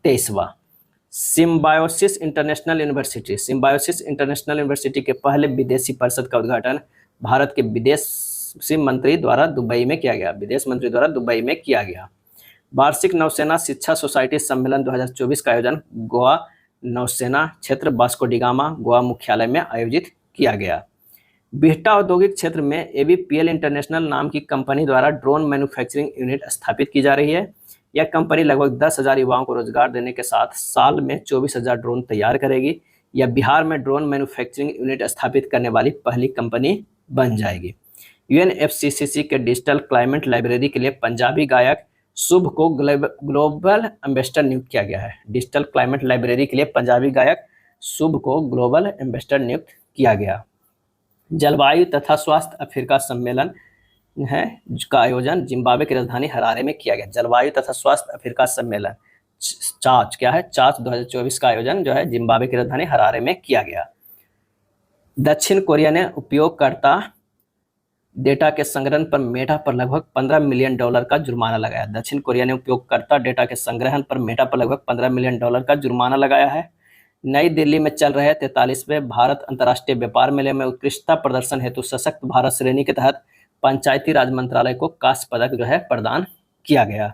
23वां। सिम्बायोसिस इंटरनेशनल यूनिवर्सिटी के पहले विदेशी परिषद का उद्घाटन भारत के विदेश मंत्री द्वारा दुबई में किया गया। वार्षिक नौसेना शिक्षा सोसाइटी सम्मेलन 2024 का आयोजन गोवा नौसेना क्षेत्र वास्को डी गामा गोवा मुख्यालय में आयोजित किया गया। बिहटा औद्योगिक क्षेत्र में ABPL इंटरनेशनल नाम की कंपनी द्वारा ड्रोन मैन्युफैक्चरिंग यूनिट स्थापित की जा रही है। यह कंपनी लगभग 10,000 युवाओं को रोजगार देने के साथ साल में 24,000 ड्रोन तैयार करेगी। यह बिहार में ड्रोन मैन्युफैक्चरिंग यूनिट स्थापित करने वाली पहली कंपनी बन जाएगी। UNFCCC के डिजिटल क्लाइमेट लाइब्रेरी के लिए पंजाबी गायक शुभ को ग्लोबल एम्बेसडर नियुक्त किया गया है। डिजिटल क्लाइमेट लाइब्रेरी के लिए पंजाबी गायक शुभ को ग्लोबल एम्बेसडर नियुक्त किया गया। जलवायु तथा स्वास्थ्य अफ्रीका सम्मेलन है का आयोजन जिम्बाब्वे की राजधानी हरारे में किया गया। जलवायु तथा स्वास्थ्य अफ्रीका सम्मेलन चाच 2024 का आयोजन जो है जिम्बाब्वे की राजधानी हरारे में किया गया। दक्षिण कोरिया ने उपयोगकर्ता डेटा के संग्रहण पर मेटा पर लगभग $15 मिलियन का जुर्माना लगाया। दक्षिण कोरिया ने उपयोगकर्ता डेटा के संग्रहण पर मेटा पर लगभग $15 मिलियन का जुर्माना लगाया है। नई दिल्ली में चल रहे 43वें भारत अंतर्राष्ट्रीय व्यापार मेले में उत्कृष्टता प्रदर्शन हेतु सशक्त भारत श्रेणी के तहत पंचायती राज मंत्रालय को कांस्य पदक जो है प्रदान किया गया।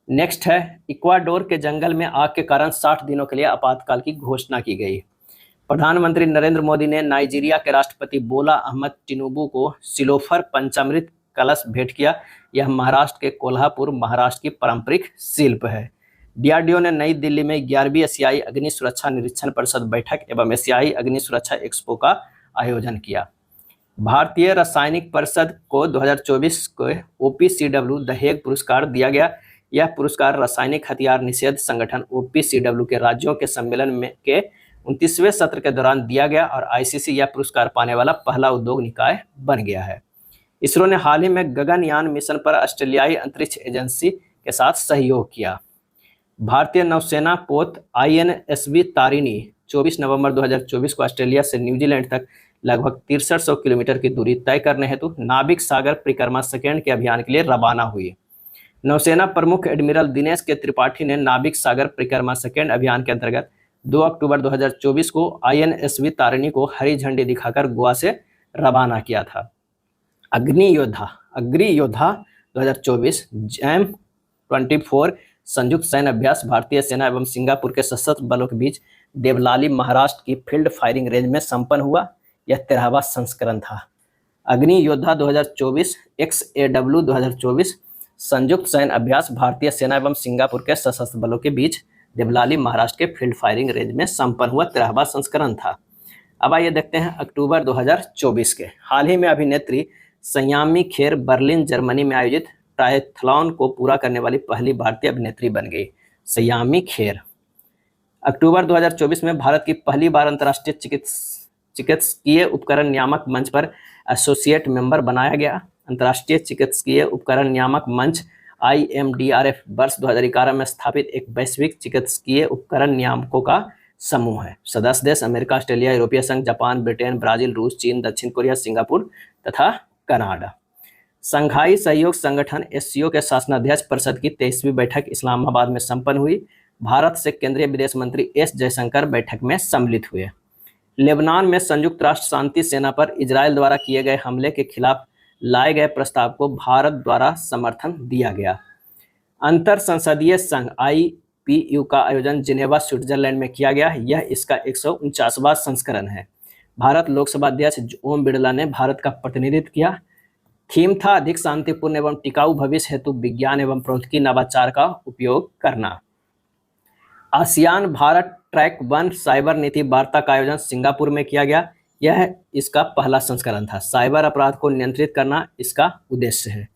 नेक्स्ट है, इक्वाडोर के जंगल में आग के कारण 60 दिनों के लिए आपातकाल की घोषणा की गई। प्रधानमंत्री नरेंद्र मोदी ने नाइजीरिया के राष्ट्रपति बोला अहमद टिनुबू को सिलोफर पंचामृत कलश भेंट किया। यह महाराष्ट्र के कोल्हापुर महाराष्ट्र की पारंपरिक शिल्प है। DRDO ने नई दिल्ली में 11वीं एशियाई अग्नि सुरक्षा निरीक्षण परिषद बैठक एवं एशियाई अग्नि सुरक्षा एक्सपो का आयोजन किया। भारतीय रासायनिक परिषद को 2024 को OPCW द हेग पुरस्कार दिया गया। यह पुरस्कार रासायनिक हथियार निषेध संगठन OPCW के राज्यों के सम्मेलन में के 29वें सत्र के दौरान दिया गया और ICC यह पुरस्कार पाने वाला पहला उद्योग निकाय बन गया है। इसरो ने हाल ही में गगनयान मिशन पर ऑस्ट्रेलियाई अंतरिक्ष एजेंसी के साथ सहयोग किया। भारतीय नौसेना पोत INSV तारिणी 24 नवंबर 2024 को ऑस्ट्रेलिया से न्यूजीलैंड तक लगभग 6300 किलोमीटर की दूरी तय करने हेतु नाविक सागर परिक्रमा सेकंड के अभियान के लिए रवाना हुई। नौसेना प्रमुख एडमिरल दिनेश के त्रिपाठी ने नाविक सागर परिक्रमा सेकंड अभियान के अंतर्गत 2 अक्टूबर 2024 को INSV तारिणी को हरी झंडी दिखाकर गोवा से रवाना किया था। अग्नि योद्धा 2024 JAM-24 संयुक्त सैन्य अभ्यास भारतीय सेना एवं सिंगापुर के सशस्त्र बलों के बीच देवलाली महाराष्ट्र की फील्ड फायरिंग रेंज में संपन्न हुआ। यह 13वां संस्करण था। अग्नि योद्धा 2024 XAW 2024 संयुक्त सैन्य अभ्यास भारतीय सेना एवं सिंगापुर के सशस्त्र बलों के बीच देवलाली महाराष्ट्र के फील्ड फायरिंग रेंज में संपन्न हुआ 13वां संस्करण था। अब आइए देखते हैं अक्टूबर 2024 के। हाल ही में अभिनेत्री सयामी खेर बर्लिन जर्मनी में आयोजित ट्रायथलॉन को पूरा करने वाली पहली भारतीय अभिनेत्री बन गई। सयामी खेर अक्टूबर 2024 में भारत की पहली बार अंतर्राष्ट्रीय चिकित्सकीय उपकरण नियामक मंच पर एसोसिएट मेंबर बनाया गया। अंतर्राष्ट्रीय चिकित्सकीय उपकरण नियामक मंच IMDRF वर्ष 2011 में स्थापित एक वैश्विक चिकित्सकीय उपकरण नियामकों का समूह है। सदस्य देश अमेरिका, ऑस्ट्रेलिया, यूरोपीय संघ, जापान, ब्रिटेन, ब्राजील, रूस, चीन, दक्षिण कोरिया, सिंगापुर तथा कनाडा। संघाई सहयोग संगठन SCO के शासनाध्यक्ष परिषद की 23वीं बैठक इस्लामाबाद में संपन्न हुई। भारत से केंद्रीय विदेश मंत्री S जयशंकर बैठक में सम्मिलित हुए। लेबनान में संयुक्त राष्ट्र शांति सेना पर इजरायल द्वारा किए गए हमले के खिलाफ लाए गए प्रस्ताव को भारत द्वारा समर्थन दिया गया। अंतर संसदीय संघ IPU का आयोजन जिनेवा, स्विट्जरलैंड में किया गया। यह इसका 149वां संस्करण है। भारत लोकसभा अध्यक्ष ओम बिरला ने भारत का प्रतिनिधित्व किया। थीम था अधिक शांतिपूर्ण एवं टिकाऊ भविष्य हेतु विज्ञान एवं प्रौद्योगिकी नवाचार का उपयोग करना। आसियान भारत ट्रैक 1 साइबर नीति वार्ता का आयोजन सिंगापुर में किया गया। यह इसका पहला संस्करण था। साइबर अपराध को नियंत्रित करना इसका उद्देश्य है।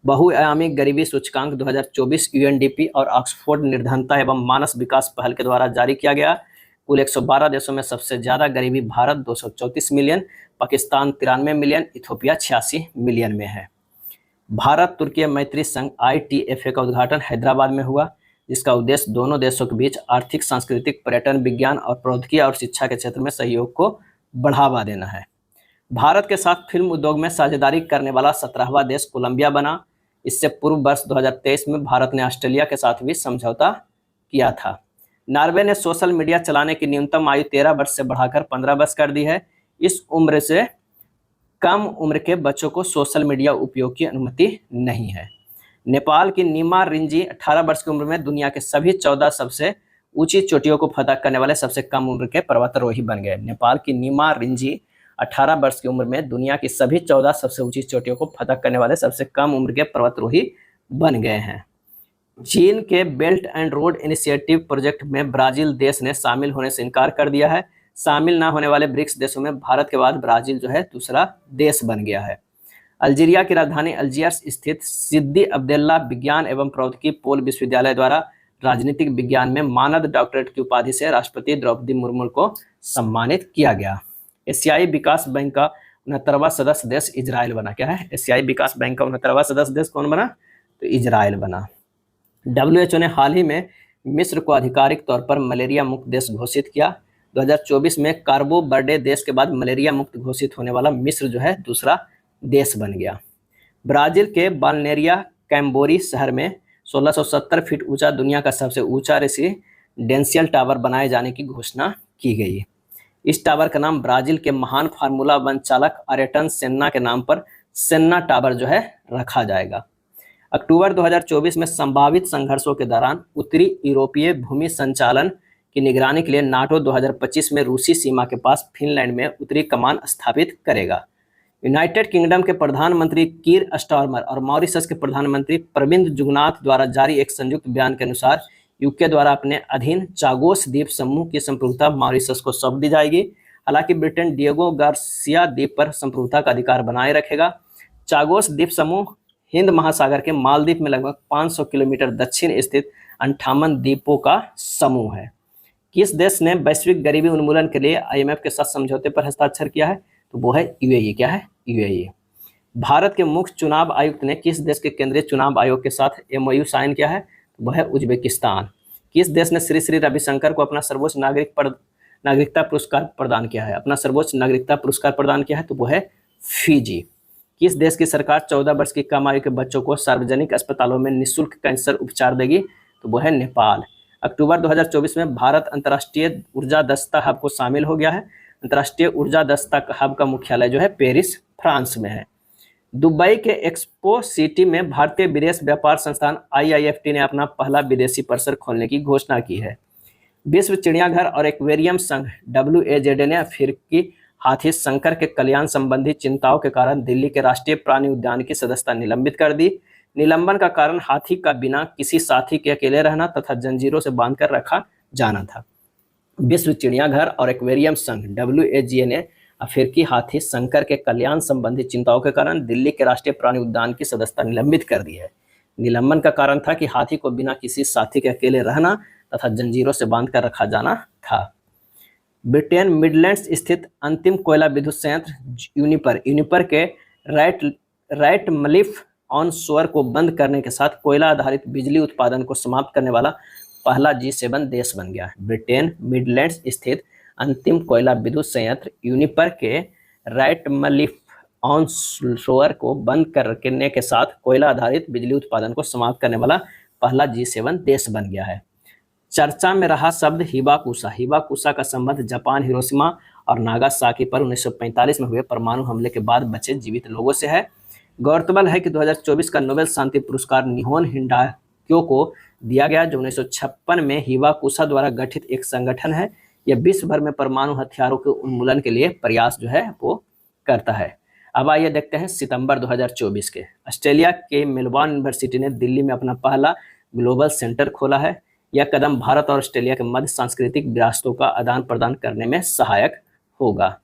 बहुआयामी गरीबी सूचकांक 2024 UNDP और ऑक्सफोर्ड निर्धनता एवं मानस विकास पहल के द्वारा जारी किया गया। कुल 112 देशों में सबसे ज्यादा गरीबी Bharat 234 million, Pakistan 93 million, Ethiopia 86 million में है। भारत तुर्की मैत्री संघ ITFA का उद्घाटन हैदराबाद में हुआ, जिसका उद्देश्य दोनों देशों के बीच आर्थिक, सांस्कृतिक, पर्यटन, विज्ञान और प्रौद्योगिकी और शिक्षा के क्षेत्र में सहयोग को बढ़ावा देना है। भारत के साथ फिल्म उद्योग में साझेदारी करने वाला 17वां देश कोलंबिया बना। इससे पूर्व वर्ष 2023 में भारत ने ऑस्ट्रेलिया के साथ भी समझौता किया था। नॉर्वे ने सोशल मीडिया चलाने की न्यूनतम आयु 13 वर्ष से बढ़ाकर 15 वर्ष कर दी है। इस उम्र से कम उम्र के बच्चों को सोशल मीडिया उपयोग की अनुमति नहीं है। नेपाल की नीमा रिंजी 18 वर्ष की उम्र में दुनिया के सभी 14 सबसे ऊंची चोटियों को फतह करने वाले सबसे कम उम्र के पर्वतारोही बन गए। नेपाल की नीमा रिंजी 18 वर्ष की उम्र में दुनिया की सभी 14 सबसे ऊंची चोटियों को फतह करने वाले सबसे कम उम्र के पर्वतारोही बन गए हैं। चीन के belt and road initiative project में ब्राजील देश ने शामिल होने से इनकार कर दिया है। शामिल न होने वाले ब्रिक्स देशों में भारत के बाद ब्राजील जो है दूसरा देश बन गया है। अल्जीरिया की राजधानी अल्जियर्स स्थित सिद्दी अब्देल्ला विज्ञान एवं प्रौद्योगिकी पोल विश्वविद्यालय द्वारा राजनीतिक विज्ञान में मानद डॉक्टरेट की उपाधि से राष्ट्रपति द्रौपदी मुर्मू को सम्मानित किया गया। एशियाई विकास बैंक का 69वां सदस्य देश इजराइल बना। क्या है? एशियाई विकास बैंक का 69वां सदस्य देश कौन बना? तो इजराइल बना। WHO ने हाल ही में मिस्र को आधिकारिक तौर पर मलेरिया मुक्त देश घोषित किया। 2024 में कार्बो बर्डे देश के बाद मलेरिया मुक्त घोषित होने वाला मिस्र जो है दूसरा देश बन गया। ब्राजील के बाल्नेरिया कैम्बोरी शहर में 1670 फीट ऊंचा दुनिया का सबसे ऊंचा रेसिडेंशियल टावर बनाए जाने की घोषणा की गई। इस टावर का नाम ब्राजील के महान फार्मूला 1 चालक अरेटन सेन्ना के नाम पर सेन्ना टावर जो है रखा जाएगा। अक्टूबर 2024 में संभावित संघर्षों के दौरान उत्तरी यूरोपीय भूमि संचालन की निगरानी के लिए नाटो 2025 में रूसी सीमा के पास फिनलैंड में उत्तरी कमान स्थापित करेगा। यूनाइटेड किंगडम के प्रधानमंत्री कीर स्टारमर और मॉरिशस के प्रधानमंत्री प्रविंद जुगनाथ द्वारा जारी एक संयुक्त बयान के अनुसार यूके द्वारा अपने अधीन चागोस द्वीप समूह की संप्रभुता मॉरिशस को सौंप दी जाएगी। हालांकि ब्रिटेन डिएगो गार्सिया द्वीप पर संप्रभुता का अधिकार बनाए रखेगा। चागोस द्वीप समूह हिंद महासागर के मालदीव में लगभग 500 किलोमीटर दक्षिण स्थित 58 द्वीपों का समूह है। किस देश ने वैश्विक गरीबी उन्मूलन के लिए IMF के साथ समझौते पर हस्ताक्षर किया है? तो वो है UAE। क्या है? UAE। भारत के मुख्य चुनाव आयुक्त ने किस देश के केंद्रीय चुनाव आयोग के साथ MOU साइन किया है? तो वह है उज्बेकिस्तान। किस देश ने श्री श्री रविशंकर को अपना सर्वोच्च नागरिकता पुरस्कार प्रदान किया है? अपना सर्वोच्च नागरिकता पुरस्कार प्रदान किया है तो वो है फिजी। किस देश की सरकार 14 वर्ष की कम आयु के बच्चों को सार्वजनिक अस्पतालों में निःशुल्क कैंसर उपचार देगी? तो वो है नेपाल। अक्टूबर 2024 में भारत अंतर्राष्ट्रीय ऊर्जा दक्षता हब को शामिल हो गया है। अंतर्राष्ट्रीय ऊर्जा दक्षता हब का मुख्यालय जो है पेरिस, फ्रांस में है। दुबई के एक्सपो सिटी में भारतीय विदेश व्यापार संस्थान IIFT ने अपना पहला विदेशी परिसर खोलने की घोषणा की है। विश्व चिड़ियाघर और एक्वेरियम संघ WAZA ने अफ्रीकी हाथी शंकर के कल्याण संबंधी चिंताओं के कारण दिल्ली के राष्ट्रीय प्राणी उद्यान की सदस्यता निलंबित कर दी। निलंबन का कारण हाथी का बिना किसी साथी के अकेले रहना तथा जंजीरों से बांधकर रखा जाना था। विश्व चिड़ियाघर और एक्वेरियम संघ WAZA ने अफ्रीकी हाथी शंकर के कल्याण संबंधी चिंताओं के कारण दिल्ली के राष्ट्रीय प्राणी उद्यान की सदस्यता निलंबित कर दी है। निलंबन का कारण था कि हाथी को बिना किसी साथी के अकेले रहना तथा जंजीरों से बांधकर रखा जाना था। ब्रिटेन मिडलैंड्स स्थित अंतिम कोयला विद्युत संयंत्र यूनिपर के रैट मलिफ ऑन शोर को बंद करने के साथ कोयला आधारित बिजली उत्पादन को समाप्त करने वाला पहला G7 देश बन गया है। ब्रिटेन मिडलैंड्स स्थित अंतिम कोयला विद्युत संयंत्र यूनिपर के रैट मलिफ ऑन शोर को बंद करने के साथ कोयला आधारित बिजली उत्पादन को समाप्त करने वाला पहला G7 देश बन गया है। चर्चा में रहा शब्द हिबाकुशा। हिबाकुशा का संबंध जापान हिरोशिमा और नागासाकी पर 1945 में हुए परमाणु हमले के बाद बचे जीवित लोगों से है। गौरतलब है कि 2024 का नोबेल शांति पुरस्कार निहोन हिंडाक्यो को दिया गया, जो 1956 में हिबाकुशा द्वारा गठित एक संगठन है। यह विश्व भर में परमाणु हथियारों के उन्मूलन के लिए प्रयास जो है वो करता है। अब आइए देखते हैं सितंबर 2024 के। ऑस्ट्रेलिया के मेलबर्न यूनिवर्सिटी ने दिल्ली में अपना पहला ग्लोबल सेंटर खोला है। यह कदम भारत और ऑस्ट्रेलिया के मध्य सांस्कृतिक विरासतों का आदान प्रदान करने में सहायक होगा।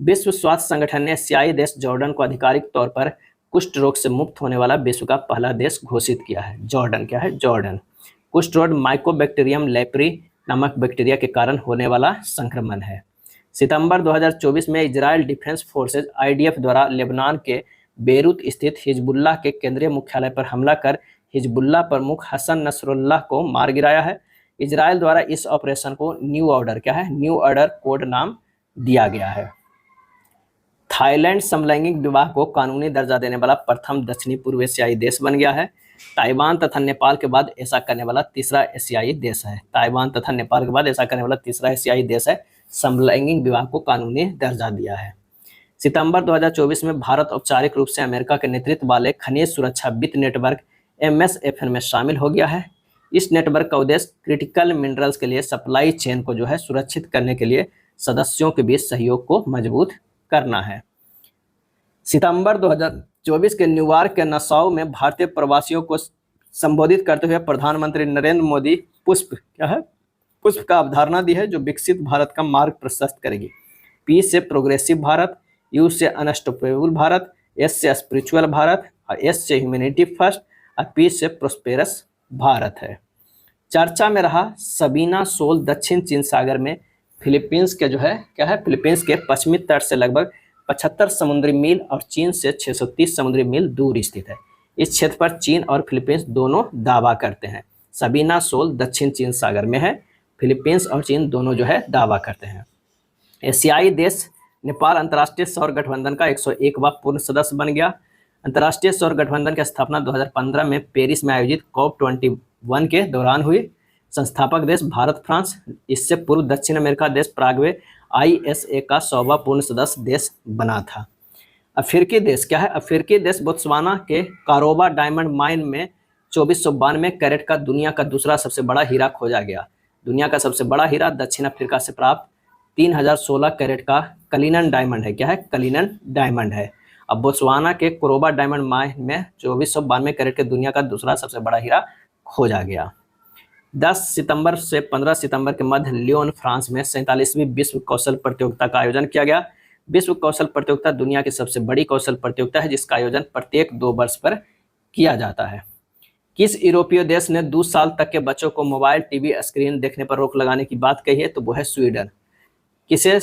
विश्व स्वास्थ्य संगठन ने एशियाई देश जॉर्डन को आधिकारिक तौर पर कुष्ठ रोग से मुक्त होने वाला विश्व का पहला देश घोषित किया है। जॉर्डन क्या है? जॉर्डन कुष्ठ रोग माइकोबैक्टीरियम लेप्री नामक बैक्टीरिया के कारण होने वाला संक्रमण है। सितंबर 2024 में इजराइल डिफेंस फोर्सेज IDF द्वारा लेबनान के बेरूत स्थित हिजबुल्लाह के केंद्रीय मुख्यालय पर हमला कर हिजबुल्लाह प्रमुख हसन नसरुल्लाह को मार गिराया है। इजराइल द्वारा इस ऑपरेशन को न्यू ऑर्डर क्या है? न्यू ऑर्डर कोड नाम दिया गया है। थाईलैंड समलैंगिक विवाह को कानूनी दर्जा देने वाला प्रथम दक्षिणी पूर्व एशियाई देश बन गया है। ताइवान तथा नेपाल के बाद ऐसा करने वाला तीसरा एशियाई देश है। ताइवान तथा नेपाल के बाद ऐसा करने वाला तीसरा एशियाई देश है, समलैंगिक विवाह को कानूनी दर्जा दिया है। सितंबर 2024 में भारत औपचारिक रूप से अमेरिका के नेतृत्व वाले खनिज सुरक्षा वित्त नेटवर्क MSFN में शामिल हो गया है। इस नेटवर्क का उद्देश्य क्रिटिकल मिनरल्स के लिए सप्लाई चेन को जो है सुरक्षित करने के लिए सदस्यों के बीच सहयोग को मजबूत करना है। सितंबर 2024 के न्यूयॉर्क के नसाउ में भारतीय प्रवासियों को संबोधित करते हुए प्रधानमंत्री नरेंद्र मोदी पुष्प का अवधारणा दी है, जो विकसित भारत का मार्ग प्रशस्त करेगी। P से प्रोग्रेसिव भारत, U से अनस्टॉपेबल भारत, S से स्पिरिचुअल भारत और S से ह्यूमैनिटी फर्स्ट और P से प्रोस्पेरस भारत है। चर्चा में रहा सबीना शोल दक्षिण चीन सागर में फिलीपींस के जो है क्या है? फिलीपींस के पश्चिमी तट से लगभग 75 समुद्री मील और चीन से 630 समुद्री मील दूर स्थित है। इस क्षेत्र पर चीन और फिलीपींस दोनों दावा करते हैं। सबीना शोल दक्षिण चीन सागर में है। फिलीपींस और चीन दोनों जो है दावा करते हैं। एशियाई देश नेपाल अंतर्राष्ट्रीय सौर गठबंधन का 101वां पूर्ण सदस्य बन गया। अंतर्राष्ट्रीय सौर गठबंधन की स्थापना 2015 में पेरिस में आयोजित COP21 के दौरान हुई। संस्थापक देश भारत, फ्रांस। इससे पूर्व दक्षिण अमेरिका देश पराग्वे ISA का 100वां पूर्ण सदस्य देश बना था। अफ्रीकी देश क्या है? अफ्रीकी देश बोत्सवाना के कारोबा डायमंड माइन में 2492 कैरेट का दुनिया का दूसरा सबसे बड़ा हीरा खोजा गया। दुनिया का सबसे बड़ा हीरा दक्षिण अफ्रीका से प्राप्त 3016 कैरेट का कलिनन डायमंड है। क्या है? कलिनन डायमंड है। अब बोत्सवाना के कोरोबा डायमंड माइन में 2492 कैरेट के दुनिया का दूसरा सबसे बड़ा हीरा खोजा गया। 10 सितंबर से 15 सितंबर के मध्य लियोन, फ्रांस में 47वीं विश्व कौशल प्रतियोगिता का आयोजन किया गया। विश्व कौशल प्रतियोगिता दुनिया की सबसे बड़ी कौशल प्रतियोगिता है, जिसका आयोजन प्रत्येक 2 वर्ष पर किया जाता है। किस यूरोपीय देश ने 2 साल तक के बच्चों को मोबाइल टीवी स्क्रीन देखने पर रोक लगाने की बात कही है? तो वो है स्वीडन। किसे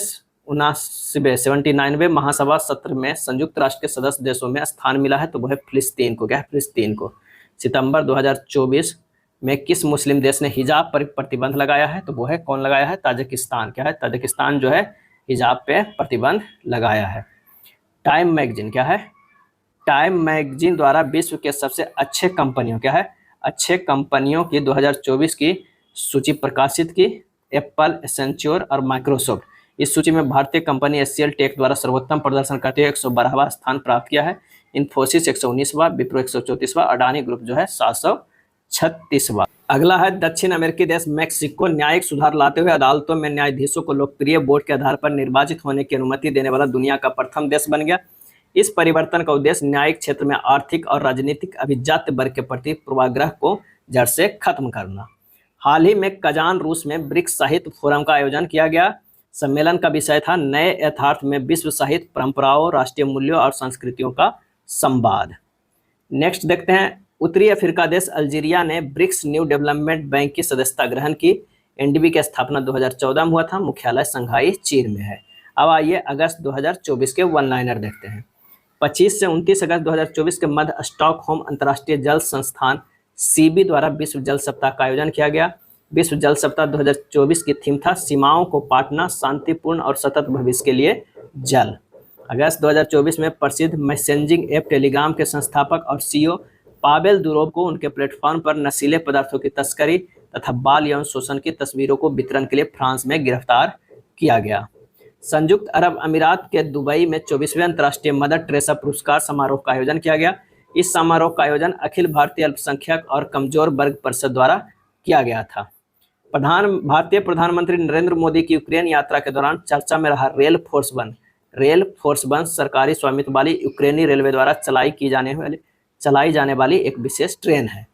79वें महासभा सत्र में संयुक्त राष्ट्र के सदस्य देशों में स्थान मिला है? तो वो है फिलिस्तीन को। क्या है? फिलिस्तीन को। सितंबर 2024 में किस मुस्लिम देश ने हिजाब पर प्रतिबंध लगाया है? तो वो है कौन लगाया है? ताजिकिस्तान। क्या है? ताजिकिस्तान जो है हिजाब पे प्रतिबंध लगाया है। टाइम मैगजीन क्या है? टाइम मैगजीन द्वारा विश्व के सबसे अच्छे कंपनियों क्या है? अच्छे कंपनियों की 2024 की सूची प्रकाशित की। एप्पल, एसेंच्योर और माइक्रोसॉफ्ट। इस सूची में भारतीय कंपनी HCL टेक द्वारा सर्वोत्तम प्रदर्शन करते हुए 112वां स्थान प्राप्त किया है। इन्फोसिस 119वां, विप्रो 134वां, अडानी ग्रुप जो है 736वां। अगला है दक्षिण अमेरिकी देश मैक्सिको। न्यायिक सुधार लाते हुए अदालतों में न्यायाधीशों को लोकप्रिय वोट के आधार पर निर्वाचित होने की अनुमति देने वाला दुनिया का प्रथम देश बन गया। इस परिवर्तन का उद्देश्य न्यायिक क्षेत्र में आर्थिक और राजनीतिक अभिजात्य वर्ग के प्रति पूर्वाग्रह को जड़ से खत्म करना। हाल ही में कजान, रूस में ब्रिक्स साहित्य फोरम का आयोजन किया गया। सम्मेलन का विषय था नए यथार्थ में विश्व साहित्य परंपराओं, राष्ट्रीय मूल्यों और संस्कृतियों का संवाद। नेक्स्ट देखते हैं, उत्तरी अफ्रीका देश अल्जीरिया ने ब्रिक्स न्यू डेवलपमेंट बैंक की सदस्यता ग्रहण की। NDB की स्थापना 2014 में हुआ था। मुख्यालय संघाई चीन में है। अब आइए अगस्त 2024 के वन लाइनर देखते हैं। 25 से 29 अगस्त 2024 के मध्य स्टॉकहोम अंतर्राष्ट्रीय जल संस्थान सीबी द्वारा विश्व जल सप्ताह का आयोजन किया गया। विश्व जल सप्ताह 2024 की थीम था सीमाओं को पाटना, शांतिपूर्ण और सतत भविष्य के लिए जल। अगस्त 2024 में प्रसिद्ध मैसेजिंग ऐप टेलीग्राम के संस्थापक और सीईओ पावेल दुरोव को उनके प्लेटफॉर्म पर नशीले पदार्थों की तस्करी तथा बाल यौन शोषण की तस्वीरों को वितरण के लिए फ्रांस में गिरफ्तार किया गया। संयुक्त अरब अमीरात के दुबई में 24वें अंतर्राष्ट्रीय मदर टेरेसा पुरस्कार समारोह का आयोजन किया गया। इस समारोह का आयोजन अखिल भारतीय अल्पसंख्यक और कमजोर वर्ग परिषद द्वारा किया गया था। भारतीय प्रधानमंत्री नरेंद्र मोदी की यूक्रेन यात्रा के दौरान चर्चा में रहा रेल फोर्स वन सरकारी स्वामित्व वाली यूक्रेनी रेलवे द्वारा चलाई जाने वाली एक विशेष ट्रेन है।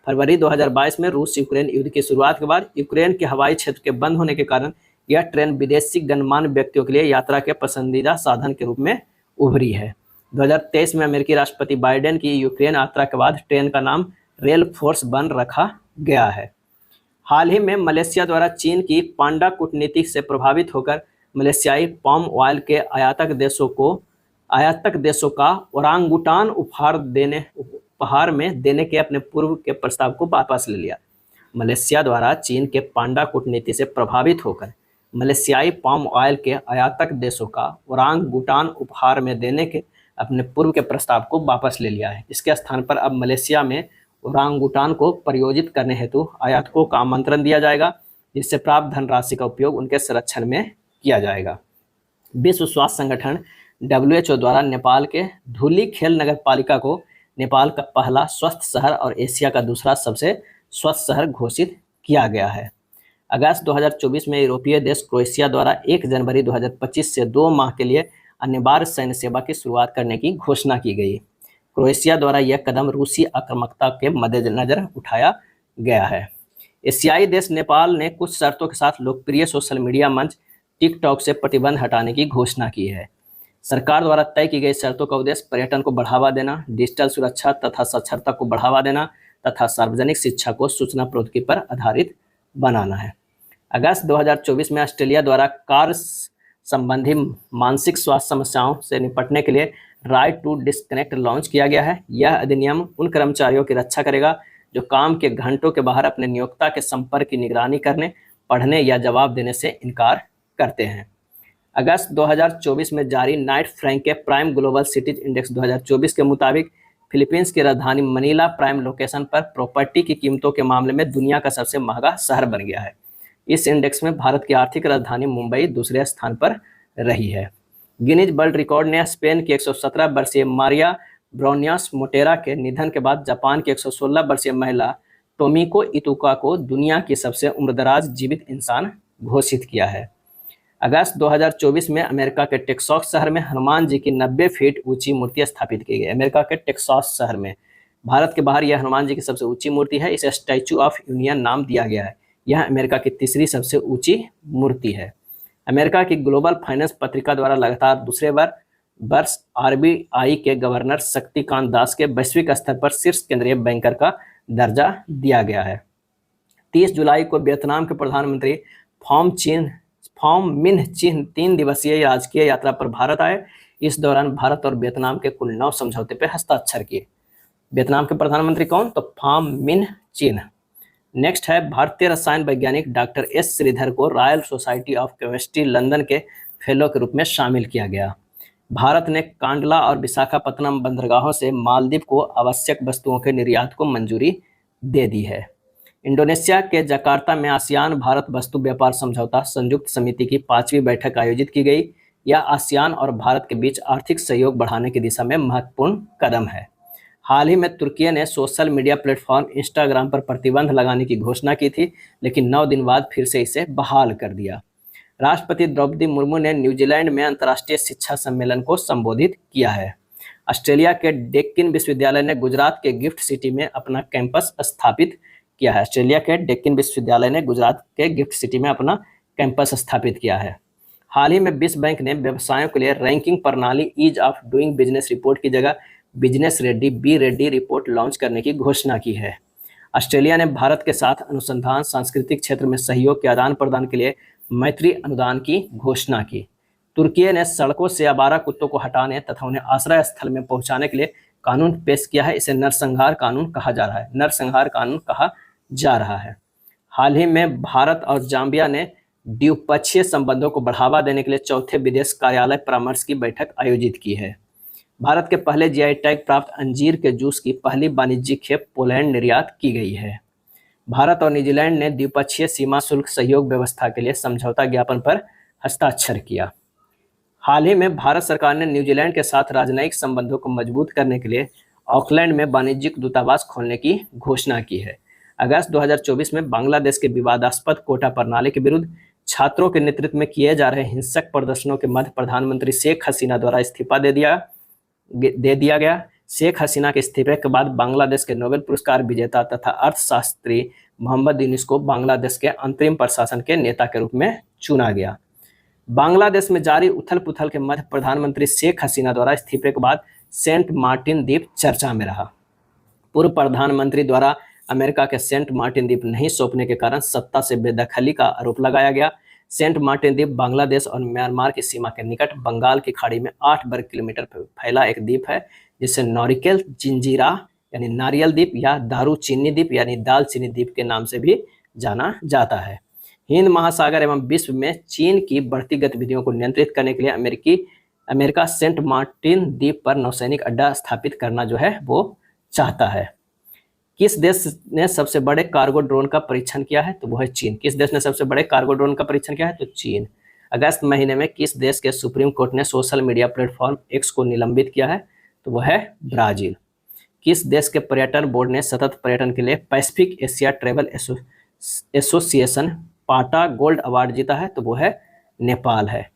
फरवरी 2022 में रूस यूक्रेन युद्ध की शुरुआत के बाद यूक्रेन के हवाई क्षेत्र के बंद होने के कारण यह ट्रेन विदेशी गणमान्य व्यक्तियों के लिए यात्रा के पसंदीदा साधन के रूप में उभरी है। 2023 में अमेरिकी राष्ट्रपति बाइडेन की यूक्रेन यात्रा के बाद ट्रेन का नाम रेल फोर्स वन रखा गया है। हाल ही में मलेशिया द्वारा चीन की पांडा कूटनीति से प्रभावित होकर मलेशियाई पाम ऑयल के आयातक देशों का ओरांगुटान उपहार में देने के अपने पूर्व के प्रस्ताव को वापस ले लिया। मलेशिया द्वारा चीन के पांडा कूटनीति से प्रभावित होकर मलेशियाई पाम ऑयल के आयातक देशों का ओरांगुटान उपहार में देने के अपने पूर्व के प्रस्ताव को वापस ले लिया है। इसके स्थान पर अब मलेशिया में ओरांगुटान को परियोजित करने हेतु आयातकों का आमंत्रण दिया जाएगा, जिससे प्राप्त धनराशि का उपयोग उनके संरक्षण में किया जाएगा। विश्व स्वास्थ्य संगठन WHO द्वारा नेपाल के धुलीखेल नगर पालिका को नेपाल का पहला स्वस्थ शहर और एशिया का दूसरा सबसे स्वस्थ शहर घोषित किया गया है। अगस्त 2024 में यूरोपीय देश क्रोएशिया द्वारा 1 जनवरी 2025 से 2 माह के लिए अनिवार्य सैन्य सेवा की शुरुआत करने की घोषणा की गई। क्रोएशिया द्वारा यह कदम रूसी आक्रामकता के मद्देनजर उठाया गया है। एशियाई देश नेपाल ने कुछ शर्तों के साथ लोकप्रिय सोशल मीडिया मंच टिकटॉक से प्रतिबंध हटाने की घोषणा की है। सरकार द्वारा तय की गई शर्तों का उद्देश्य पर्यटन को बढ़ावा देना, डिजिटल सुरक्षा तथा साक्षरता को बढ़ावा देना तथा सार्वजनिक शिक्षा को सूचना प्रौद्योगिकी पर आधारित बनाना है। अगस्त 2024 में ऑस्ट्रेलिया द्वारा कार्य संबंधी मानसिक स्वास्थ्य समस्याओं से निपटने के लिए राइट टू डिस्कनेक्ट लॉन्च किया गया है। यह अधिनियम उन कर्मचारियों की रक्षा करेगा जो काम के घंटों के बाहर अपने नियोक्ता के संपर्क की निगरानी करने, पढ़ने या जवाब देने से इनकार करते हैं। अगस्त 2024 में जारी नाइट फ्रैंक के प्राइम ग्लोबल सिटीज इंडेक्स 2024 के मुताबिक फिलीपींस की राजधानी मनीला प्राइम लोकेशन पर प्रॉपर्टी की कीमतों के मामले में दुनिया का सबसे महंगा शहर बन गया है। इस इंडेक्स में भारत की आर्थिक राजधानी मुंबई दूसरे स्थान पर रही है। गिनीज वर्ल्ड रिकॉर्ड ने स्पेन की 117 वर्षीय मारिया ब्रोनियास मोटेरा के निधन के बाद जापान की 116 वर्षीय महिला टोमिको इतुका को दुनिया की सबसे उम्रदराज जीवित इंसान घोषित किया है। अगस्त 2024 में अमेरिका के टेक्सास शहर में हनुमान जी की 90 फीट ऊंची मूर्ति स्थापित की गई। अमेरिका के टेक्सास शहर में भारत के बाहर यह हनुमान जी की सबसे ऊंची मूर्ति है। इसे स्टैचू ऑफ यूनियन नाम दिया गया है। यह अमेरिका की तीसरी सबसे ऊंची मूर्ति है। अमेरिका की ग्लोबल फाइनेंस पत्रिका द्वारा लगातार दूसरे वर्ष RBI के गवर्नर शक्तिकांत दास के वैश्विक स्तर पर शीर्ष केंद्रीय बैंकर का दर्जा दिया गया है। 30 जुलाई को वियतनाम के प्रधानमंत्री फॉम मिन्ह चिन 3 दिवसीय राजकीय यात्रा पर भारत आए। इस दौरान भारत और वियतनाम के कुल 9 समझौते पर हस्ताक्षर किए। वियतनाम के प्रधानमंत्री कौन? तो फॉम मिन्ह चिन। नेक्स्ट है भारतीय रसायन वैज्ञानिक डॉक्टर S श्रीधर को royal society of chemistry London के फेलो के रूप में शामिल किया गया। भारत ने कांडला और विशाखापत्तनम बंदरगाहों से मालदीव को आवश्यक वस्तुओं के निर्यात को मंजूरी दे दी है। इंडोनेशिया के जकार्ता में आसियान भारत वस्तु व्यापार समझौता संयुक्त समिति की 5वीं बैठक आयोजित की गई। यह आसियान और भारत के बीच आर्थिक सहयोग बढ़ाने की दिशा में महत्वपूर्ण कदम है। हाल ही में तुर्की ने सोशल मीडिया प्लेटफॉर्म इंस्टाग्राम पर प्रतिबंध लगाने की घोषणा की थी, लेकिन 9 दिन बाद फिर से इसे बहाल कर दिया। राष्ट्रपति द्रौपदी मुर्मू ने न्यूजीलैंड में अंतर्राष्ट्रीय शिक्षा सम्मेलन को संबोधित किया है। ऑस्ट्रेलिया के डेक्कन विश्वविद्यालय ने गुजरात के गिफ्ट सिटी में अपना कैंपस स्थापित किया है। ऑस्ट्रेलिया के डेक्कन विश्वविद्यालय ने गुजरात के गिफ्ट सिटी में अपना कैंपस स्थापित किया है। हाल ही में विश्व बैंक ने व्यवसायों के लिए रैंकिंग प्रणाली ease of doing business report की जगह business ready B ready report launch करने की घोषणा की है। ऑस्ट्रेलिया ने भारत के साथ अनुसंधान सांस्कृतिक क्षेत्र में सहयोग के आदान प्रदान के लिए मैत्री अनुदान की घोषणा की। तुर्की ने सड़कों से आवारा कुत्तों को हटाने तथा उन्हें आश्रय स्थल में पहुंचाने के लिए कानून पेश किया है। इसे नरसंहार कानून कहा जा रहा है, नरसंहार कानून कहा जा रहा है। हाल ही में भारत और जाम्बिया ने द्विपक्षीय संबंधों को बढ़ावा देने के लिए चौथे विदेश कार्यालय परामर्श की बैठक आयोजित की है। भारत के पहले जीआई टैग प्राप्त अंजीर के जूस की पहली वाणिज्यिक खेप पोलैंड निर्यात की गई है। भारत और न्यूजीलैंड ने द्विपक्षीय सीमा शुल्क सहयोग व्यवस्था के लिए समझौता ज्ञापन पर हस्ताक्षर किया। हाल ही में भारत सरकार ने न्यूजीलैंड के साथ राजनयिक संबंधों को मजबूत करने के लिए ऑकलैंड में वाणिज्यिक दूतावास खोलने की घोषणा की है। अगस्त 2024 में बांग्लादेश के विवादास्पद कोटा प्रणाली के विरुद्ध छात्रों के नेतृत्व में किए जा रहे हिंसक प्रदर्शनों के मध्य प्रधानमंत्री शेख हसीना द्वारा इस्तीफा दे दिया गया। शेख हसीना के इस्तीफे के बाद बांग्लादेश के नोबेल पुरस्कार विजेता तथा अर्थशास्त्री मोहम्मद यूनुस को बांग्लादेश के अंतरिम प्रशासन के नेता के रूप में चुना गया। बांग्लादेश में जारी उथल पुथल के मध्य प्रधानमंत्री शेख हसीना द्वारा इस्तीफे के बाद सेंट मार्टिन द्वीप चर्चा में रहा। पूर्व प्रधानमंत्री द्वारा अमेरिका के सेंट मार्टिन द्वीप नहीं सौंपने के कारण सत्ता से बेदखली का आरोप लगाया गया। सेंट मार्टिन द्वीप बांग्लादेश और म्यांमार की सीमा के निकट बंगाल की खाड़ी में 8 वर्ग किलोमीटर फैला एक द्वीप है, जिसे नॉरिकेल जिंजीरा यानी नारियल द्वीप या दारू चीनी द्वीप यानी दाल चीनी द्वीप के नाम से भी जाना जाता है। हिंद महासागर एवं विश्व में चीन की बढ़ती गतिविधियों को नियंत्रित करने के लिए अमेरिका सेंट मार्टिन द्वीप पर नौसैनिक अड्डा स्थापित करना जो है वो चाहता है। किस देश ने सबसे बड़े कार्गो ड्रोन का परीक्षण किया है? तो वो है चीन। किस देश ने सबसे बड़े कार्गो ड्रोन का परीक्षण किया है? तो चीन। अगस्त महीने में किस देश के सुप्रीम कोर्ट ने सोशल मीडिया प्लेटफॉर्म एक्स को निलंबित किया है? तो वो है ब्राजील। किस देश के पर्यटन बोर्ड ने सतत पर्यटन के लिए पैसिफिक एशिया ट्रेवल एसोसिएशन पाटा गोल्ड अवार्ड जीता है? तो वो है नेपाल है।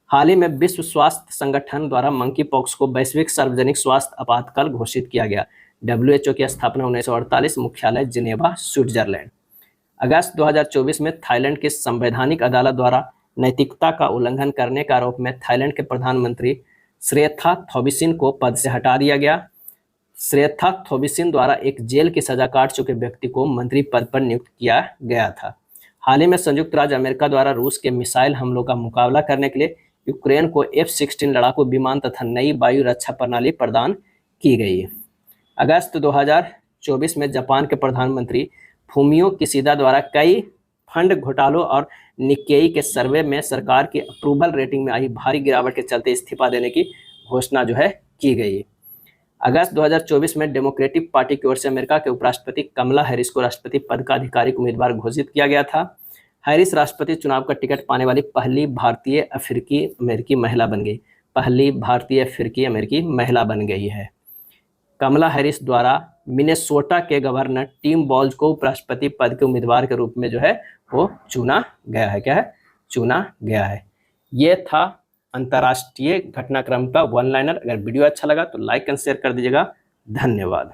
हाल ही में विश्व स्वास्थ्य संगठन द्वारा मंकी पॉक्स को वैश्विक सार्वजनिक स्वास्थ्य आपातकाल घोषित किया गया। WHO की स्थापना 1948, मुख्यालय जिनेवा, स्विट्जरलैंड। अगस्त 2024 में थाईलैंड की संवैधानिक अदालत द्वारा नैतिकता का उल्लंघन करने के आरोप में थाईलैंड के प्रधानमंत्री श्रेथा थोबिसिन को पद से हटा दिया गया। श्रेथा थोबिसिन द्वारा एक जेल की सजा काट चुके व्यक्ति को मंत्री पद पर नियुक्त किया गया था। हाल ही में संयुक्त राज्य अमेरिका द्वारा रूस के मिसाइल हमलों का मुकाबला करने के लिए यूक्रेन को F-16 लड़ाकू विमान तथा नई वायु रक्षा प्रणाली प्रदान की गई। अगस्त 2024 में जापान के प्रधानमंत्री फूमियो किशिदा द्वारा कई फंड घोटालों और निक्केई के सर्वे में सरकार की अप्रूवल रेटिंग में आई भारी गिरावट के चलते इस्तीफा देने की घोषणा जो है की गई। अगस्त 2024 में डेमोक्रेटिक पार्टी की ओर से अमेरिका के उपराष्ट्रपति कमला हैरिस को राष्ट्रपति पद का आधिकारिक उम्मीदवार घोषित किया गया था। हैरिस राष्ट्रपति चुनाव का टिकट पाने वाली पहली भारतीय अफ्रीकी अमेरिकी महिला बन गई। पहली भारतीय अफ्रीकी अमेरिकी महिला बन गई है। कमला हैरिस द्वारा मिनेसोटा के गवर्नर टिम वॉल्ज को उपराष्ट्रपति पद के उम्मीदवार के रूप में जो है वो चुना गया है। क्या है? चुना गया है। ये था अंतर्राष्ट्रीय घटनाक्रम का वन लाइनर। अगर वीडियो अच्छा लगा तो लाइक एंड शेयर कर दीजिएगा। धन्यवाद।